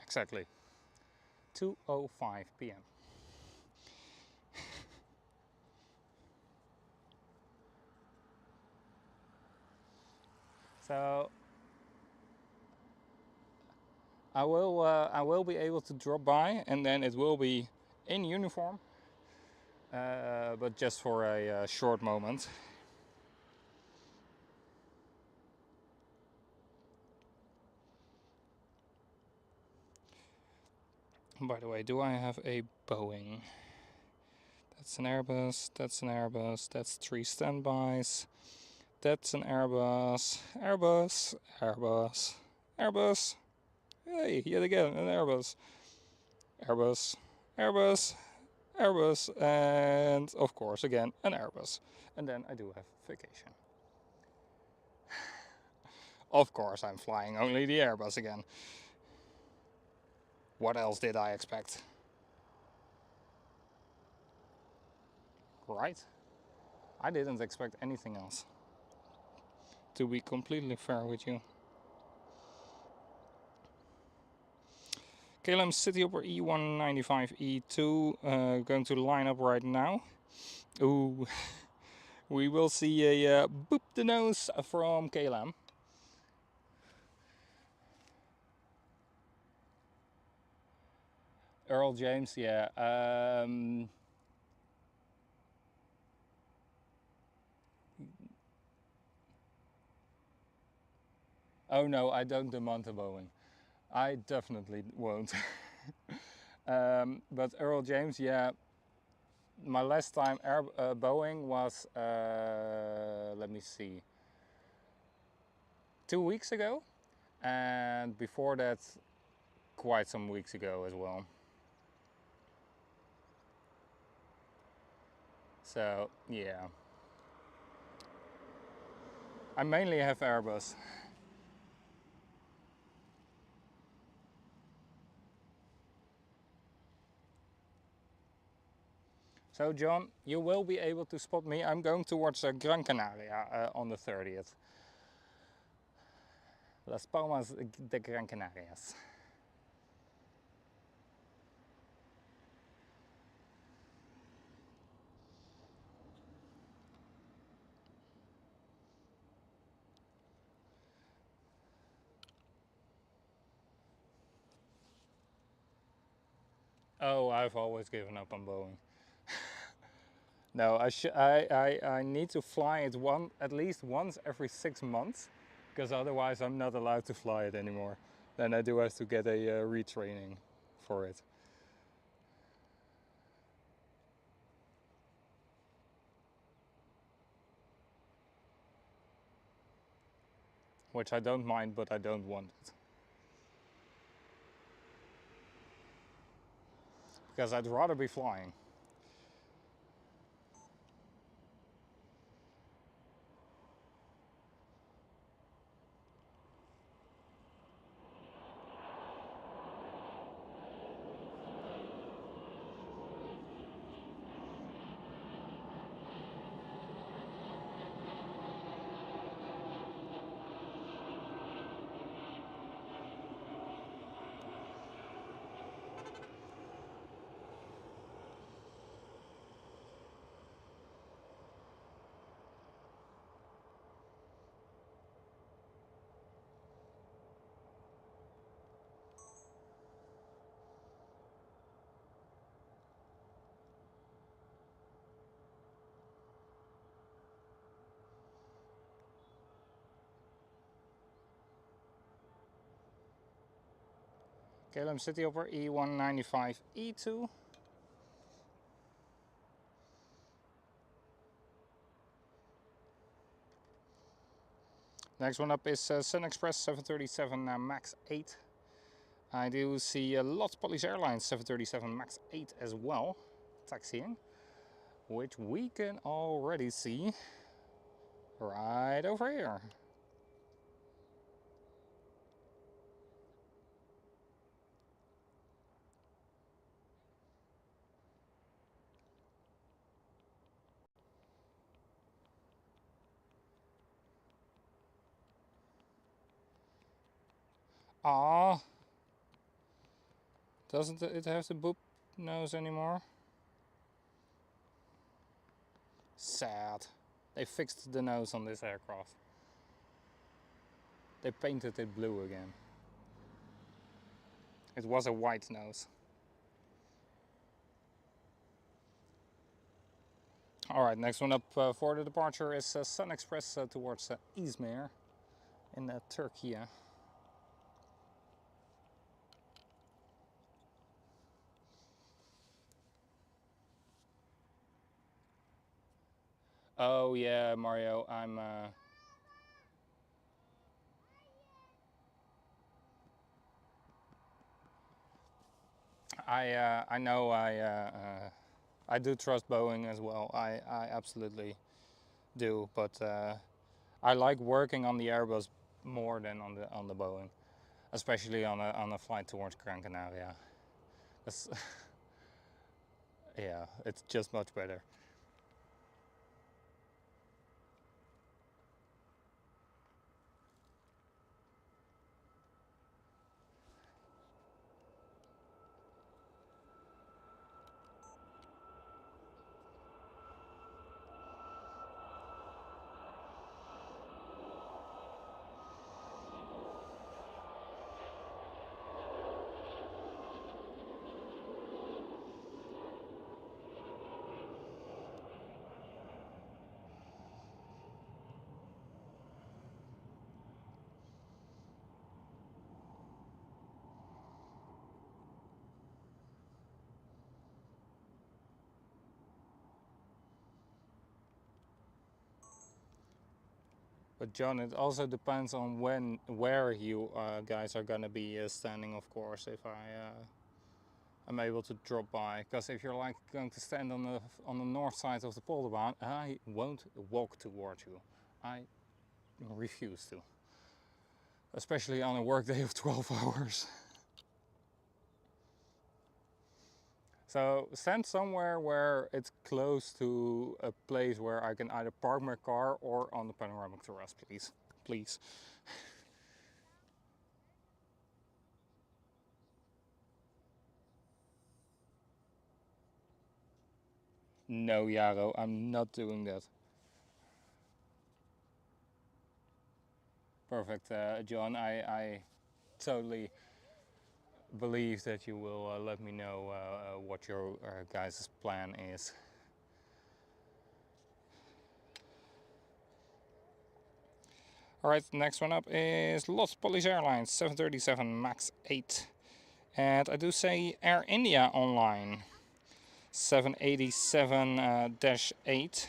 Exactly 2:05 p.m. So I will be able to drop by, and then it will be in uniform, but just for a short moment. By the way, do I have a Boeing? That's an Airbus, that's an Airbus, that's 3 standbys. That's an Airbus, Airbus, Airbus, Airbus. Hey, yet again, an Airbus. Airbus, Airbus, Airbus, and of course again an Airbus. And then I do have vacation. Of course I'm flying only the Airbus again. What else did I expect? Right? I didn't expect anything else. To be completely fair with you. KLM City Hopper E195E2 going to line up right now. Ooh, we will see a boop the nose from KLM. Earl James, yeah. Oh no, I don't demand a Boeing. I definitely won't. But Earl James, yeah. My last time Boeing was, let me see, 2 weeks ago. And before that, quite some weeks ago as well. So, yeah. I mainly have Airbus. So John, you will be able to spot me. I'm going towards Gran Canaria on the 30th. Las Palmas de Gran Canarias. Oh, I've always given up on Boeing. No, I need to fly it at least once every 6 months, because otherwise I'm not allowed to fly it anymore. Then I do have to get a retraining for it. Which I don't mind, but I don't want it. Because I'd rather be flying. KLM City Hopper E195 E2. Next one up is Sun Express 737 MAX 8. I do see lots of Polish Airlines 737 MAX 8 as well, taxiing, which we can already see right over here. Ah, doesn't it have the boop nose anymore? Sad. They fixed the nose on this aircraft. They painted it blue again. It was a white nose. Alright, next one up for the departure is Sun Express towards Izmir in Turkey. Oh yeah, Mario, I'm I know I do trust Boeing as well. I absolutely do, but I like working on the Airbus more than on the Boeing, especially on a flight towards Gran Canaria. Yeah, it's just much better. But John, it also depends on where you guys are gonna be standing, of course. If I'm able to drop by, because if you're like going to stand on the north side of the Polderbaan, I won't walk towards you. I refuse to, especially on a workday of 12 hours. So stand somewhere where it's close to a place where I can either park my car or on the panoramic terrace, please. Please. No, Jaro, I'm not doing that. Perfect, John. I totally believe that you will let me know what your guys' plan is. Alright, the next one up is Los Polish Airlines 737 MAX 8. And I do say Air India online 787-8.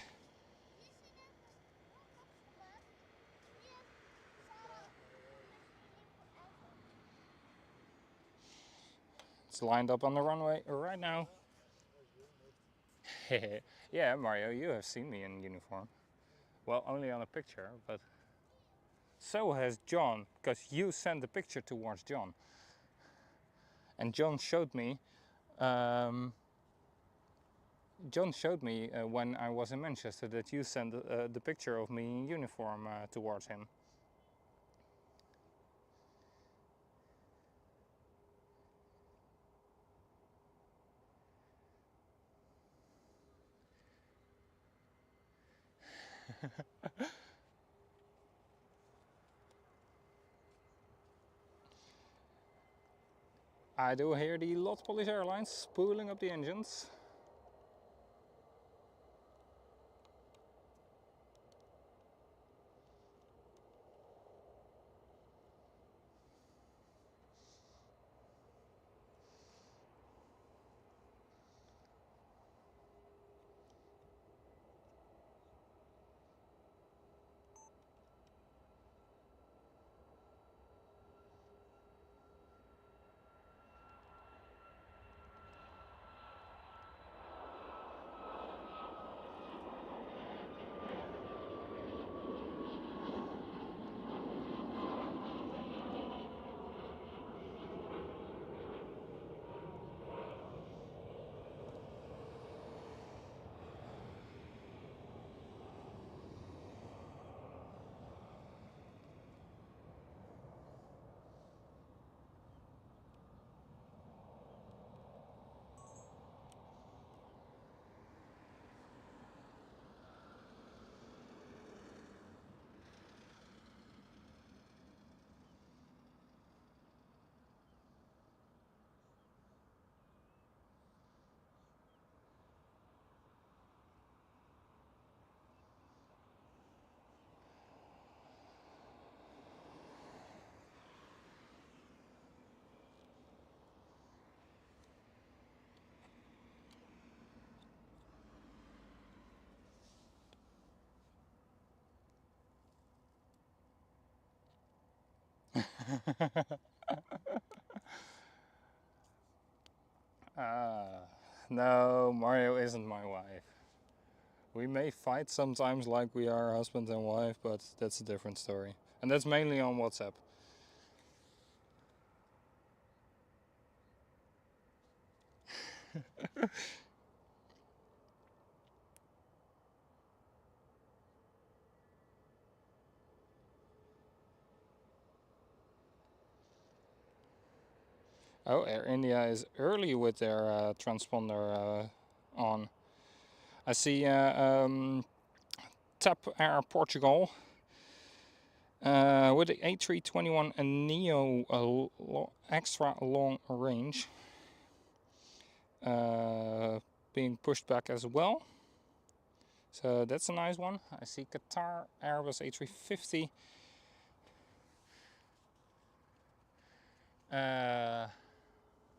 It's lined up on the runway right now. Yeah, Mario, you have seen me in uniform. Well, only on a picture, but so has John, because you sent the picture towards John. And John showed me when I was in Manchester that you sent the picture of me in uniform towards him. I do hear the Lot Polish Airlines spooling up the engines. No, Mario isn't my wife. We may fight sometimes like we are husband and wife, but that's a different story. And that's mainly on WhatsApp. Oh, Air India is early with their transponder on. I see TAP Air Portugal with the A321 and Neo extra long range being pushed back as well. So that's a nice one. I see Qatar Airbus A350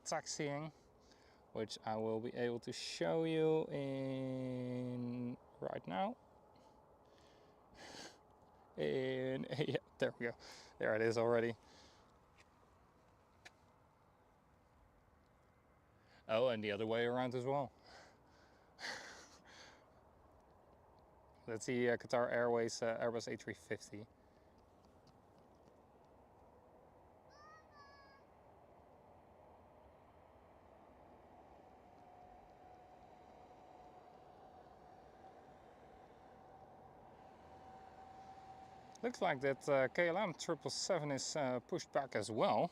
taxiing, which I will be able to show you in right now. Yeah, there we go. There it is already. Oh, and the other way around as well. That's the Qatar Airways Airbus A350. Looks like that KLM 777 is pushed back as well.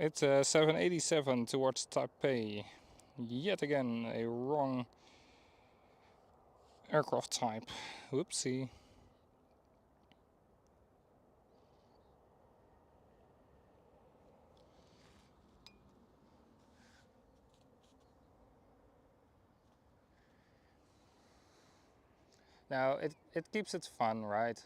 It's 787 towards Taipei. Yet again, a wrong aircraft type. Whoopsie. Now, it keeps it fun, right?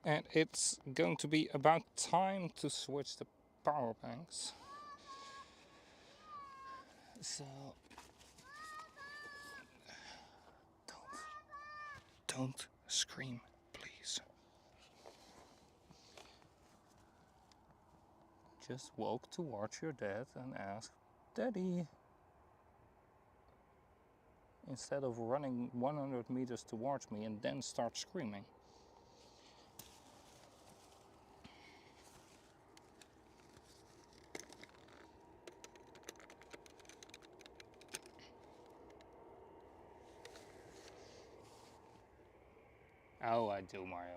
And it's going to be about time to switch the power banks. So don't scream, please. Just walk towards your dad and ask, Daddy. Instead of running 100 meters towards me and then start screaming. Oh, I do, Mario.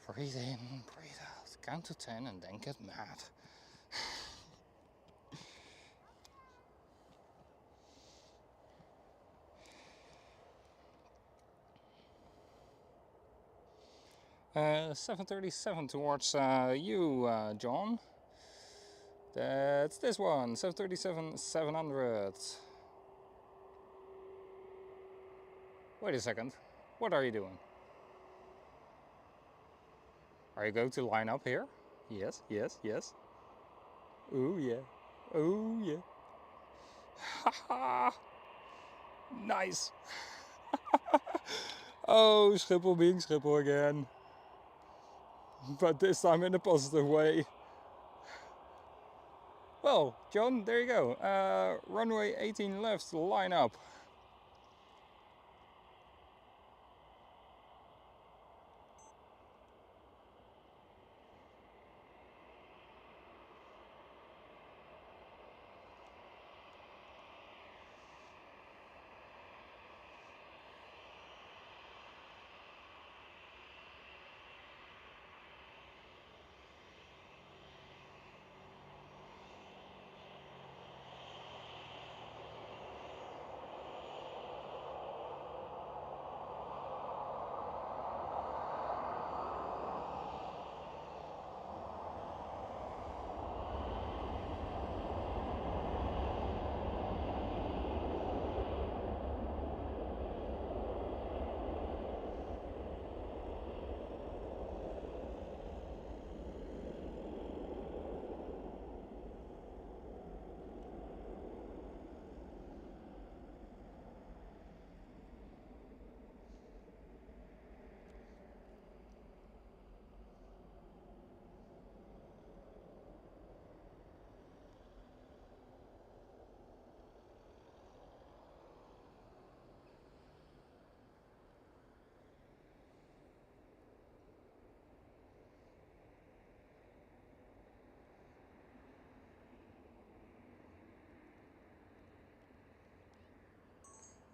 Breathe in, breathe out. Count to 10 and then get mad. Uh, 737 towards you, John. That's this one, 737-700. Wait a second, what are you doing? Are you going to line up here? Yes, yes, yes. Oh yeah, oh yeah. Haha! Nice! Oh, Schiphol being Schiphol again. But this time in a positive way. Well, John, there you go. Runway 18 left, line up.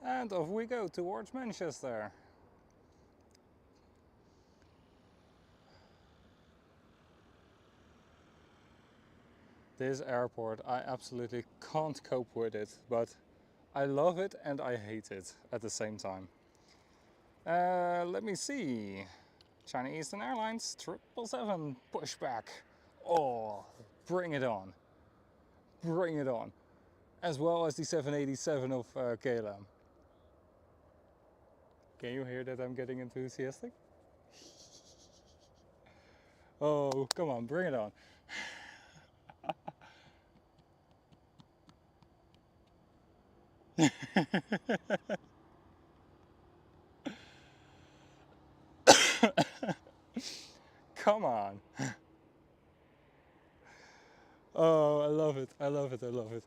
And off we go towards Manchester. This airport, I absolutely can't cope with it, but I love it and I hate it at the same time. Let me see. China Eastern Airlines 777 pushback. Oh, bring it on. Bring it on. As well as the 787 of KLM. Can you hear that I'm getting enthusiastic? Oh, come on, bring it on. Come on. Oh, I love it, I love it, I love it.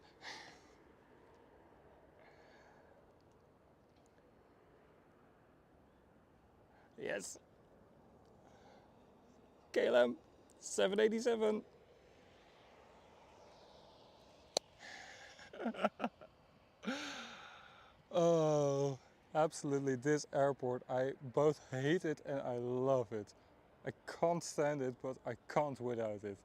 Yes. KLM 787. Oh, absolutely. This airport, I both hate it and I love it. I can't stand it, but I can't without it.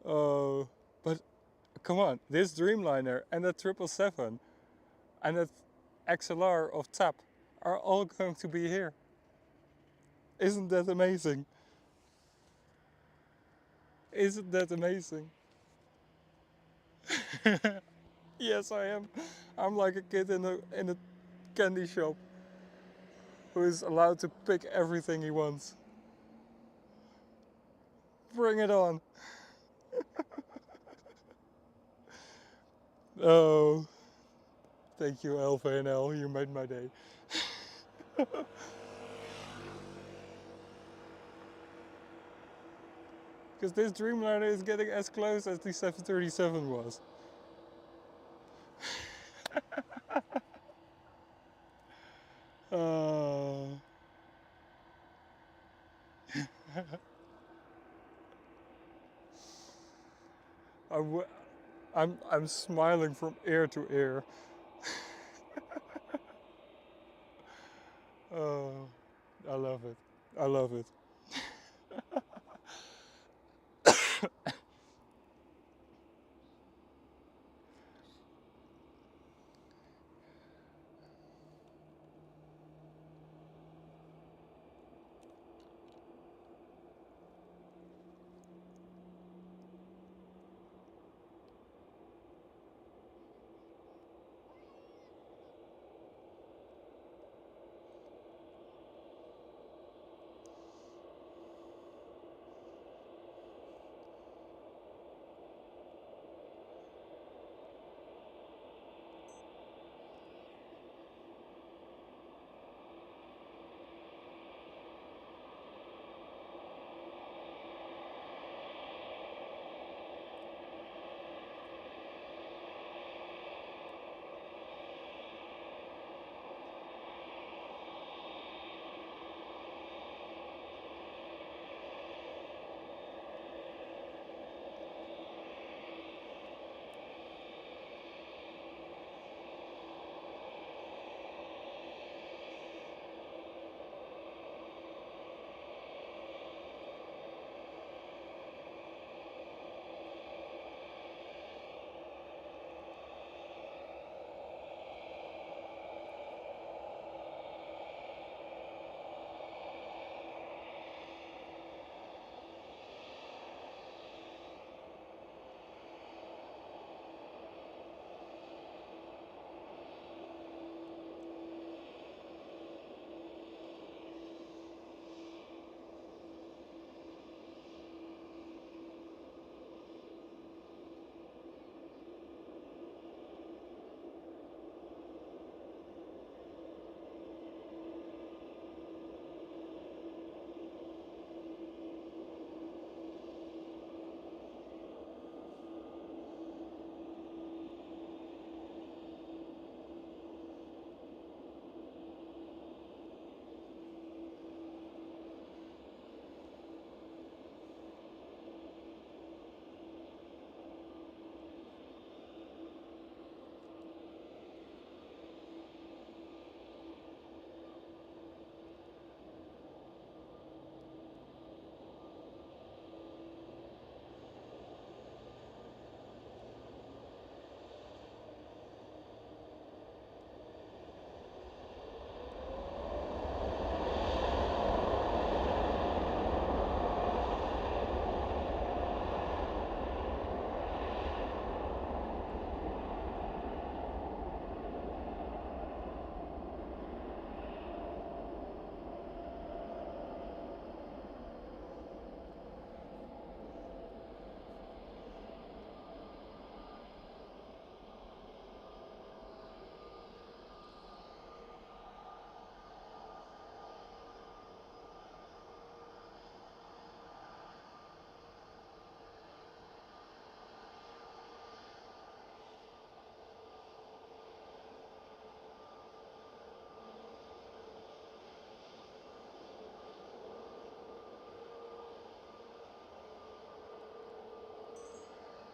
Oh, but come on, this Dreamliner and that 777 and that XLR of TAP are all going to be here. Isn't that amazing? Isn't that amazing? Yes, I am. I'm like a kid in a candy shop who is allowed to pick everything he wants. Bring it on. Oh, thank you, Alpha and L. You made my day. Because this Dreamliner is getting as close as the 737 was. Uh, I'm smiling from ear to ear. Oh, I love it. I love it.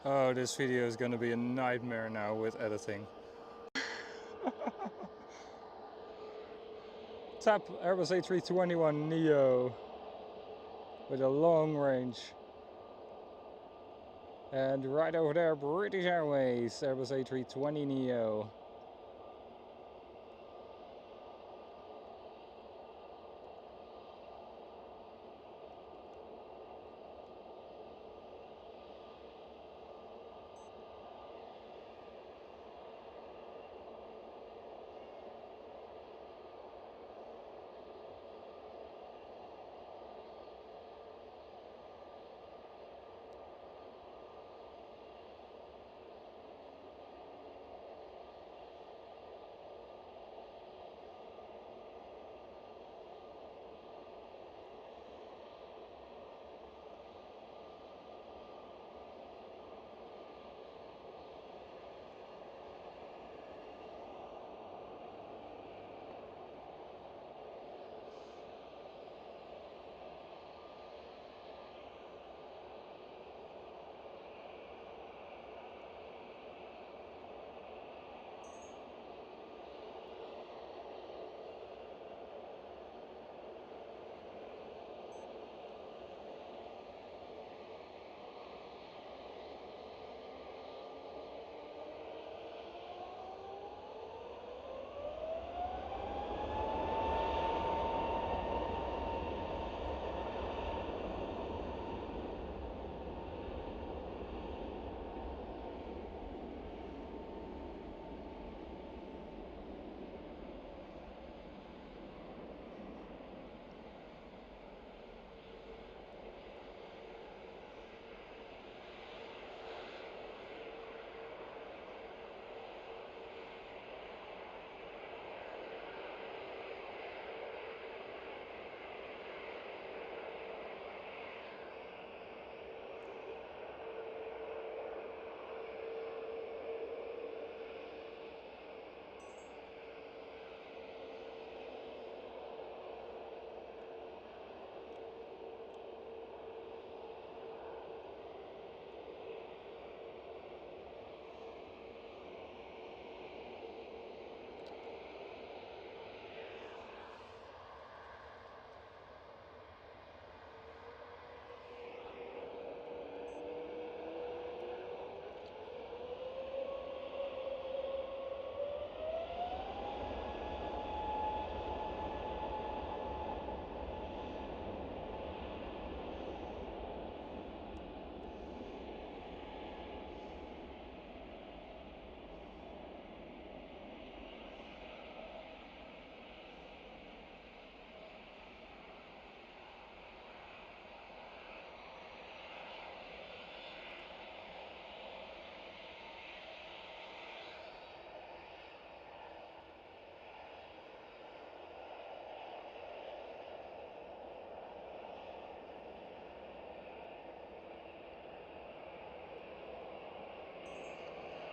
Oh, this video is gonna be a nightmare now with editing. Tap Airbus A321neo with a long range. And right over there, British Airways, Airbus A320neo.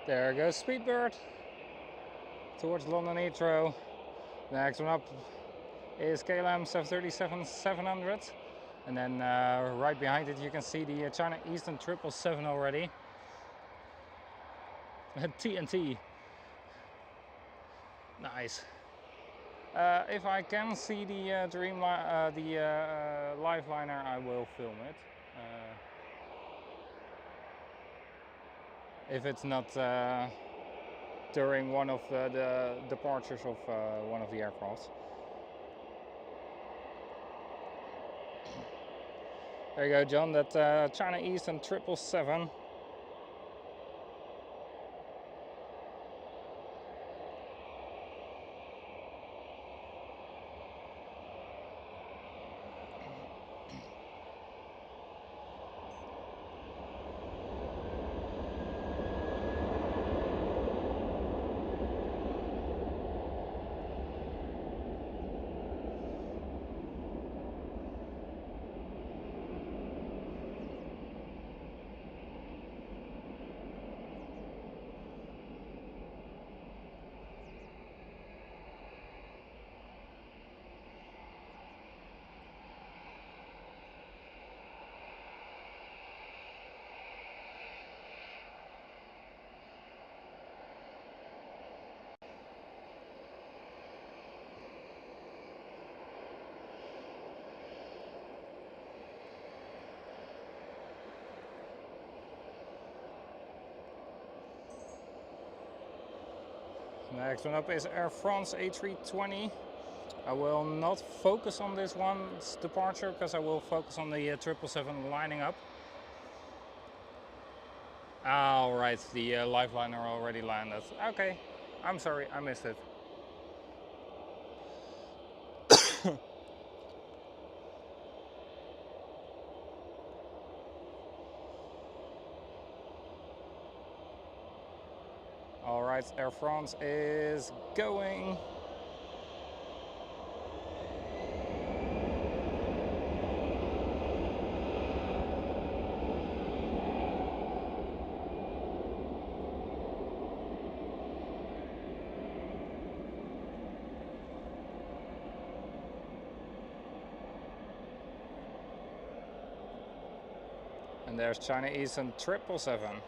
There goes Speedbird towards London Heathrow. Next one up is KLM 737-700. And then right behind it you can see the China Eastern 777 already. TNT. Nice. If I can see the Lifeliner, I will film it. If it's not during one of the departures of one of the aircrafts. There you go, John, that China Eastern 777. Next one up is Air France A320. I will not focus on this one's departure because I will focus on the 777 lining up. Alright, the lifeliner already landed. Okay, I'm sorry, I missed it. Alright, Air France is going. And there's China Eastern 777.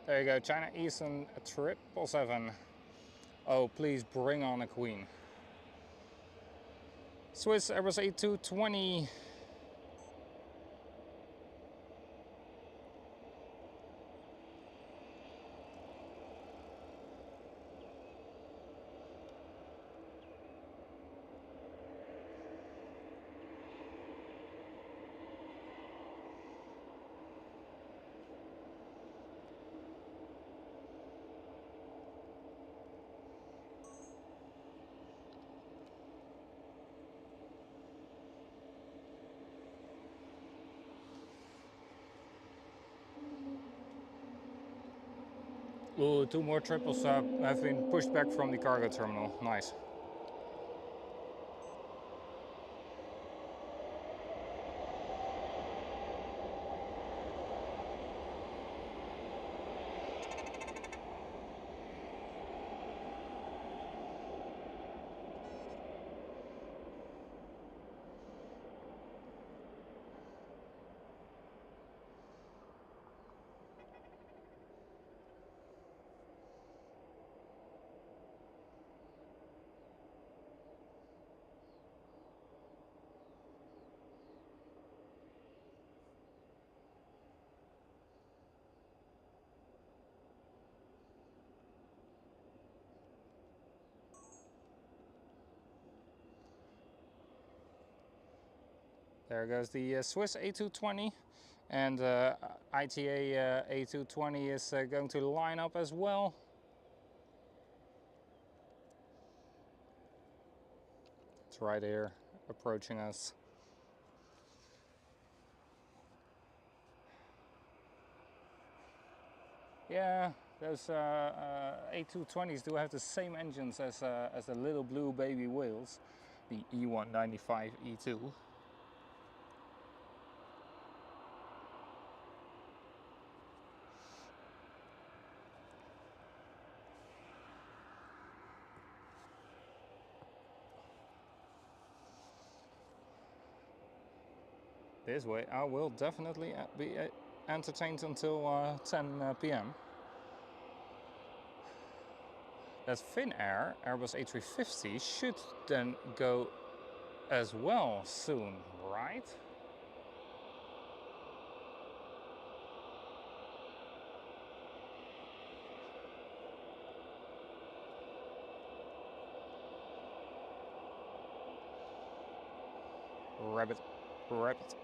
There you go, China Eastern 777. Oh, please bring on a queen. Swiss Airbus A220. Ooh, two more triples have been pushed back from the cargo terminal. Nice. There goes the Swiss A220, and ITA A220 is going to line up as well. It's right here, approaching us. Yeah, those A220s do have the same engines as the little blue baby whales, the E195 E2. This way I will definitely be entertained until 10 p.m. That Finnair Airbus A350 should then go as well soon, right? Rabbit, rabbit.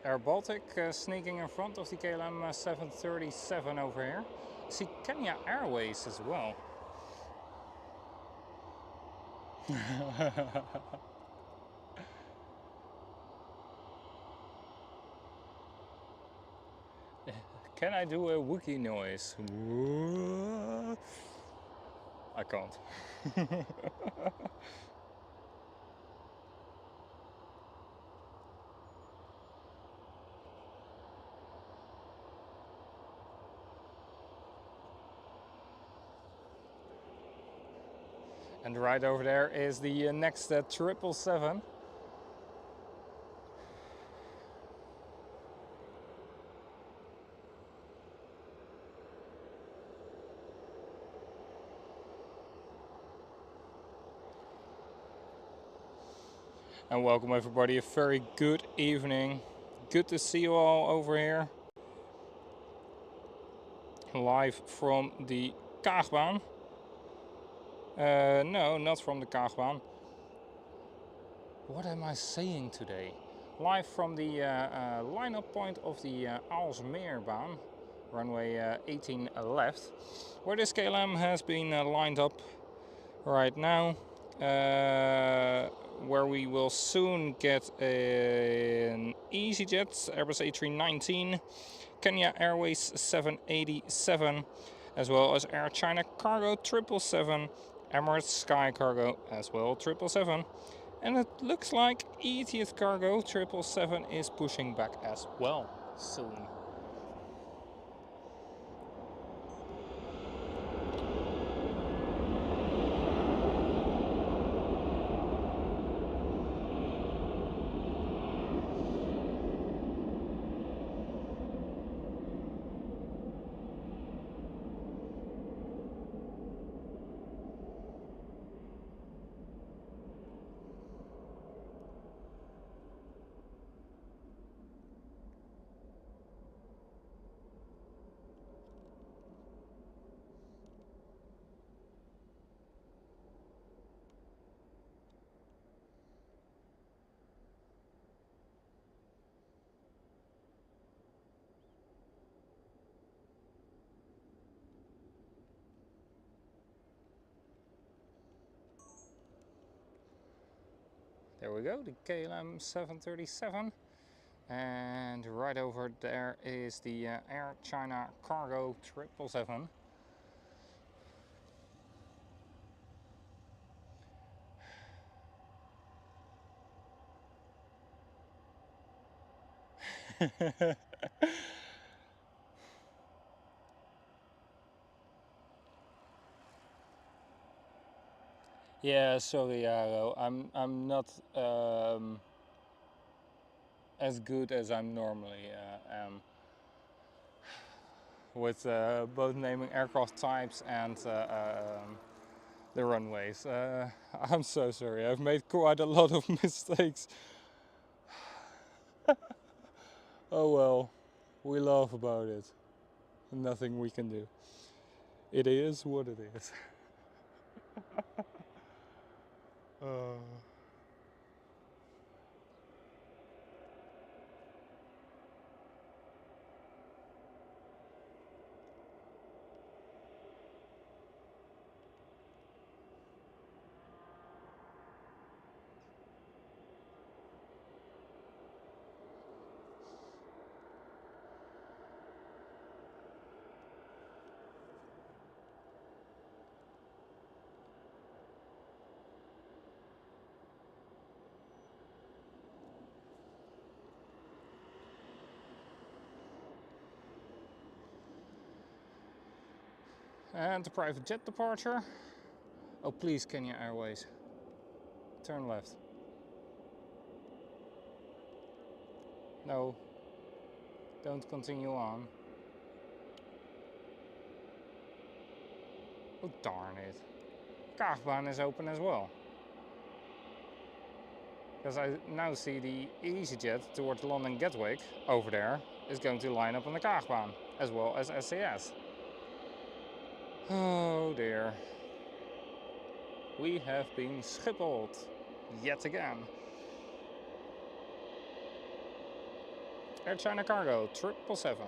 Air Baltic sneaking in front of the KLM 737 over here. I see Kenya Airways as well. Can I do a Wookiee noise? I can't. And right over there is the next 777. And welcome everybody, a very good evening. Good to see you all over here. Live from the Kaagbaan. No, not from the Kaagbaan. What am I saying today? Live from the line-up point of the Aalsmeerbaan, runway 18 left, where this KLM has been lined up right now. Where we will soon get an EasyJet Airbus A319, Kenya Airways 787, as well as Air China Cargo 777, Emirates Sky Cargo as well 777, and it looks like Etihad Cargo 777 is pushing back as well soon. There we go, the KLM 737. And right over there is the Air China Cargo 777. Yeah, sorry, Jaro. I'm not as good as I'm normally am with both naming aircraft types and the runways. I'm so sorry. I've made quite a lot of mistakes. Oh well, we laugh about it. Nothing we can do. It is what it is. And the private jet departure. Oh please, Kenya Airways. Turn left. No, don't continue on. Oh darn it. Kaagbaan is open as well. Because I now see the EasyJet towards London Gatwick over there is going to line up on the Kaagbaan as well as SAS. Oh dear. We have been Schiphol'd yet again. Air China Cargo 777.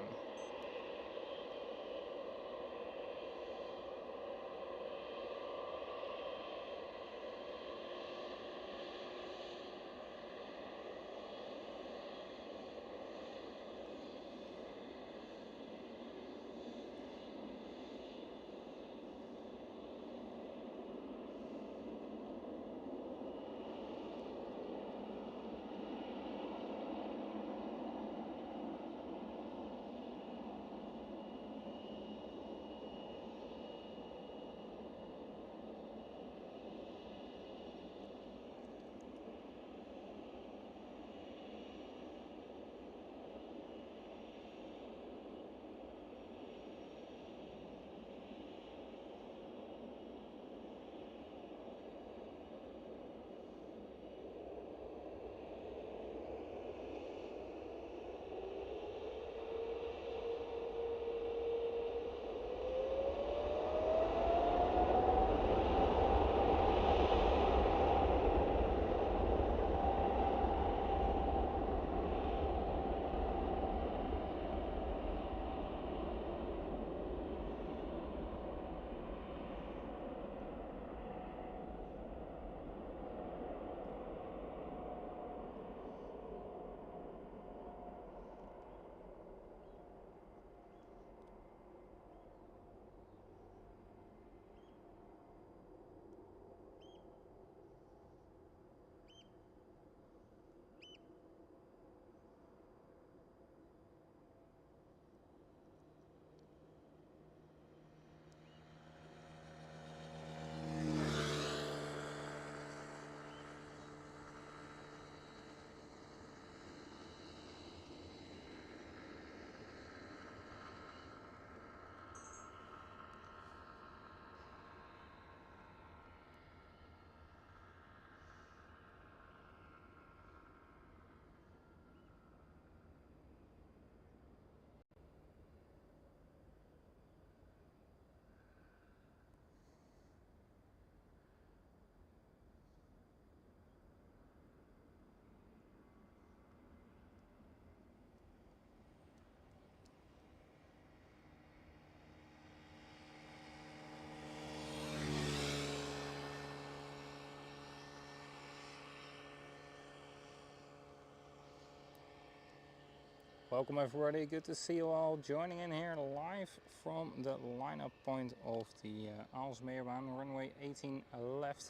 Welcome everybody, good to see you all joining in here live from the lineup point of the Aalsmeerbaan, runway 18 left,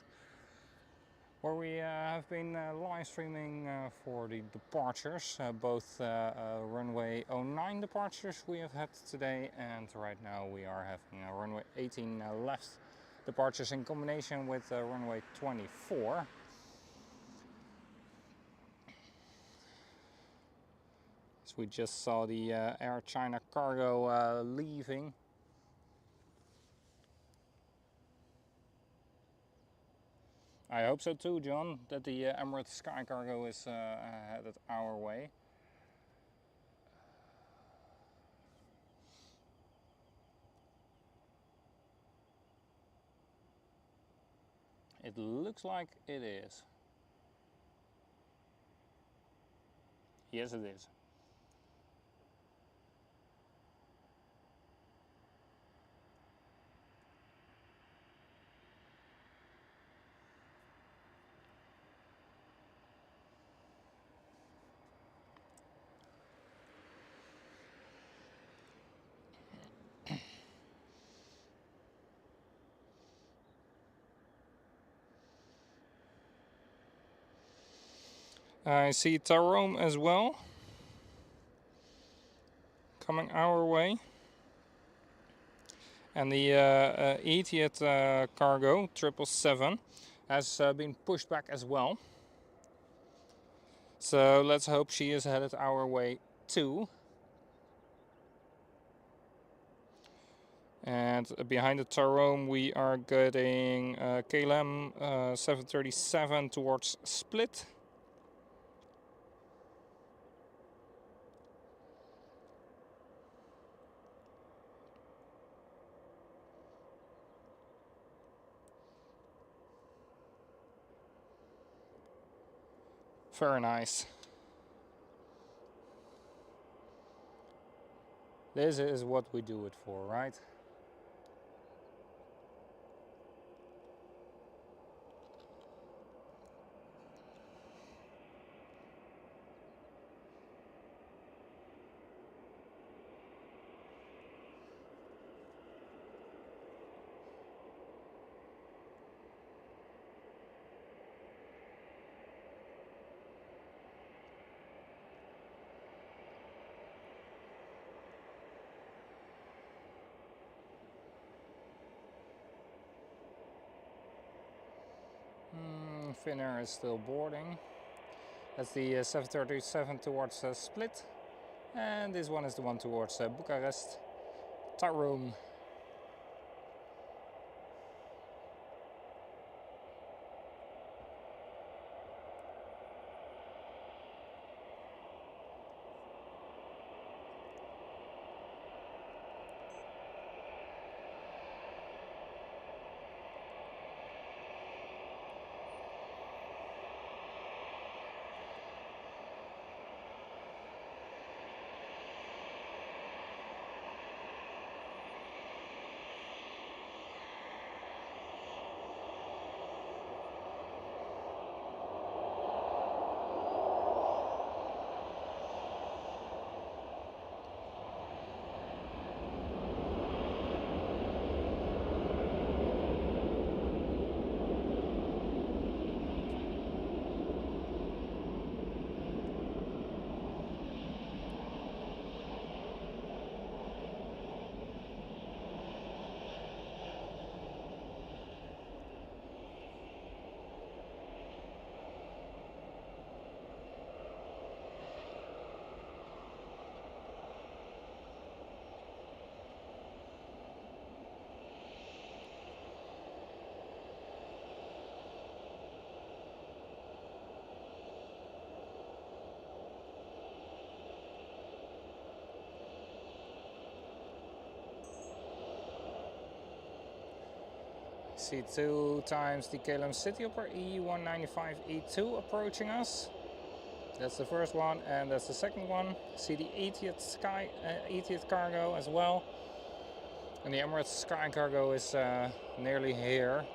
where we have been live streaming for the departures, both runway 09 departures we have had today, and right now we are having runway 18 left departures in combination with runway 24. We just saw the Air China cargo leaving. I hope so too, John, that the Emirates Sky Cargo is headed our way. It looks like it is. Yes, it is. I see Tyrone as well, coming our way. And the Etihad cargo 777 has been pushed back as well. So let's hope she is headed our way too. And behind the Tyrone we are getting KLM 737 towards Split. Very nice. This is what we do it for, right? Finnair is still boarding. That's the 737 towards Split, and this one is the one towards Bucharest. Tyrone. See 2 times the KLM City Hopper E195E2 approaching us. That's the first one, and that's the second one. See the Etihad cargo as well. And the Emirates Sky Cargo is nearly here.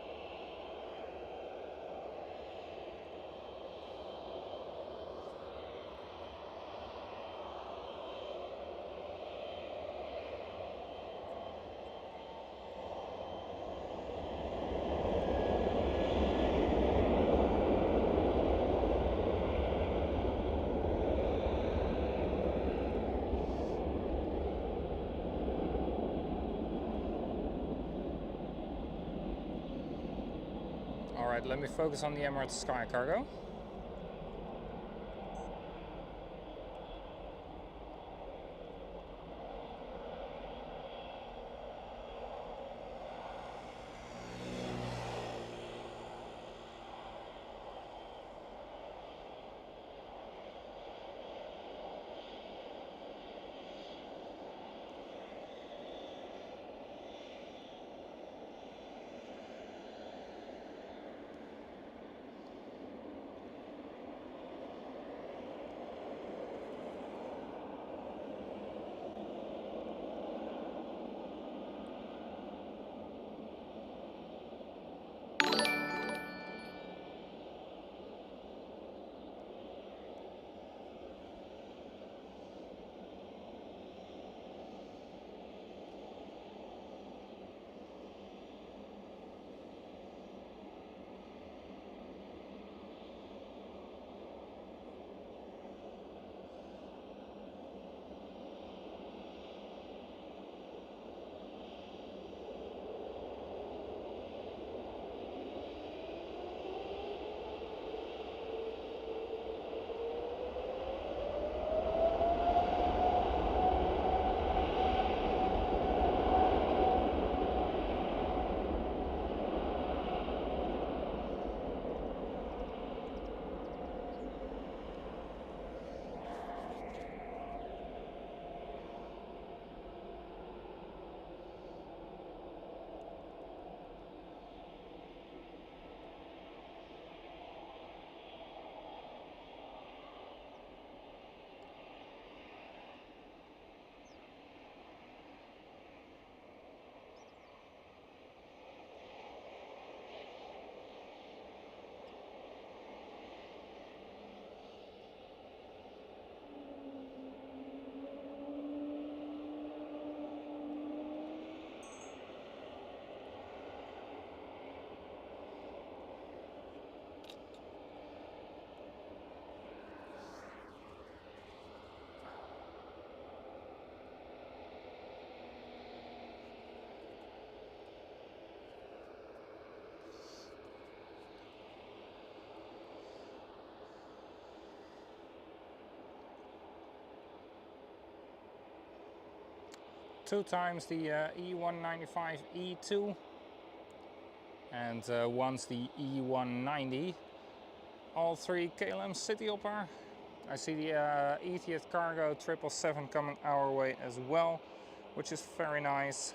Alright, let me focus on the Emirates Sky Cargo. Two times the E195 E2 and once the E190. All three KLM City Hopper. I see the Etihad Cargo 777 coming our way as well, which is very nice.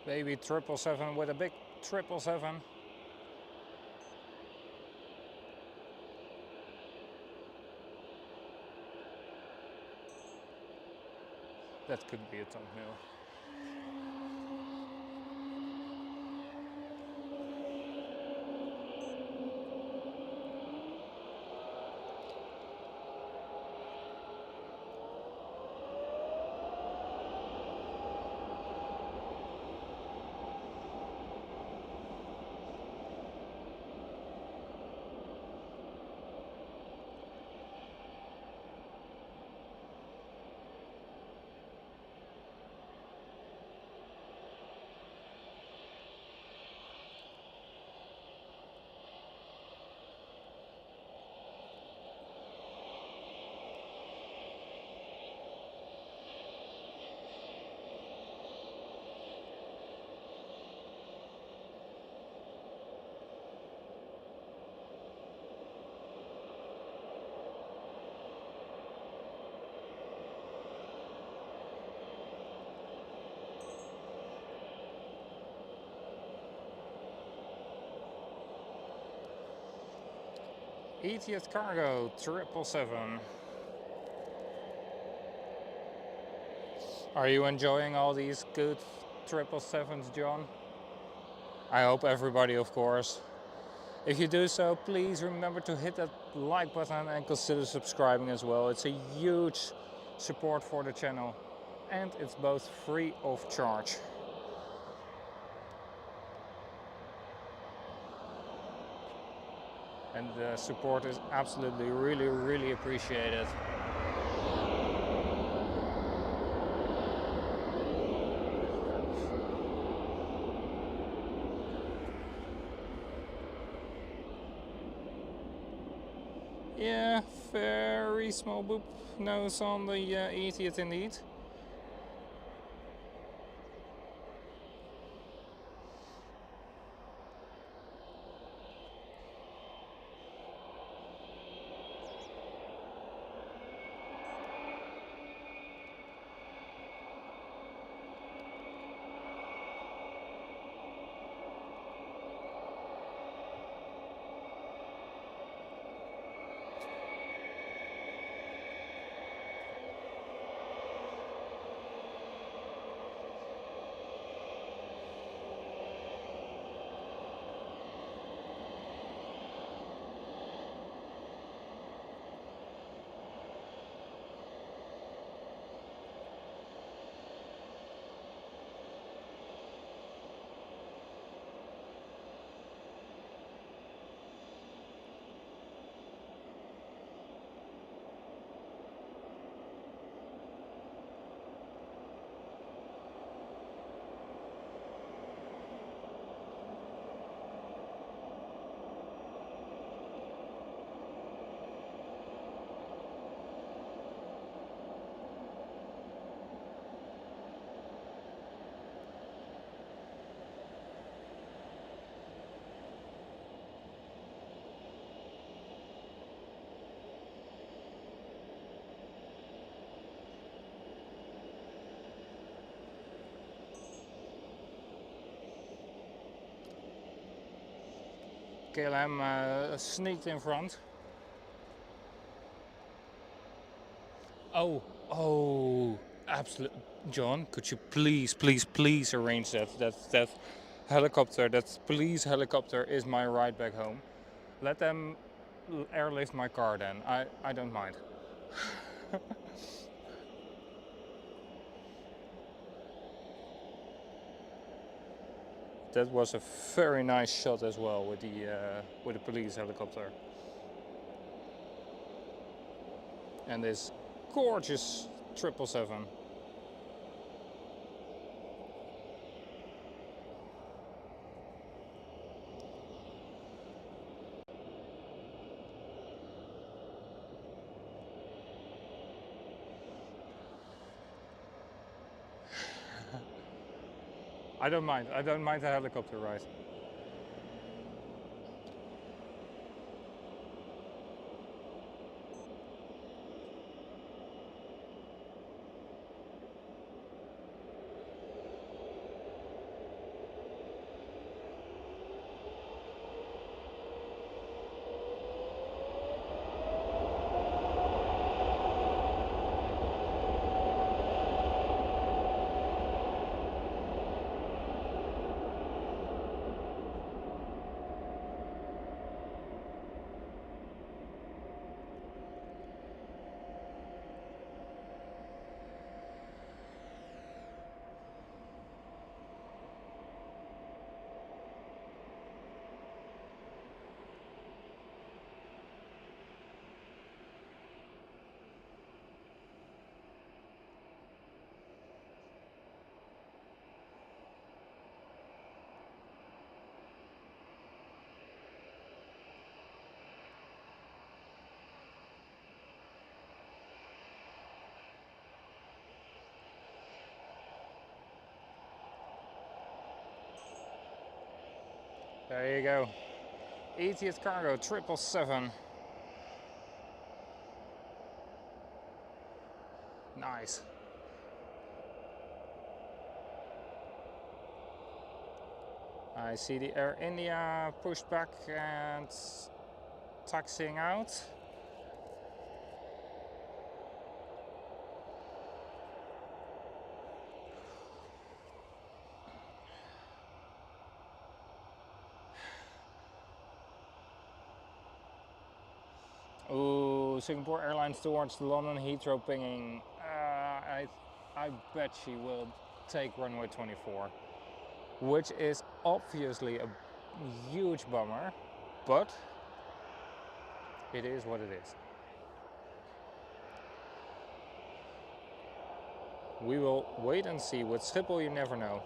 Baby 777 with a big 777. That could be a thumbnail. EHAM Cargo 777. Are you enjoying all these good 777s, John? I hope everybody, of course. If you do so, please remember to hit that like button and consider subscribing as well. It's a huge support for the channel and it's both free of charge. And the support is absolutely really appreciated. Yeah, very small boop nose on the EHAM indeed. KLM sneaked in front. Oh, absolutely. John, could you please arrange that helicopter, that police helicopter is my ride back home. Let them airlift my car then. I don't mind. That was a very nice shot as well with the police helicopter. And this gorgeous 777. I don't mind the helicopter ride. There you go. EHAM Cargo 777. Nice. I see the Air India pushed back and taxiing out. Ooh, Singapore Airlines towards London Heathrow pinging. I bet she will take runway 24, which is obviously a huge bummer, but it is what it is. We will wait and see. With Schiphol you never know.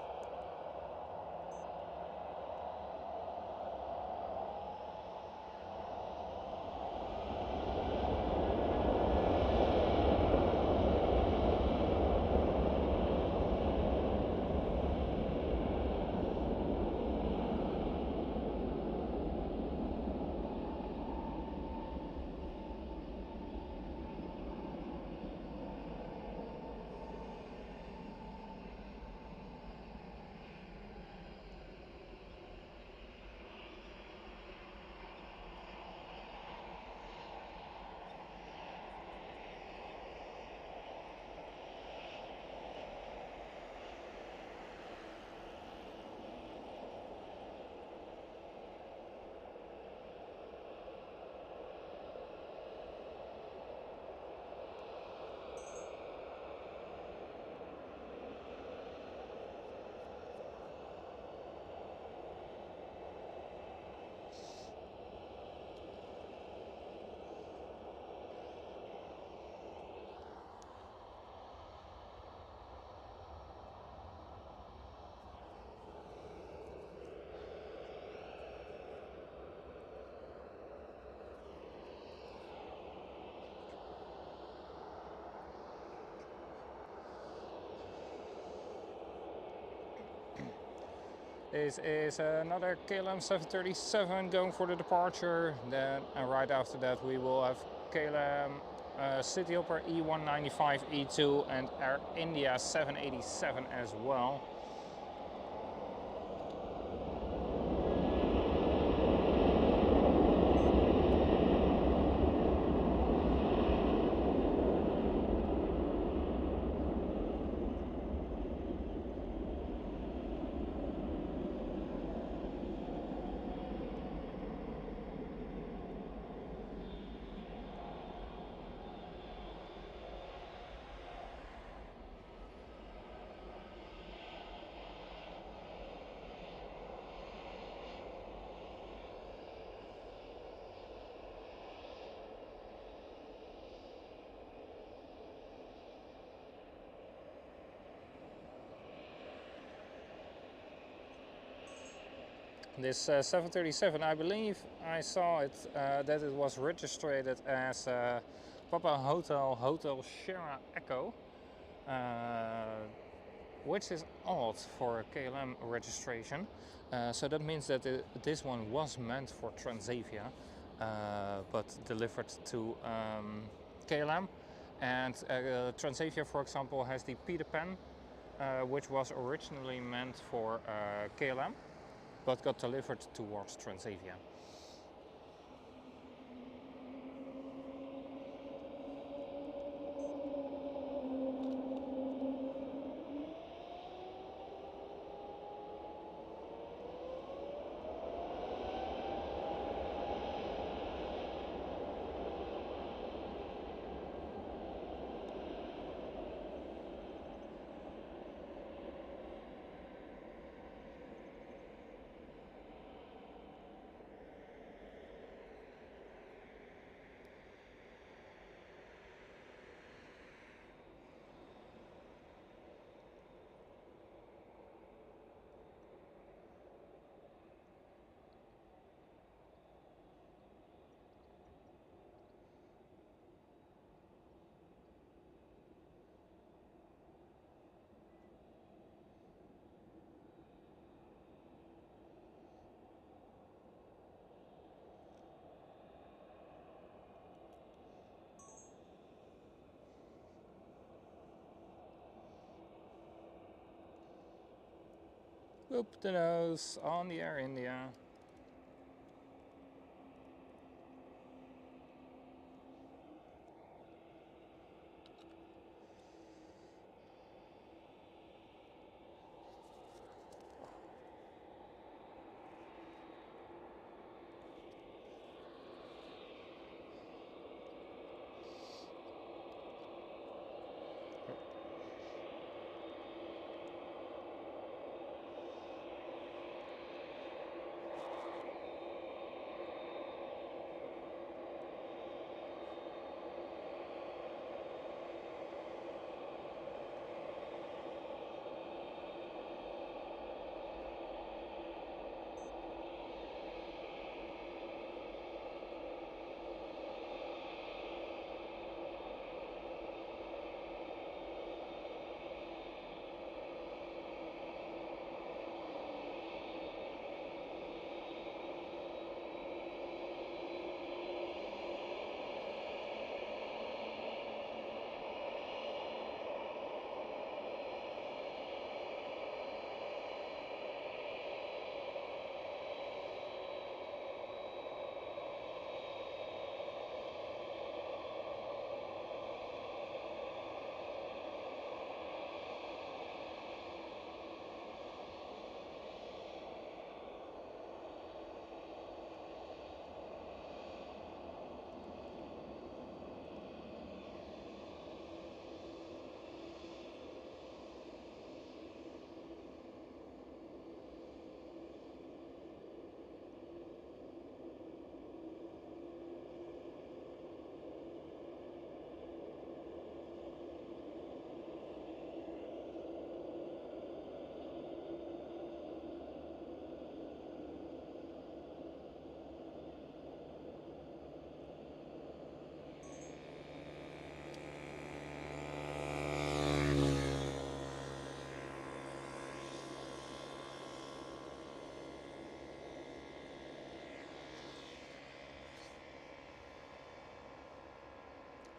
This is another KLM 737 going for the departure. Then right after that we will have KLM City Hopper E195 E2 and Air India 787 as well. This 737, I believe I saw it that it was registered as Papa Hotel Sierra Echo, which is odd for a KLM registration. So that means that this one was meant for Transavia, but delivered to KLM. And Transavia, for example, has the Peter Pan, which was originally meant for KLM. But got delivered towards Transavia. Up the nose on the Air India.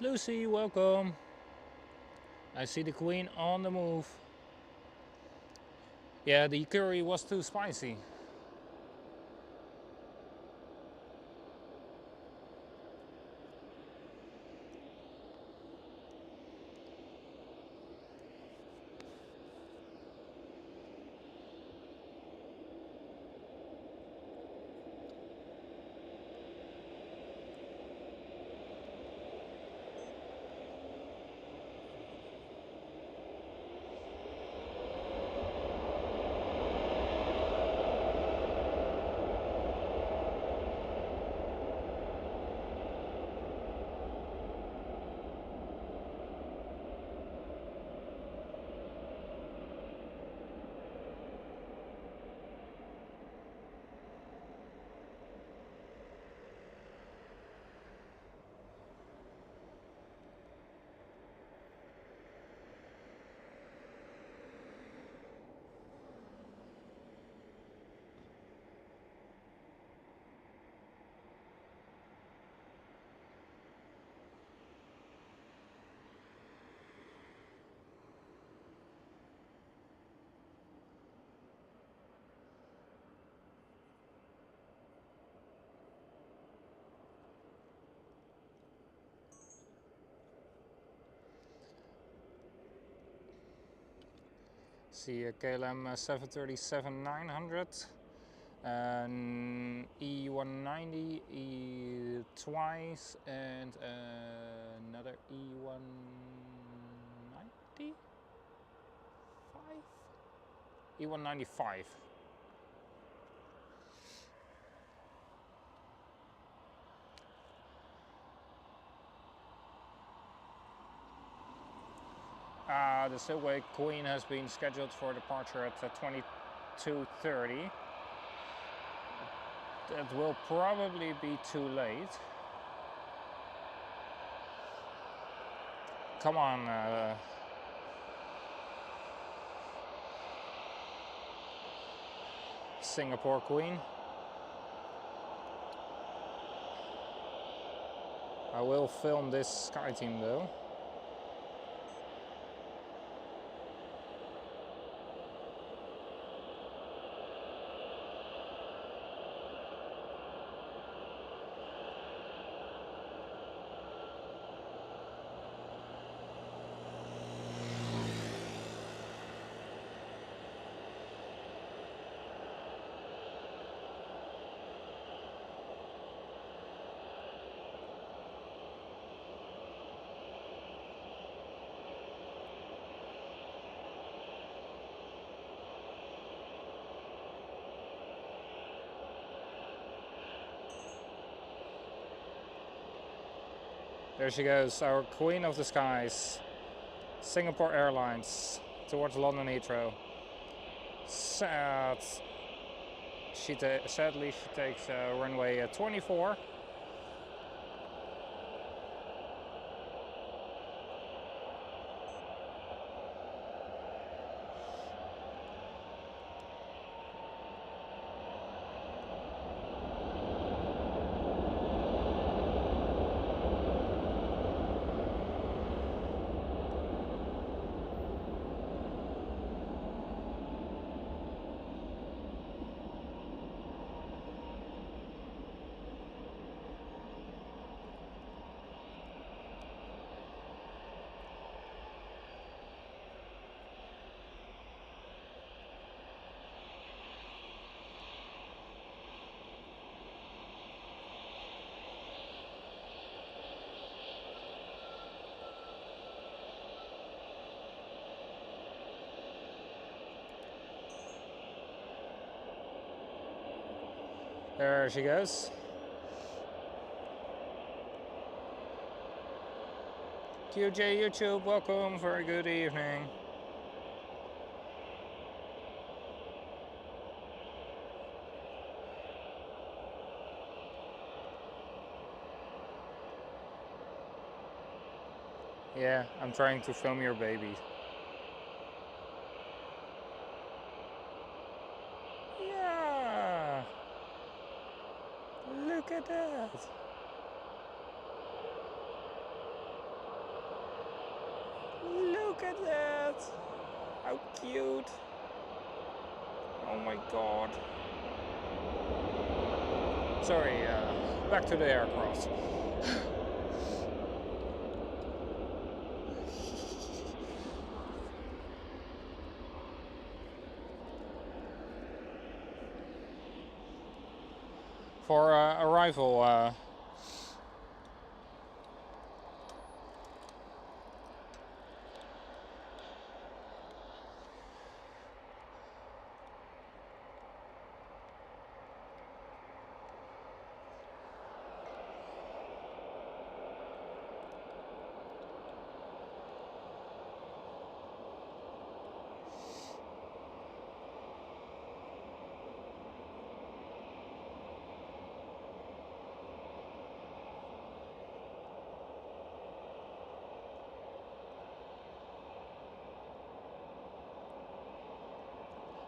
Lucy, welcome. I see the Queen on the move. Yeah, the curry was too spicy. See a KLM 737-900, an E190, E twice, and another E190? E195. The Silkway Queen has been scheduled for departure at 22:30. That will probably be too late. Come on. Singapore Queen. I will film this Sky Team though. There she goes, our Queen of the Skies, Singapore Airlines, towards London Heathrow. Sadly, she takes runway 24. There she goes. QJ YouTube, welcome, very good evening. Yeah, I'm trying to film your baby. Yeah! Look at that! Look at that! How cute! Oh my god! Sorry, back to the aircraft. For arrival,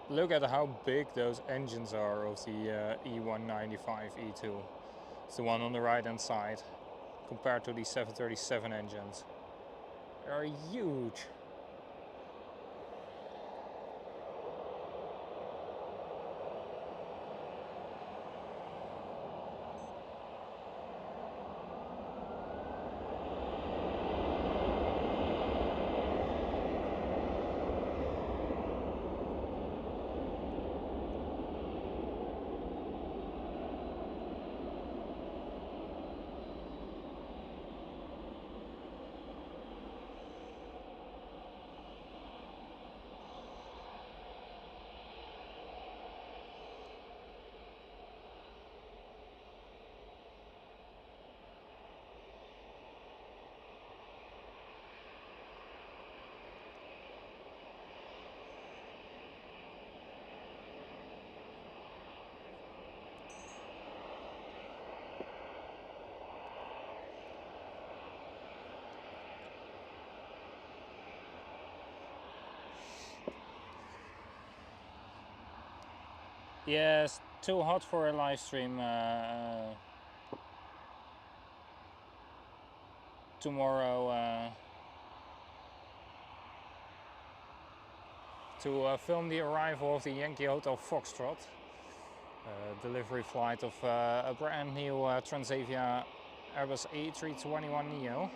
look at how big those engines are of the E195 E2. It's the one on the right hand side compared to the 737 engines. They are huge. Yes, too hot for a live stream tomorrow to film the arrival of the Yankee Hotel Foxtrot delivery flight of a brand new Transavia Airbus A321neo.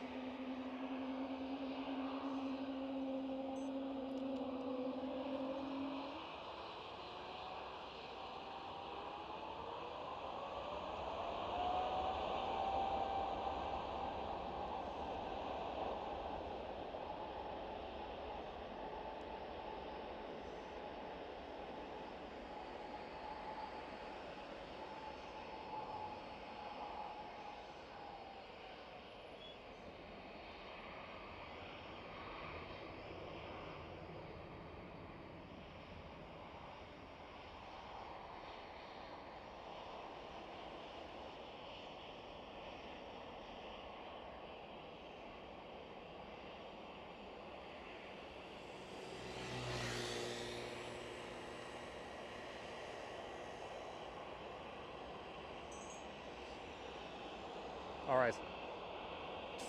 Alright,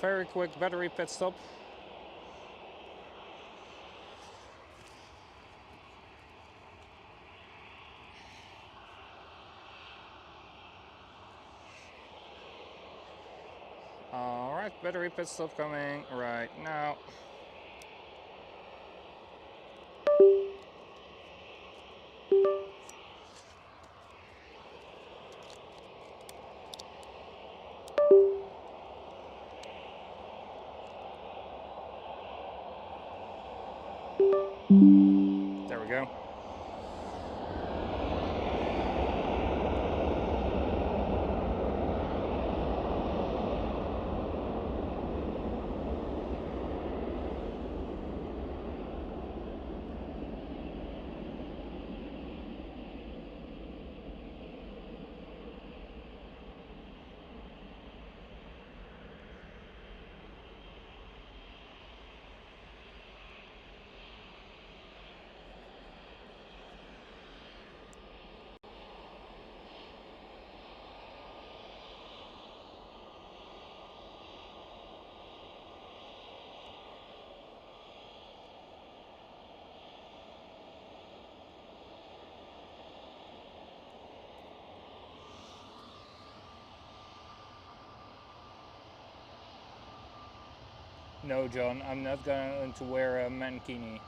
very quick battery pit stop. Alright, battery pit stop coming right now. There we go. No, John, I'm not going to wear a mankini.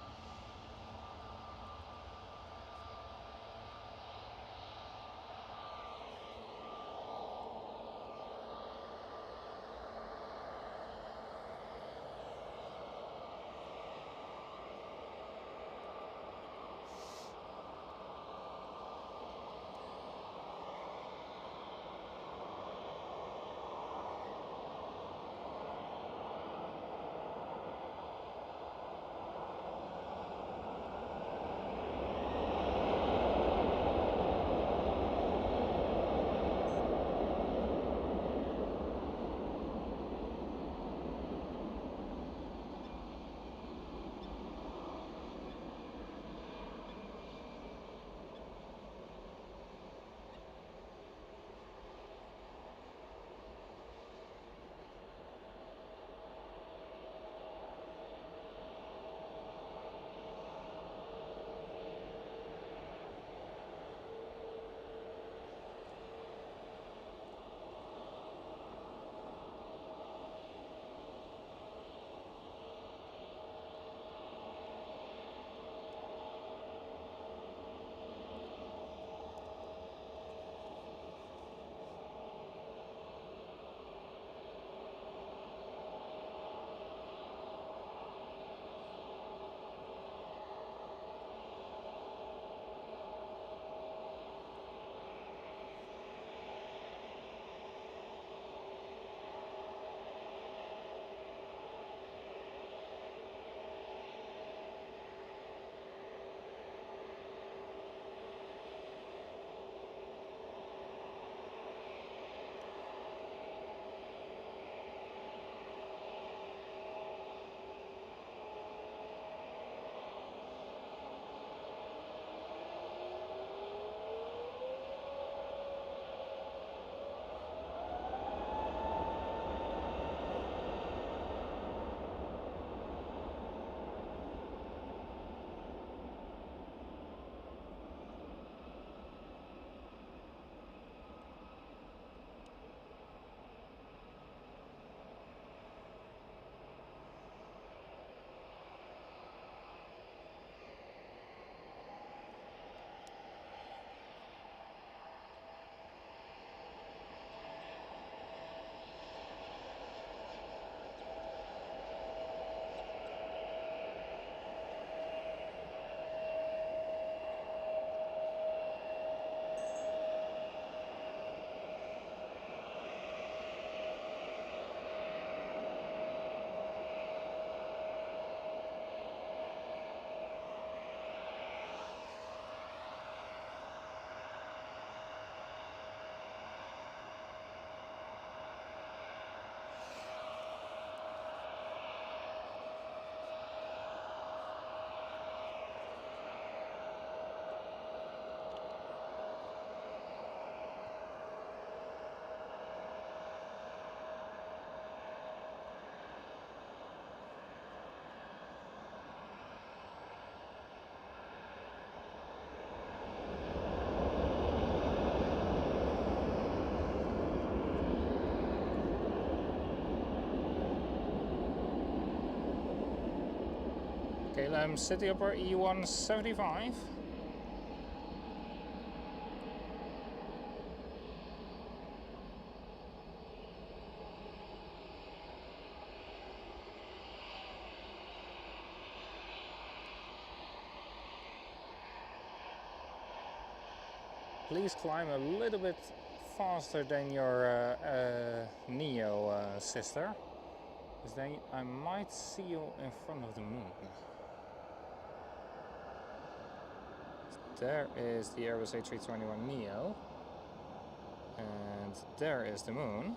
KLM City Upper E175. Please climb a little bit faster than your Neo sister, because then I might see you in front of the moon. There is the Airbus A321neo, and there is the moon.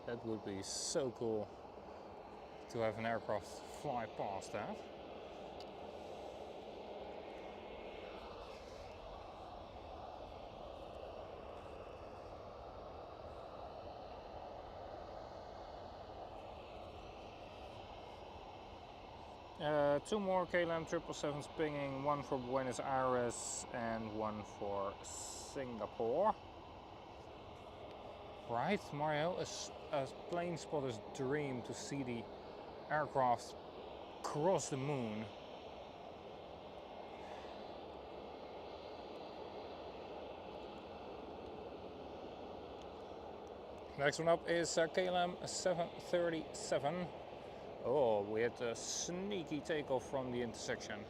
That would be so cool to have an aircraft fly past that. Two more KLM 777s pinging, one for Buenos Aires and one for Singapore. Right, Mario, a plane spotter's dream to see the aircraft cross the moon. Next one up is KLM 737. Oh, we had a sneaky takeoff from the intersection.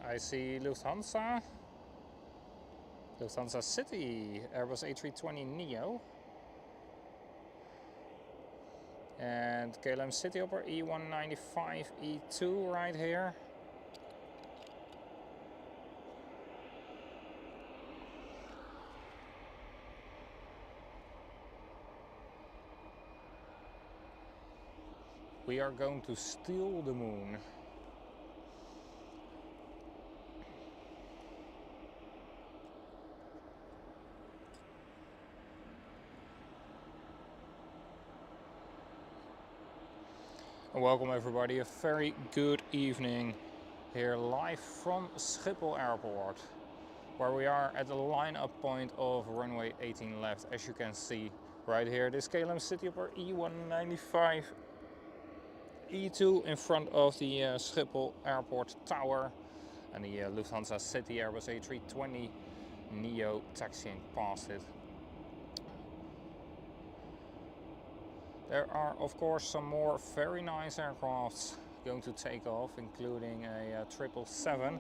I see Lufthansa, Lufthansa City, Airbus A320neo, and KLM Cityhopper E195E2 right here. We are going to steal the moon. Welcome everybody, a very good evening here live from Schiphol Airport, where we are at the line-up point of runway 18 left, as you can see right here. This KLM Cityhopper E195E2 in front of the Schiphol Airport tower, and the Lufthansa City Airbus A320neo taxiing past it. There are of course some more very nice aircrafts going to take off, including a 777.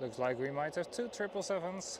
Looks like we might have two 777s.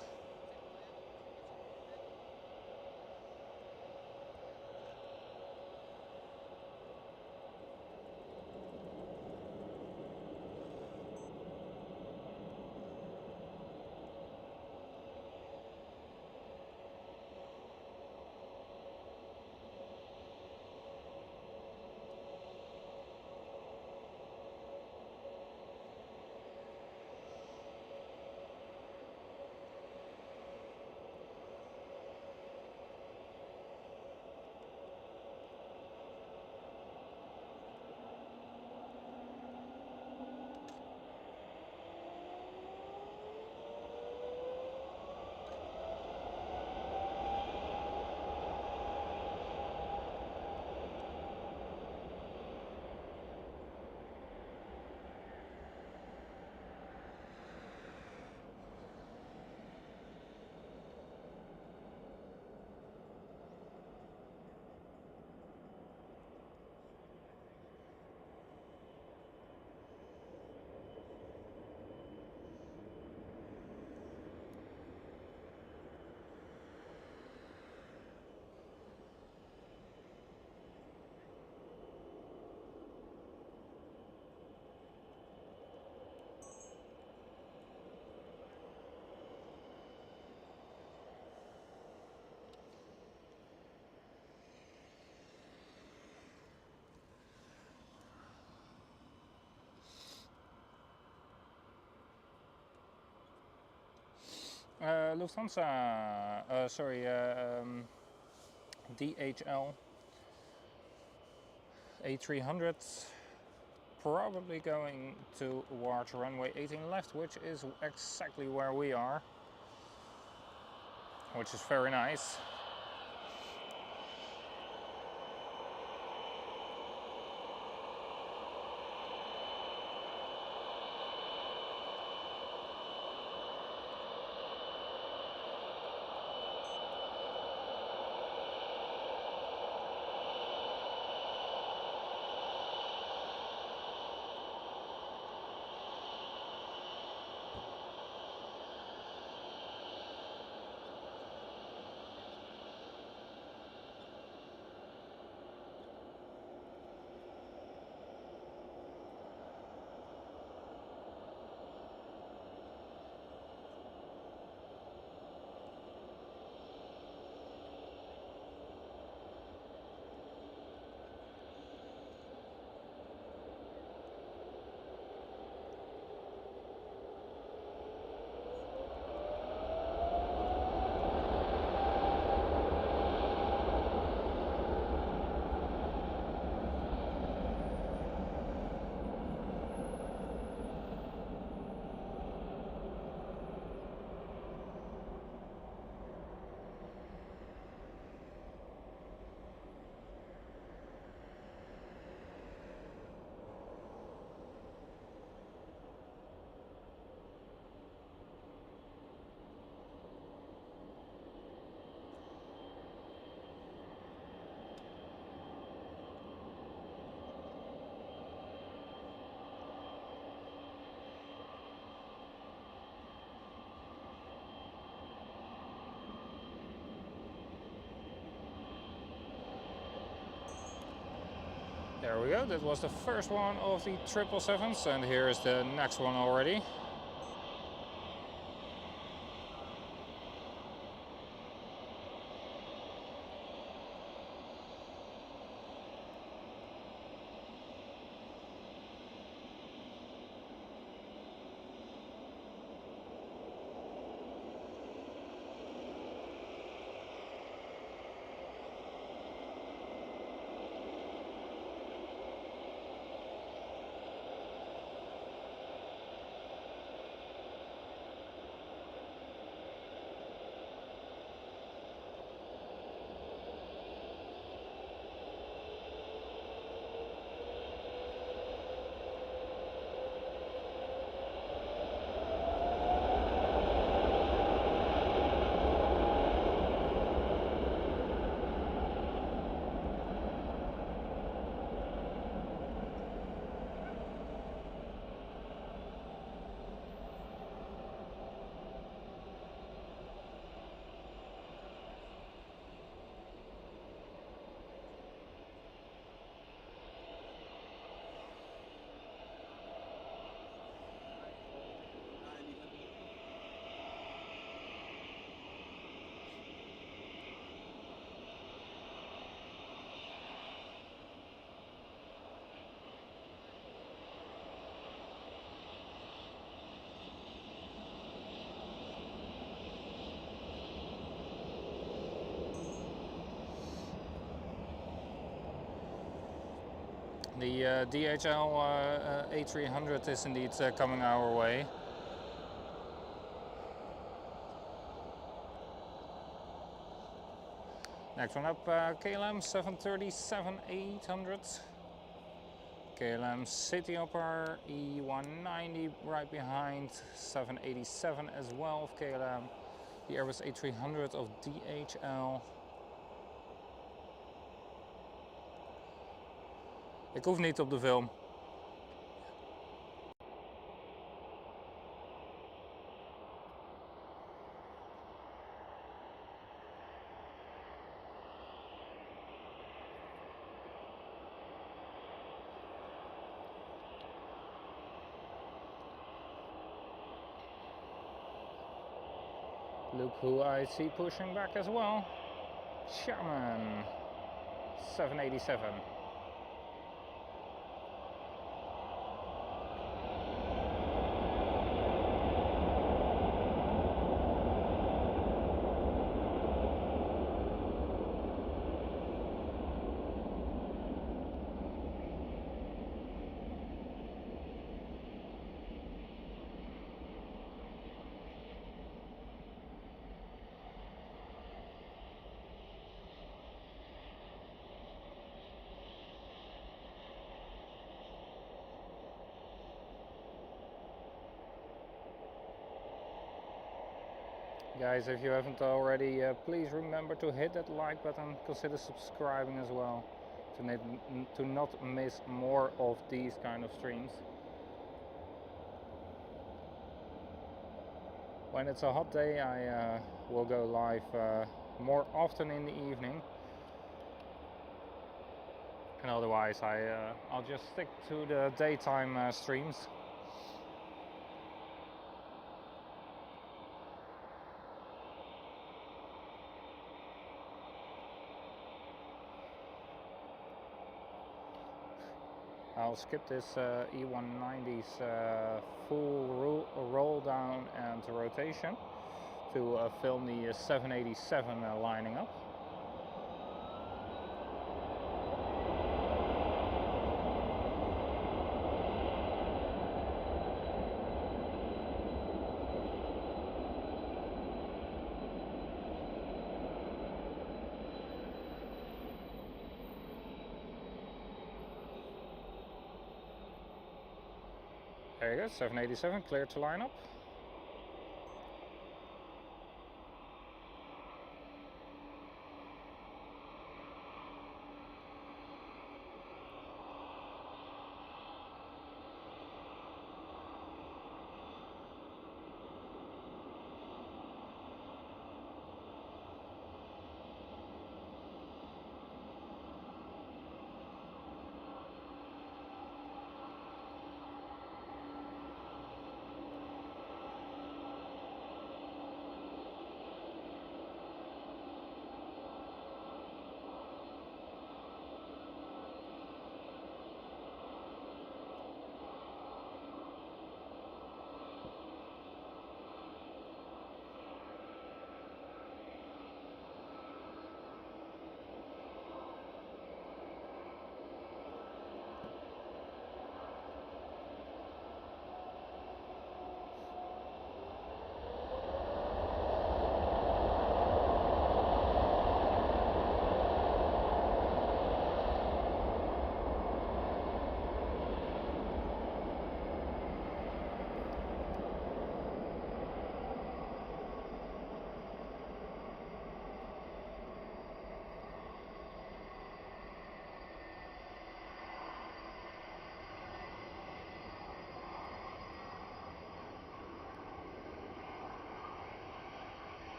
Lufthansa, DHL A300, probably going towards runway 18 left, which is exactly where we are, which is very nice. There we go, that was the first one of the 777s, and here is the next one already. The DHL A300 is indeed coming our way. Next one up, KLM 737-800. KLM City Hopper E190 right behind, 787 as well of KLM. The Airbus A300 of DHL. Ik hoef niet op de film. Look who I see pushing back as well. Sherman 787. Guys, if you haven't already, please remember to hit that like button, consider subscribing as well, to not miss more of these kind of streams. When it's a hot day, I will go live more often in the evening, and otherwise I'll just stick to the daytime streams. I'll skip this E190's full roll down and rotation to film the 787 lining up. There you go, 787 cleared to line up.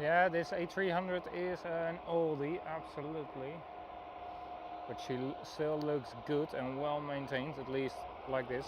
Yeah, this A300 is an oldie, absolutely. But she still looks good and well maintained, at least like this.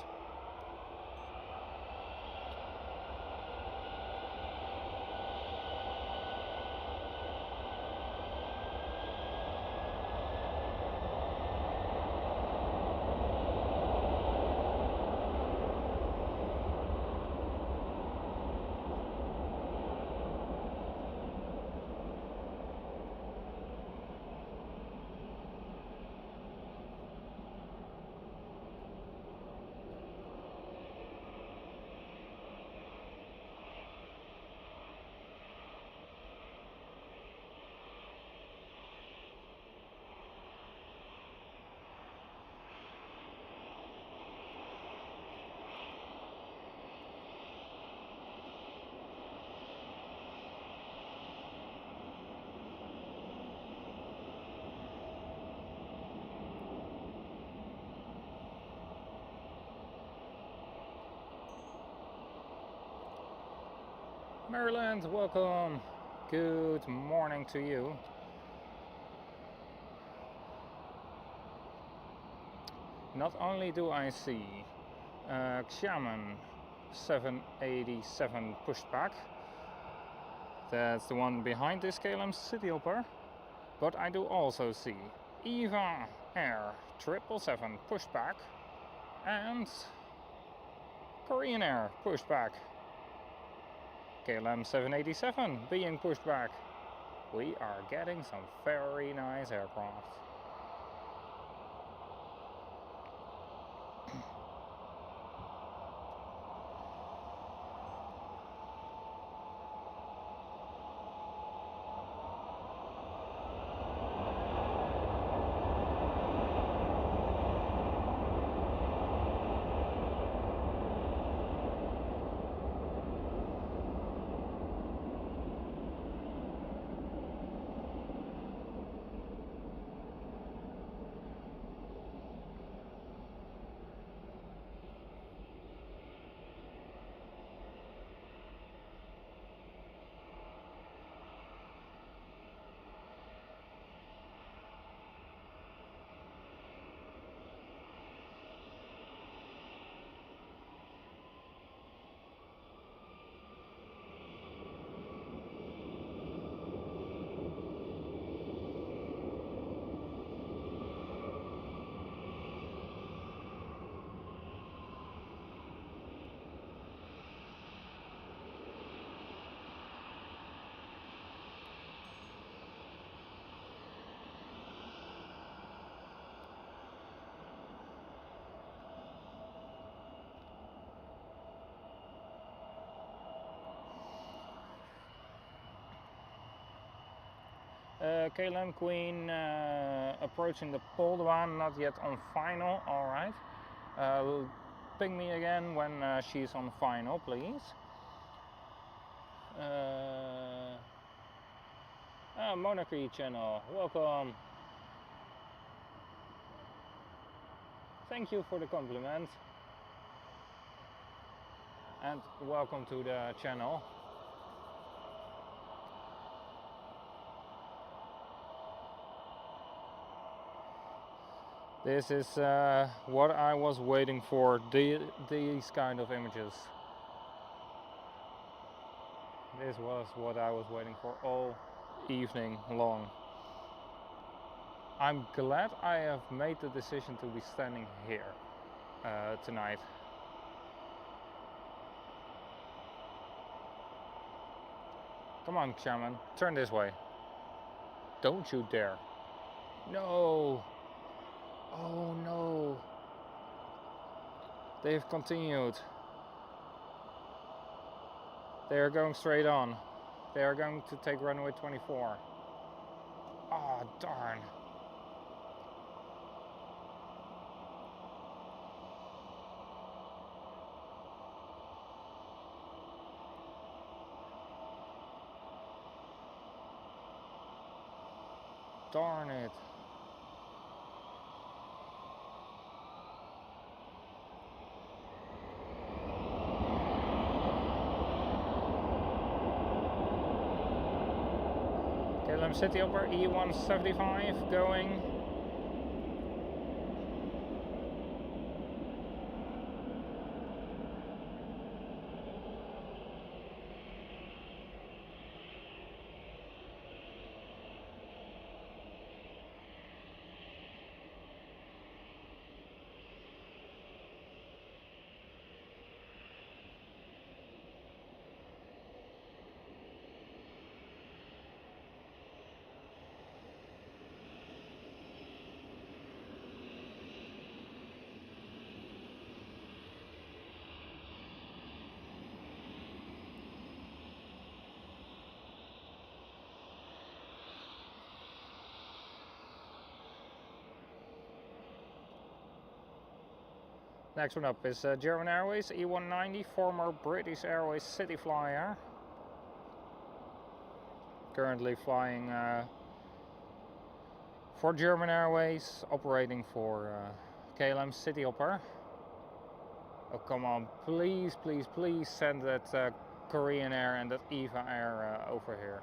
Maryland, welcome. Good morning to you. not only do I see Xiamen 787 pushback, that's the one behind this KLM Cityhopper, but I do also see EVA Air 777 pushback and Korean Air pushback. KLM 787 being pushed back. We are getting some very nice aircraft. KLM Queen approaching the Polderbaan, not yet on final, alright. Ping me again when she's on final, please. Monarchy channel, welcome. Thank you for the compliment. And welcome to the channel. This is what I was waiting for, these kind of images. This was what I was waiting for all evening long. I'm glad I have made the decision to be standing here tonight. Come on, Xiamen, turn this way. Don't you dare. No. Oh no. They've continued. They are going straight on. They are going to take runway 24. Ah, oh, darn. Darn it. KLM Cityhopper E175 going. Next one up is German Airways E190, former British Airways City Flyer. Currently flying for German Airways, operating for KLM Cityhopper. Oh come on, please, please, please send that Korean Air and that EVA Air over here.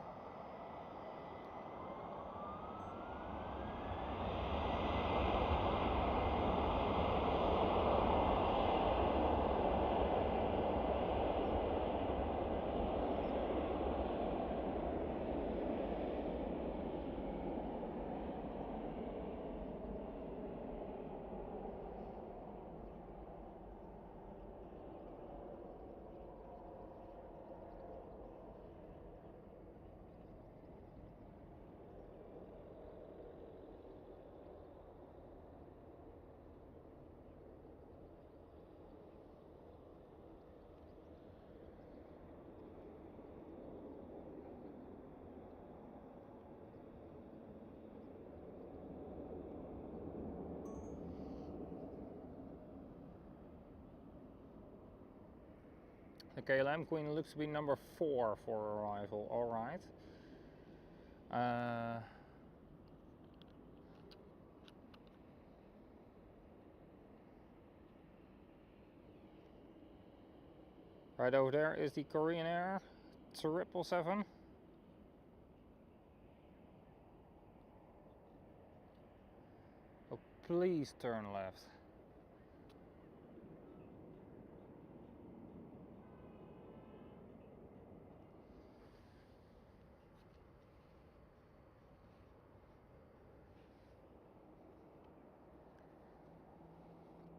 KLM Queen looks to be number 4 for arrival. Alright. Right over there is the Korean Air 777. Oh, please turn left.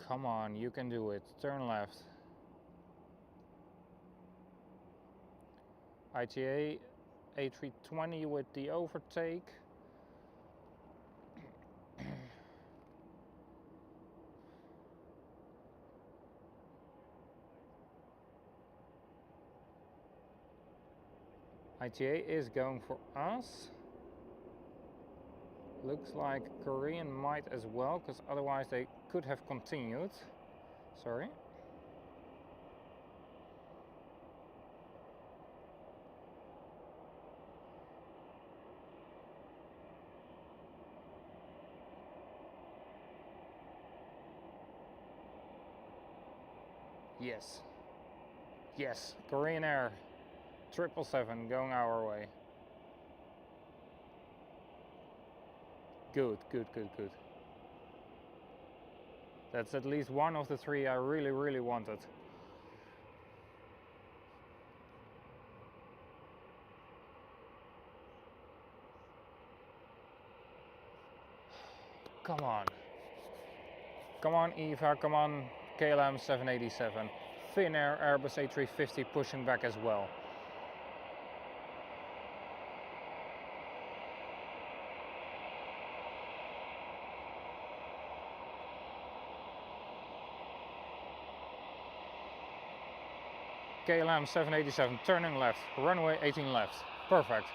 Come on, you can do it. Turn left. ITA A320 with the overtake. ITA is going for us. Looks like Korean might as well, because otherwise they could have continued. Sorry. Yes. Yes, Korean Air 777 going our way. Good, good, good, good. That's at least one of the 3 I really, really wanted. Come on. Come on, Eva, come on, KLM 787. Finnair Airbus A350 pushing back as well. KLM 787 turning left, runway 18 left. Perfect.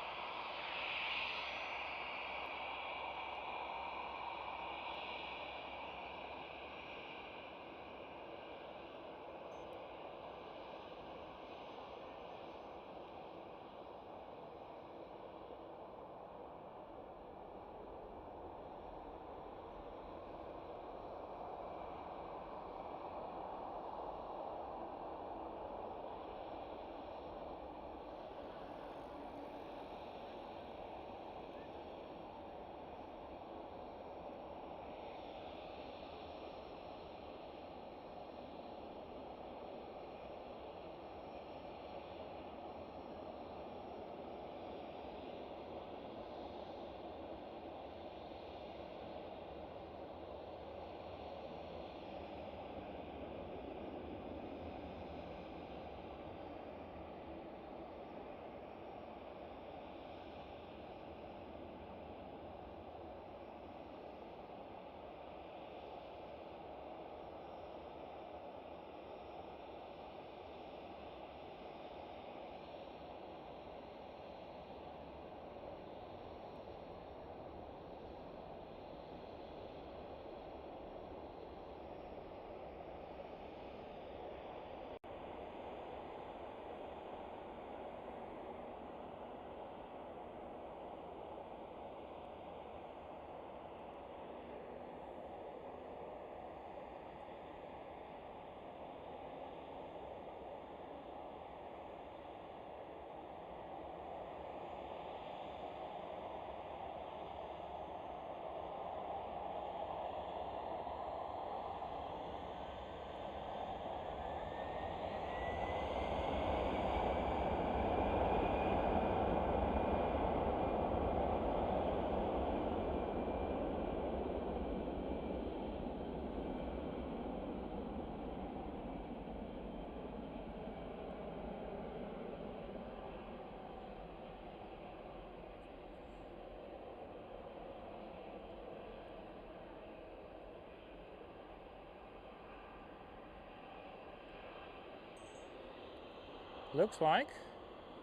Looks like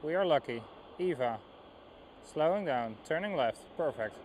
we are lucky. Eva, slowing down, turning left, perfect.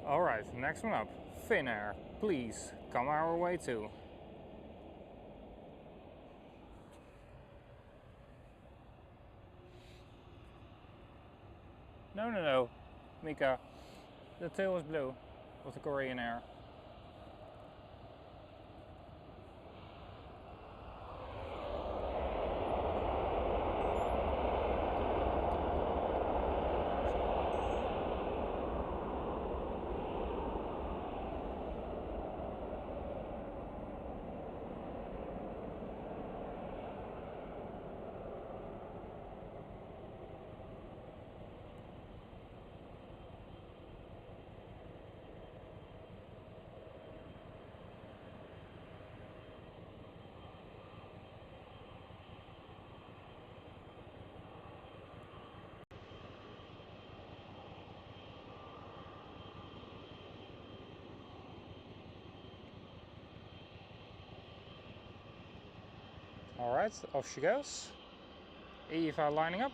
Alright, next one up. Finnair, please come our way too. No, Mika. The tail is blue of the Korean Air. Alright, off she goes. Eva lining up.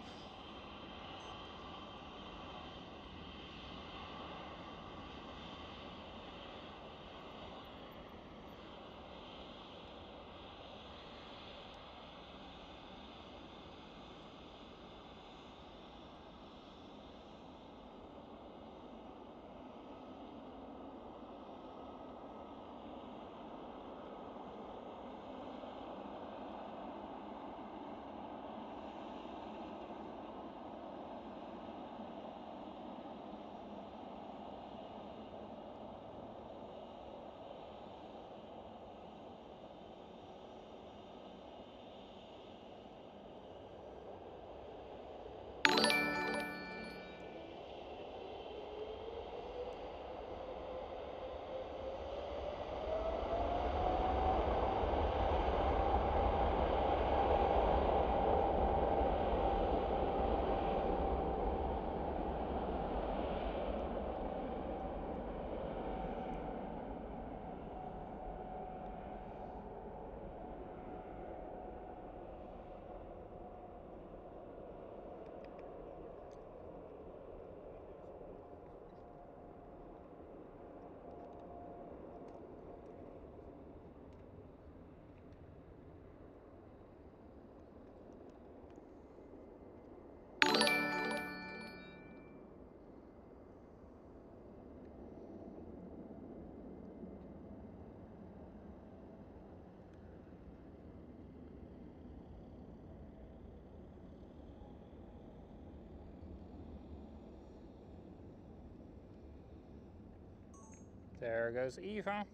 There goes Eva.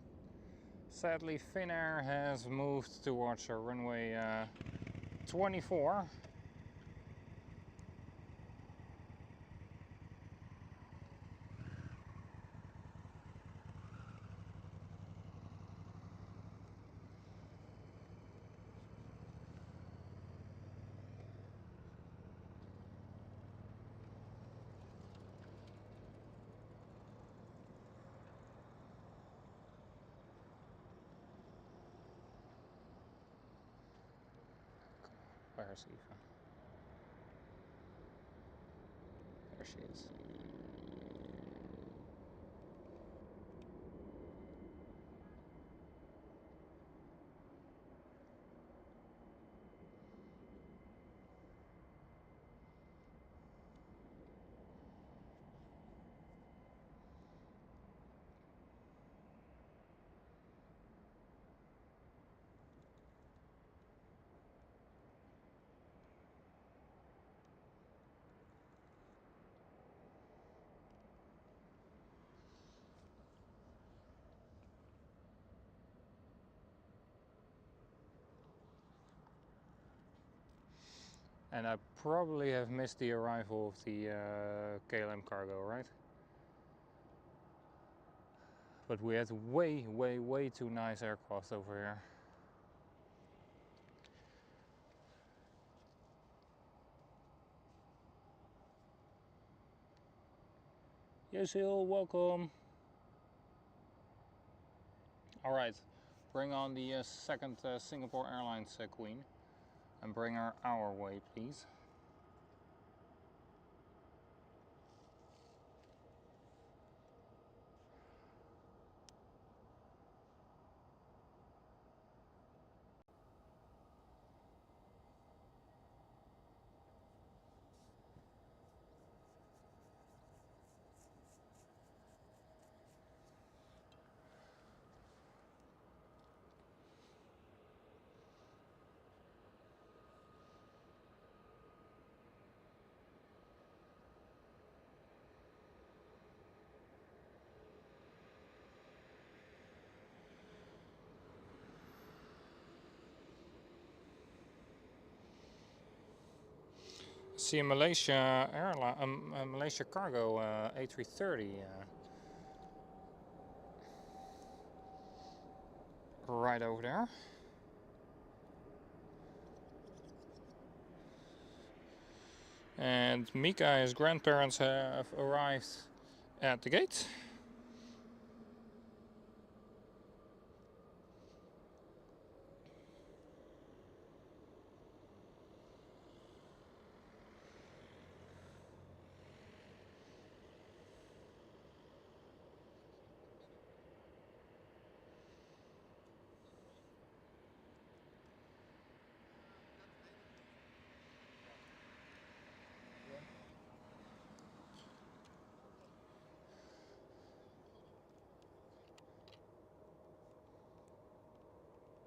Sadly, Finnair has moved towards runway 24. Where's Eva? There she is. And I probably have missed the arrival of the KLM cargo, right? But we had way too nice aircraft over here. Yes, Hill, welcome. Alright, bring on the second Singapore Airlines Queen. And bring her our way, please. See a Malaysia Malaysia cargo A330 right over there. And Mika and his grandparents have arrived at the gate.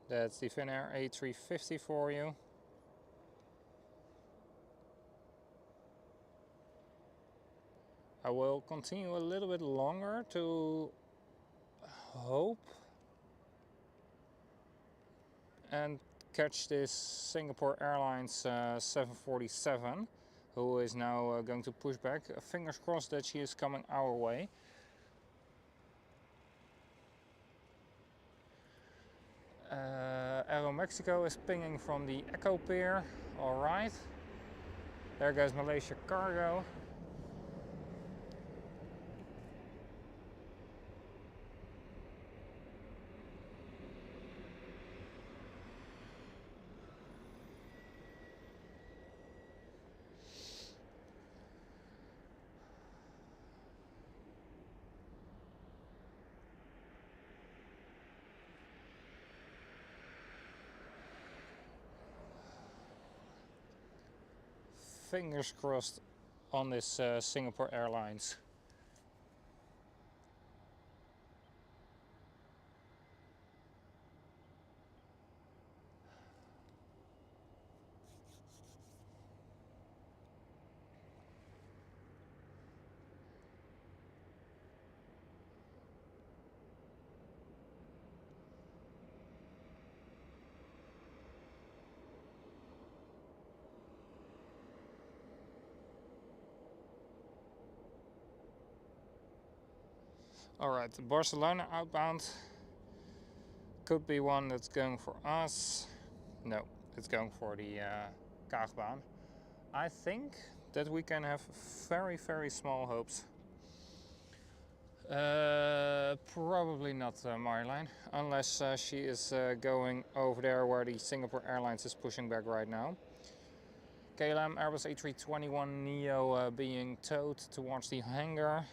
That's the Finnair A350 for you. I will continue a little bit longer to hope and catch this Singapore Airlines 747, who is now going to push back. Fingers crossed that she is coming our way. Aeromexico is pinging from the Echo Pier. Alright. There goes Malaysia Cargo. Fingers crossed on this Singapore Airlines. Alright, the Barcelona outbound could be one that's going for us. No, it's going for the Kaagbaan. I think that we can have very, very small hopes. Probably not Marjolein, unless she is going over there where the Singapore Airlines is pushing back right now. KLM Airbus A321neo being towed towards the hangar.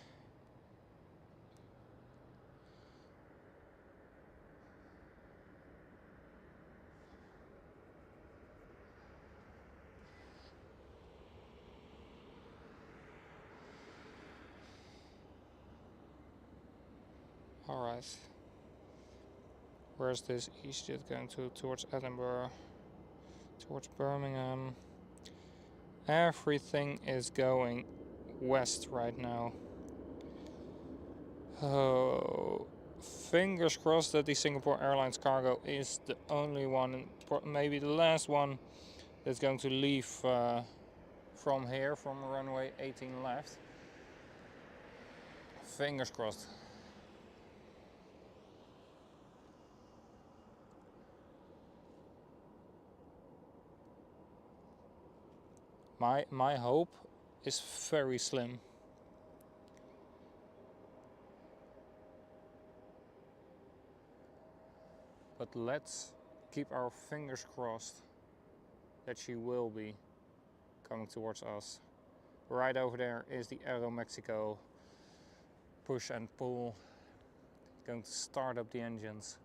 Alright. Where's this EasyJet going to? Towards Edinburgh. Towards Birmingham. Everything is going west right now. Oh, fingers crossed that the Singapore Airlines cargo is the only one, maybe the last one, that's going to leave from here, from runway 18 left. Fingers crossed. My hope is very slim. But let's keep our fingers crossed that she will be coming towards us. Right over there is the Aeromexico push and pull. Going to start up the engines.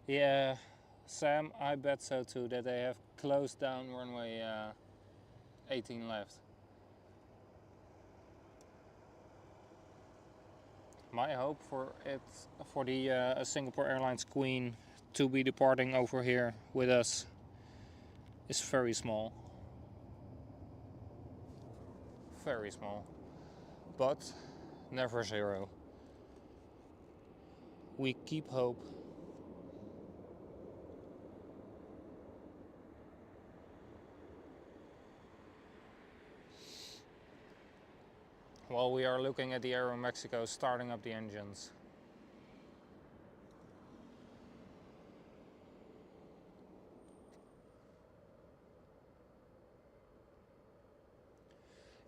Yeah, Sam, I bet so too, that they have closed down runway 18 left. My hope for the Singapore Airlines Queen to be departing over here with us is very small. Very small. But never zero. We keep hope. While we are looking at the Aero Mexico starting up the engines.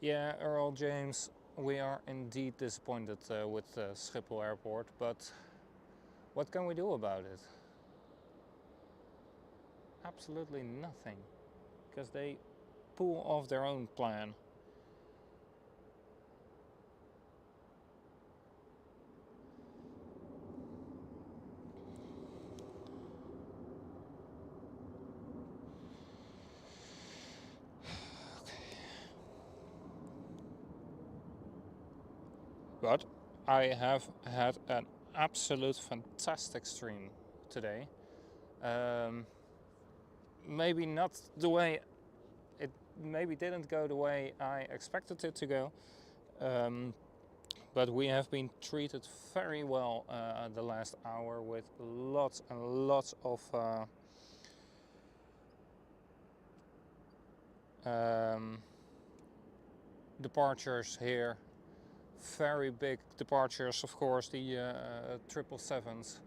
Yeah, Earl James, we are indeed disappointed with Schiphol Airport, but what can we do about it? Absolutely nothing, because they pull off their own plan. But I have had an absolute fantastic stream today. Maybe not the way it maybe didn't go the way I expected it to go, but we have been treated very well the last hour with lots and lots of departures here. Very big departures, of course, the 777s.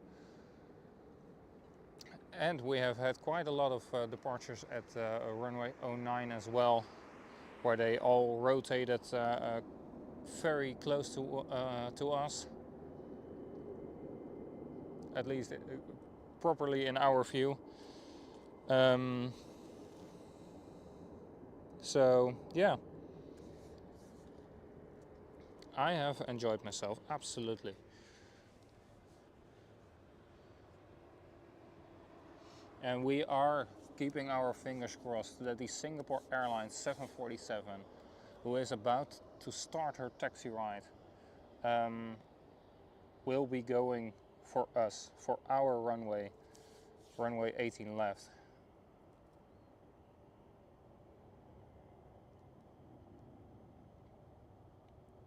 And we have had quite a lot of departures at runway 09 as well, where they all rotated very close to us. At least properly in our view. So yeah, I have enjoyed myself, absolutely. And we are keeping our fingers crossed that the Singapore Airlines 747, who is about to start her taxi ride, will be going for us, for our runway 18 left.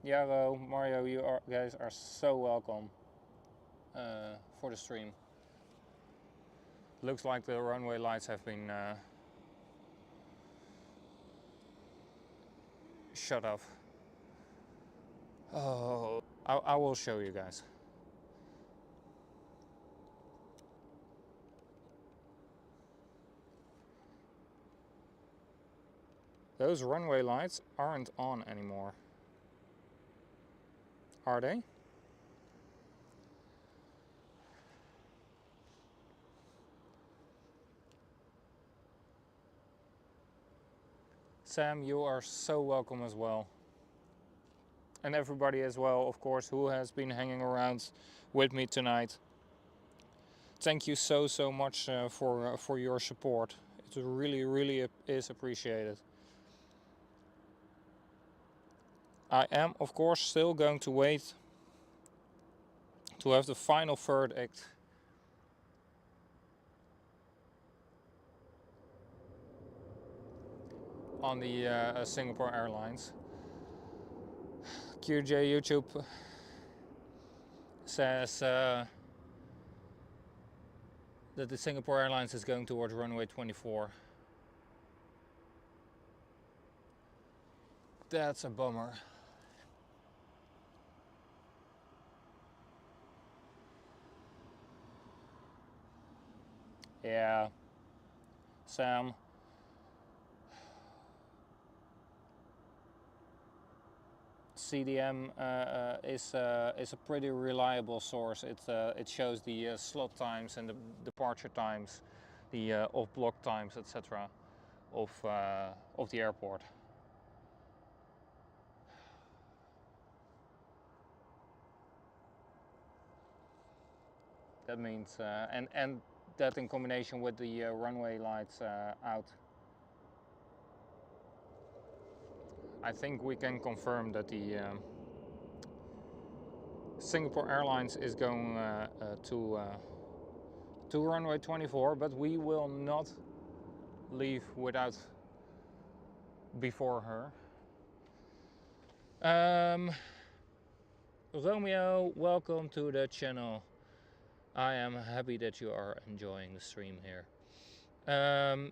Jaro, Mario, you guys are so welcome for the stream. Looks like the runway lights have been shut off. Oh, I will show you guys. Those runway lights aren't on anymore. Are they? Sam, you are so welcome as well. And everybody as well, of course, who has been hanging around with me tonight. Thank you so much for your support. It really is appreciated. I am, of course, still going to wait to have the final verdict on the Singapore Airlines. QJ YouTube says that the Singapore Airlines is going towards runway 24. That's a bummer. Yeah, Sam. CDM is a pretty reliable source. It shows the slot times and the departure times, the off-block times, etc. of the airport. That means and that in combination with the runway lights out, I think we can confirm that the Singapore Airlines is going to runway 24, but we will not leave without before her. Romeo, welcome to the channel. I am happy that you are enjoying the stream here.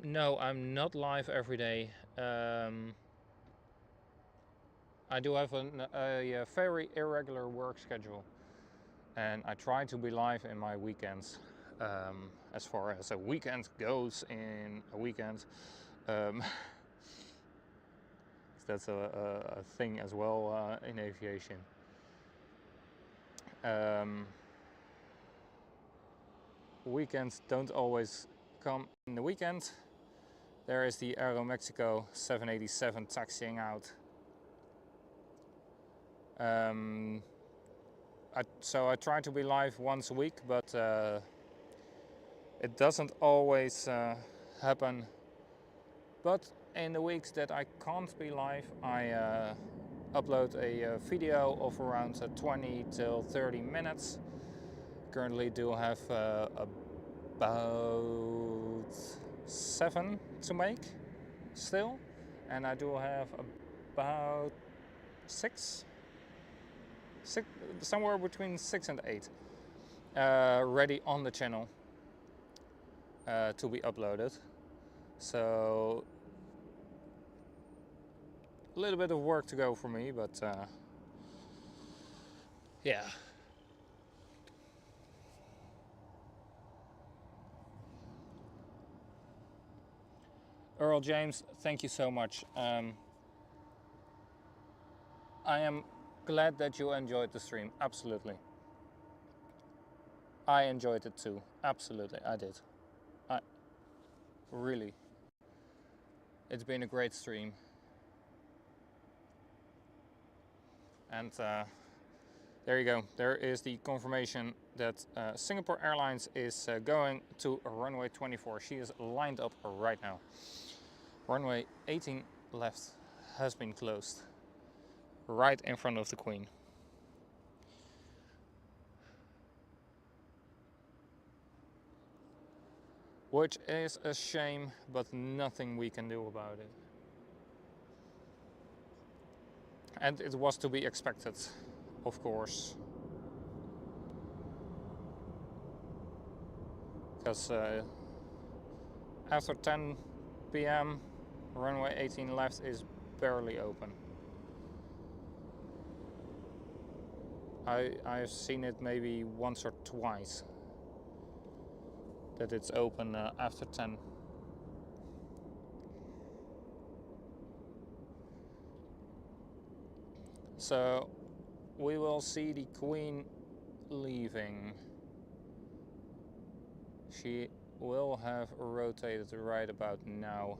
No, I'm not live every day. I do have a very irregular work schedule, and I try to be live in my weekends. As far as a weekend goes in a weekend, that's a thing as well in aviation. Weekends don't always come in the weekend. There is the Aero Mexico 787 taxiing out. So I try to be live once a week, but it doesn't always happen. But in the weeks that I can't be live, I upload a video of around 20 till 30 minutes. Currently do have about 7 to make still, and I do have about 6, somewhere between 6 and 8 ready on the channel to be uploaded. So a little bit of work to go for me, but yeah. Earl James, thank you so much. I am glad that you enjoyed the stream. Absolutely. I enjoyed it too. Absolutely, I did. Really. It's been a great stream. And there you go. There is the confirmation that Singapore Airlines is going to runway 24. She is lined up right now. Runway 18 left has been closed. Right in front of the Queen. Which is a shame, but nothing we can do about it. And it was to be expected, of course. Because after 10 p.m. runway 18 left is barely open. I've seen it maybe once or twice that it's open after 10. So we will see the Queen leaving. She will have rotated right about now,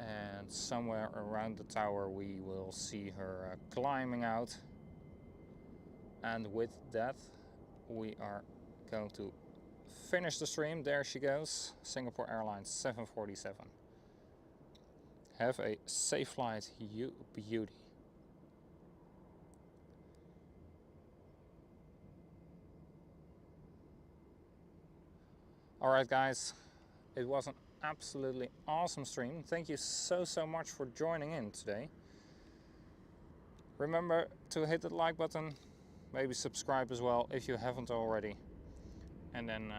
and somewhere around the tower we will see her climbing out. And with that we are going to finish the stream. There she goes, Singapore Airlines 747. Have a safe flight, you beauty. Alright guys, it was an absolutely awesome stream. Thank you so much for joining in today. Remember to hit the like button, maybe subscribe as well if you haven't already. And then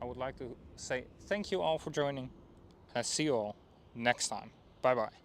I would like to say thank you all for joining. And I see you all next time. Bye bye.